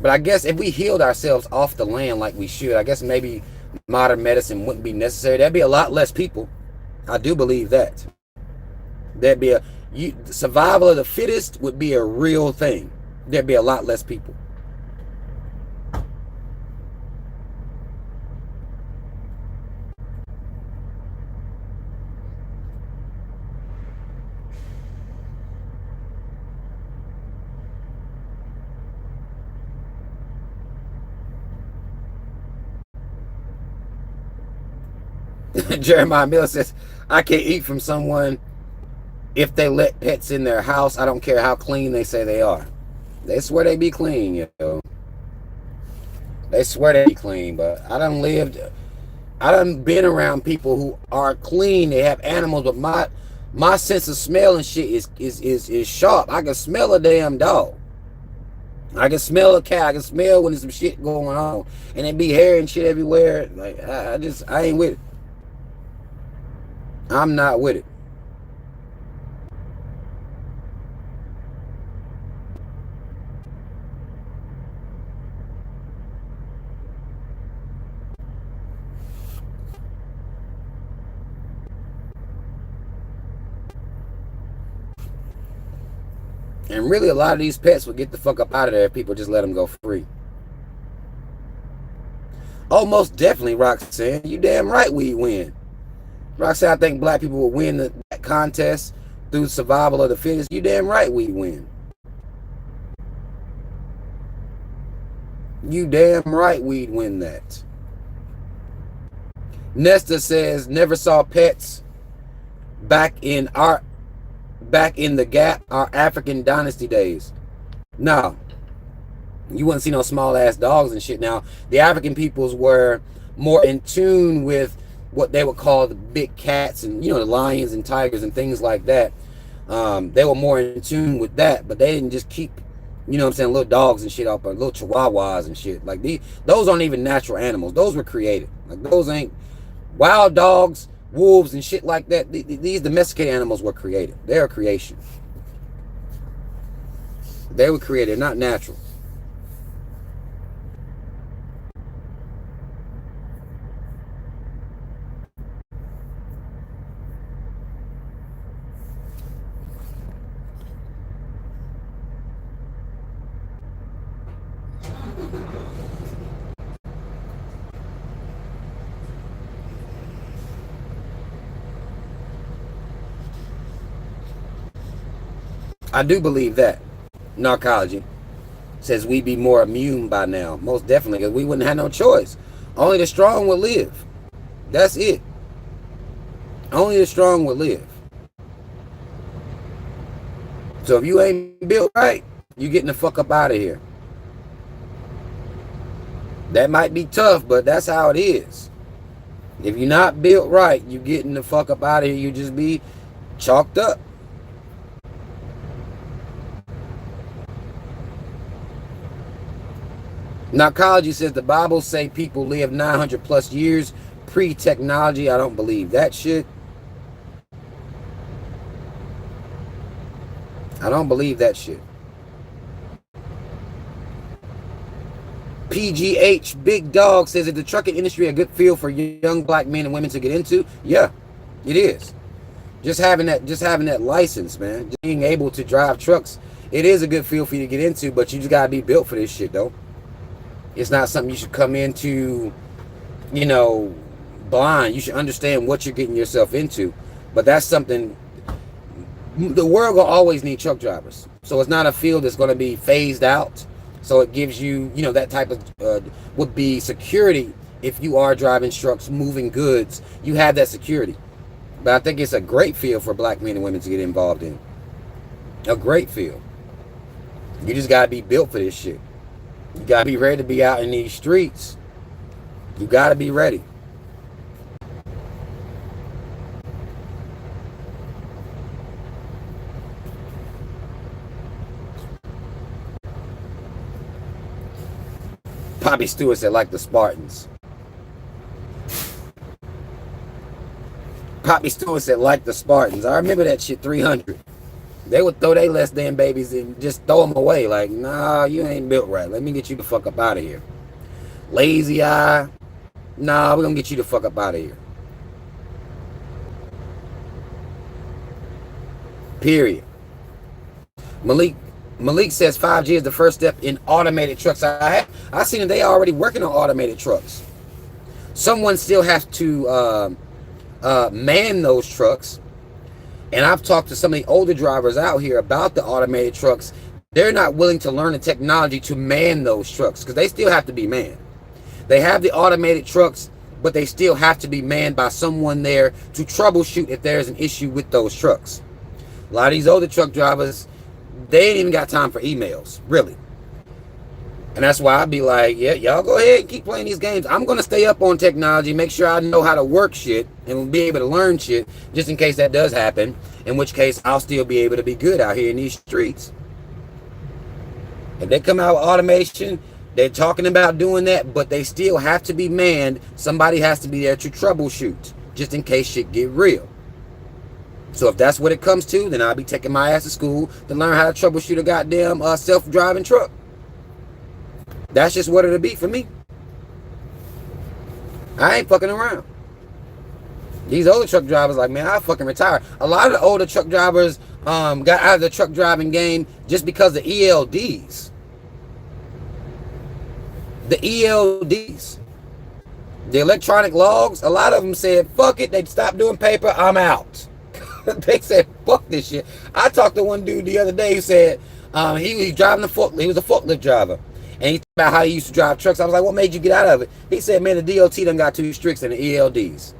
But I guess if we healed ourselves off the land like we should, I guess maybe modern medicine wouldn't be necessary. There'd be a lot less people. I do believe that. There'd be survival of the fittest would be a real thing. There'd be a lot less people. Jeremiah Miller says, I can't eat from someone if they let pets in their house. I don't care how clean they say they are. They swear they be clean, yo. They swear they be clean, but I done been around people who are clean. They have animals, but my sense of smell and shit is sharp. I can smell a damn dog. I can smell a cat. I can smell when there's some shit going on, and it be hair and shit everywhere. Like I ain't with it. I'm not with it. And really, a lot of these pets would get the fuck up out of there if people just let them go free. Oh, most definitely, Roxanne. You damn right we win. Roxanne, I think black people will win that contest through survival of the fittest. You damn right we win. You damn right we'd win that. Nesta says, never saw pets back in the Gap, our African dynasty days. No. You wouldn't see no small ass dogs and shit. Now, the African peoples were more in tune with what they would call the big cats and, you know, the lions and tigers and things like that. They were more in tune with that, but they didn't just keep, you know what I'm saying, little dogs and shit up, or little chihuahuas and shit. Like, those aren't even natural animals. Those were created. Like, those ain't wild dogs, wolves and shit like that. These domesticated animals were created. They're a creation. They were created, not natural. I do believe that. Narcology says we'd be more immune by now. Most definitely, because we wouldn't have no choice. Only the strong will live. That's it. Only the strong will live. So if you ain't built right, you getting the fuck up out of here. That might be tough, but that's how it is. If you're not built right, you getting the fuck up out of here. You just be chalked up. Narcology says the Bible say people live 900 plus years pre-technology. I don't believe that shit. I don't believe that shit. PGH Big Dog says, is the trucking industry a good field for young black men and women to get into? Yeah, it is. Just having that license, man. Just being able to drive trucks, it is a good field for you to get into, but you just gotta be built for this shit, though. It's not something you should come into, you know, blind. You should understand what you're getting yourself into. But that's something, the world will always need truck drivers. So it's not a field that's going to be phased out. So it gives you, you know, that type of, would be security if you are driving trucks, moving goods. You have that security. But I think it's a great field for black men and women to get involved in. A great field. You just got to be built for this shit. You gotta be ready to be out in these streets. You gotta be ready. Poppy Stewart said, like the Spartans. Poppy Stewart said, like the Spartans. I remember that shit, 300. They would throw their less than babies and just throw them away. Like, nah, you ain't built right. Let me get you the fuck up out of here. Lazy eye. Nah, we're gonna get you the fuck up out of here. Period. Malik says 5G is the first step in automated trucks. I seen that they already working on automated trucks. Someone still has to man those trucks. And I've talked to some of the older drivers out here about the automated trucks. They're not willing to learn the technology to man those trucks because they still have to be manned. They have the automated trucks, but they still have to be manned by someone there to troubleshoot if there's an issue with those trucks. A lot of these older truck drivers, they ain't even got time for emails, really. And that's why I'd be like, yeah, y'all go ahead and keep playing these games. I'm going to stay up on technology, make sure I know how to work shit and be able to learn shit just in case that does happen, in which case I'll still be able to be good out here in these streets. If they come out with automation, they're talking about doing that, but they still have to be manned. Somebody has to be there to troubleshoot just in case shit get real. So if that's what it comes to, then I'll be taking my ass to school to learn how to troubleshoot a goddamn self-driving truck. That's just what it'll be for me. I ain't fucking around. These older truck drivers, like, man, I'll fucking retire. A lot of the older truck drivers got out of the truck driving game just because of ELDs. The ELDs. The electronic logs, a lot of them said, fuck it, they'd stop doing paper, I'm out. They said, fuck this shit. I talked to one dude the other day who said he was driving the forklift. He was a forklift driver. And he talked about how he used to drive trucks. I was like, what made you get out of it? He said, man, the DOT done got too strict in the ELDs.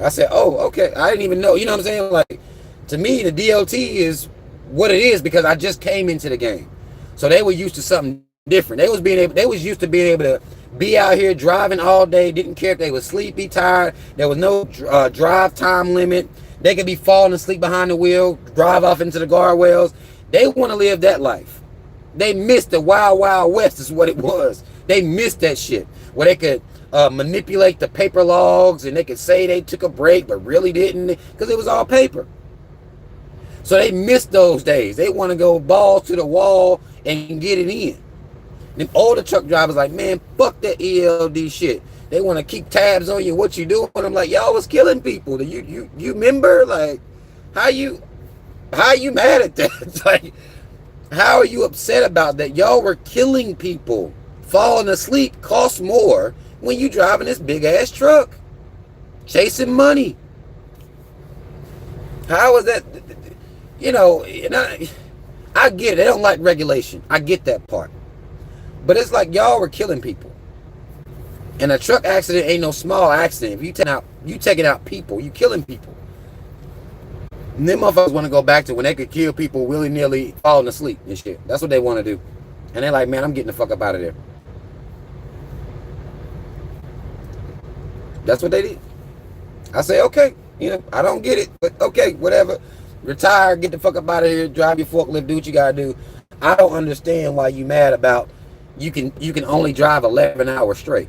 I said, oh, okay. I didn't even know. You know what I'm saying? Like, to me, the DOT is what it is because I just came into the game. So they were used to something different. They was used to being able to be out here driving all day, didn't care if they were sleepy, tired. There was no drive time limit. They could be falling asleep behind the wheel, drive off into the guardrails. They want to live that life. They missed the Wild Wild West is what it was. They missed that shit where they could manipulate the paper logs and they could say they took a break but really didn't because it was all paper. So they missed those days. They want to go balls to the wall and get it in. Them older truck drivers like, man, fuck that ELD shit. They want to keep tabs on you, what you doing. I'm like, y'all was killing people. You remember? Like, how you mad at that? Like, how are you upset about that? Y'all were killing people. Falling asleep costs more when you driving this big ass truck. Chasing money. How is that? You know, I get it. They don't like regulation. I get that part. But it's like y'all were killing people. And a truck accident ain't no small accident. If you taking out people, you killing people. And them motherfuckers want to go back to when they could kill people willy-nilly falling asleep and shit. That's what they want to do. And they're like, man, I'm getting the fuck up out of there. That's what they did. I say, okay, you know, I don't get it, but okay, whatever. Retire, get the fuck up out of here, drive your forklift, do what you gotta do. I don't understand why you mad about you can only drive 11 hours straight.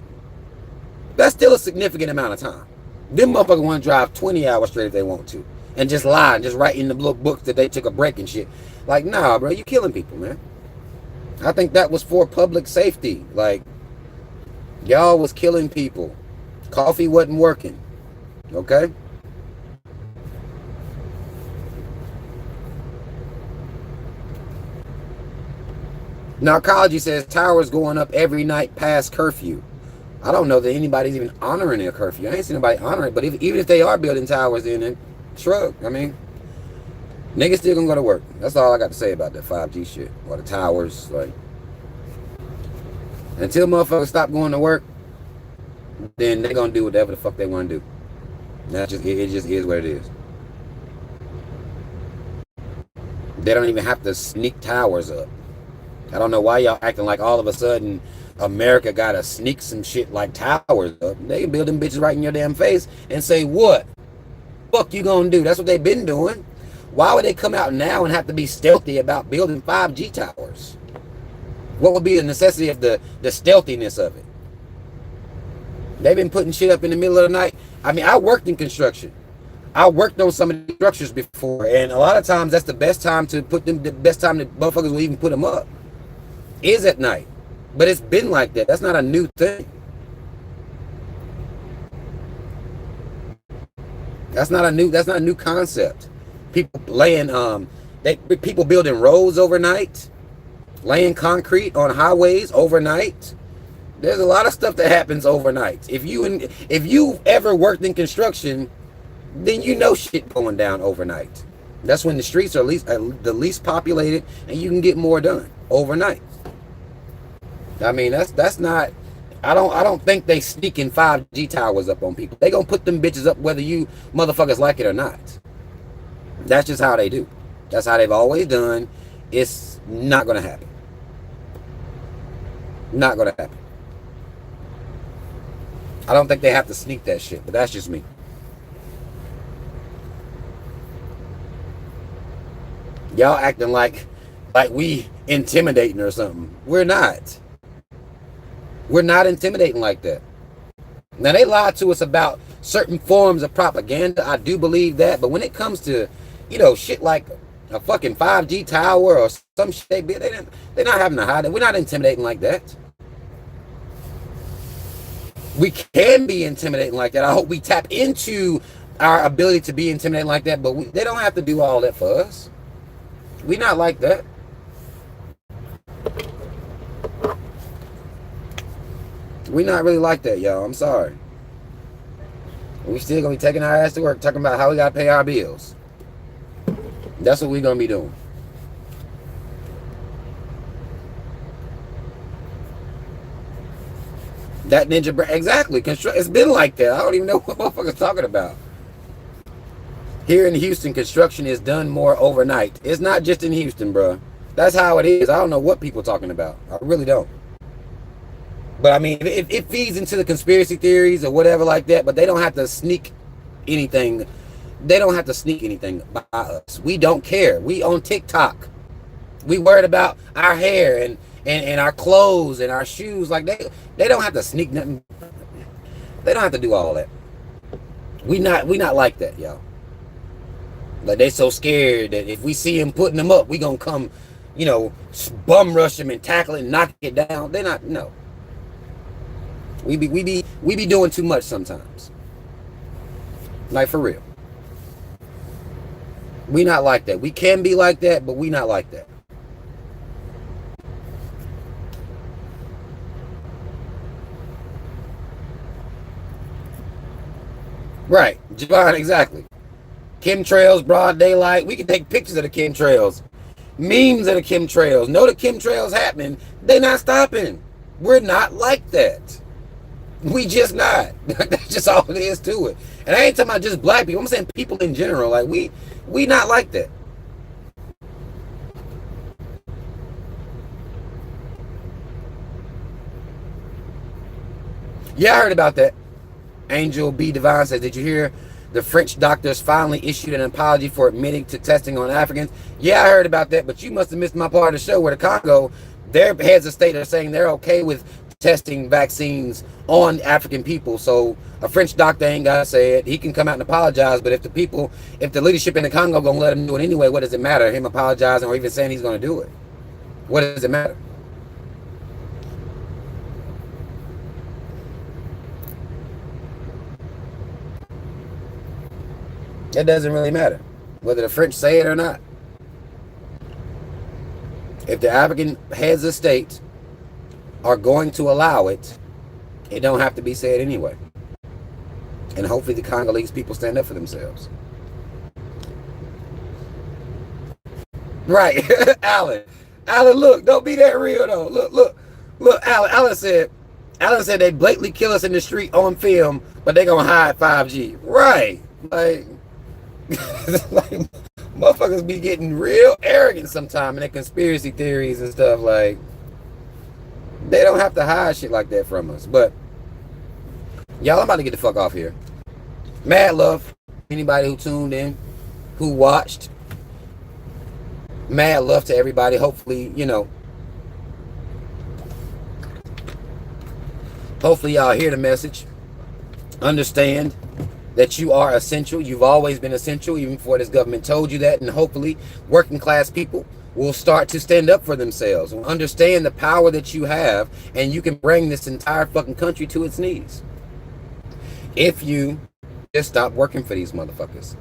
That's still a significant amount of time. Them motherfuckers want to drive 20 hours straight if they want to. And just lie and just write in the little books that they took a break and shit. Like, nah, bro, you killing people, man. I think that was for public safety. Like, y'all was killing people. Coffee wasn't working. Okay? Narcology says towers going up every night past curfew. I don't know that anybody's even honoring their curfew. I ain't seen nobody honoring it. But even if they are building towers in it, shrug. I mean, niggas still gonna go to work. That's all I got to say about that 5G shit. Or the towers. Like, until motherfuckers stop going to work, then they're gonna do whatever the fuck they want to do. That's just, it just is what it is. They don't even have to sneak towers up. I don't know why y'all acting like all of a sudden America gotta sneak some shit like towers up. They can build them bitches right in your damn face and say, what? Fuck you gonna do? That's what they've been doing. Why would they come out now and have to be stealthy about building 5G towers? What would be the necessity of the stealthiness of it? They've been putting shit up in the middle of the night. I mean, I worked in construction. I worked on some of the structures before, and a lot of times that's the best time to put them, the best time that motherfuckers will even put them up is at night. But it's been like that. That's not a new thing. That's not a new concept. People laying people building roads overnight, laying concrete on highways overnight. There's a lot of stuff that happens overnight. If you ever worked in construction, then you know shit going down overnight. That's when the streets are the least populated and you can get more done overnight. I mean, that's not, I don't think they sneaking 5G towers up on people. They gonna put them bitches up whether you motherfuckers like it or not. That's just how they do. That's how they've always done. It's not gonna happen. Not gonna happen. I don't think they have to sneak that shit, but that's just me. Y'all acting like we intimidating or something. We're not. We're not intimidating like that. Now, they lied to us about certain forms of propaganda. I do believe that. But when it comes to, shit like a fucking 5G tower or some shit, they're not having to hide it. We're not intimidating like that. We can be intimidating like that. I hope we tap into our ability to be intimidating like that. But they don't have to do all that for us. We're not like that. We're not really like that, y'all. I'm sorry. We still gonna be taking our ass to work, talking about how we gotta pay our bills. That's what we're gonna be doing. That ninja, exactly. It's been like that. I don't even know what motherfuckers talking about. Here in Houston, construction is done more overnight. It's not just in Houston, bro. That's how it is. I don't know what people talking about. I really don't. But I mean, it feeds into the conspiracy theories or whatever like that, but they don't have to sneak anything. They don't have to sneak anything by us. We don't care. We on TikTok. We worried about our hair and our clothes and our shoes. Like they don't have to sneak nothing. They don't have to do all that. We not like that, y'all. Like they so scared that if we see him putting them up, we gonna come, bum rush him and tackle it and knock it down. They're not, no. We be doing too much sometimes. Like for real. We not like that. We can be like that, but we not like that. Right, Javon, exactly. Chemtrails, broad daylight. We can take pictures of the chemtrails. Memes of the chemtrails. Know the chemtrails happening. They not stopping. We're not like that. We just not. That's just all it is to it. And I ain't talking about just black people. I'm saying people in general. Like we not like that. Yeah, I heard about that. Angel B. Divine says, did you hear the French doctors finally issued an apology for admitting to testing on Africans? Yeah, I heard about that, but you must have missed my part of the show where the Congo, their heads of state are saying they're okay with testing vaccines on African people. So a French doctor ain't gotta say it. He can come out and apologize, but if the leadership in the Congo gonna let him do it anyway, what does it matter? Him apologizing or even saying he's gonna do it? What does it matter? It doesn't really matter whether the French say it or not. If the African heads of state are going to allow it, it don't have to be said anyway. And hopefully the Congolese people stand up for themselves. Right. Alan, look, don't be that real though. Look, Alan said they blatantly kill us in the street on film, but they gonna hide 5G. Right. Like Motherfuckers be getting real arrogant sometimes in their conspiracy theories and stuff. Like, they don't have to hide shit like that from us. But y'all, I'm about to get the fuck off here. Mad love anybody who tuned in, who watched. Mad love to everybody. Hopefully, you know, hopefully y'all hear the message. Understand that you are essential. You've always been essential, even before this government told you that. And hopefully working class people will start to stand up for themselves and understand the power that you have, and you can bring this entire fucking country to its knees. If you just stop working for these motherfuckers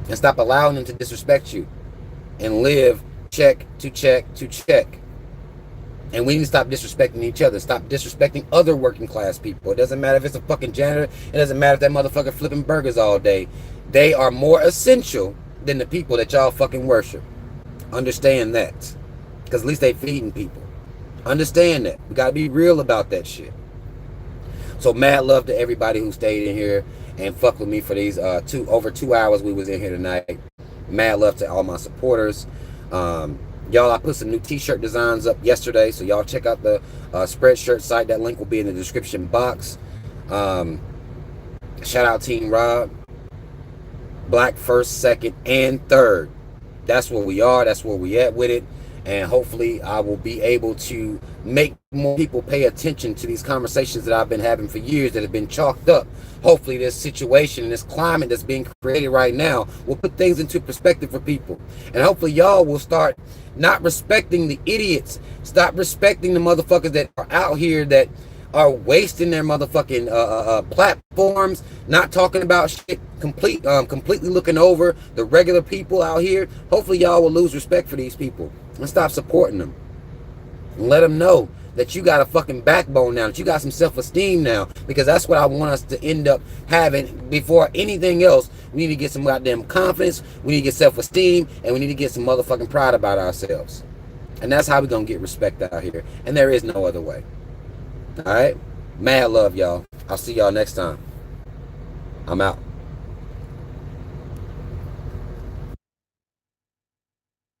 and stop allowing them to disrespect you and live check to check to check. And we need to stop disrespecting each other. Stop disrespecting other working class people. It doesn't matter if it's a fucking janitor. It doesn't matter if that motherfucker flipping burgers all day. They are more essential than the people that y'all fucking worship. Understand that. Because at least they feeding people. Understand that. We gotta be real about that shit. So mad love to everybody who stayed in here and fucked with me for these over 2 hours we was in here tonight. Mad love to all my supporters. Y'all, I put some new t-shirt designs up yesterday, so y'all check out the Spreadshirt site. That link will be in the description box. Shout out Team Rob. Black first, second, and third. That's where we are. That's where we at with it. And hopefully I will be able to make more people pay attention to these conversations that I've been having for years that have been chalked up. Hopefully this situation and this climate that's being created right now will put things into perspective for people. And hopefully y'all will start not respecting the idiots. Stop respecting the motherfuckers that are out here that are wasting their motherfucking platforms, not talking about shit, completely looking over the regular people out here. Hopefully y'all will lose respect for these people and stop supporting them. And let them know that you got a fucking backbone now, that you got some self-esteem now, because that's what I want us to end up having. Before anything else, we need to get some goddamn confidence, we need to get self-esteem, and we need to get some motherfucking pride about ourselves. And that's how we're gonna get respect out here. And there is no other way. All right, mad love, y'all. I'll see y'all next time. I'm out.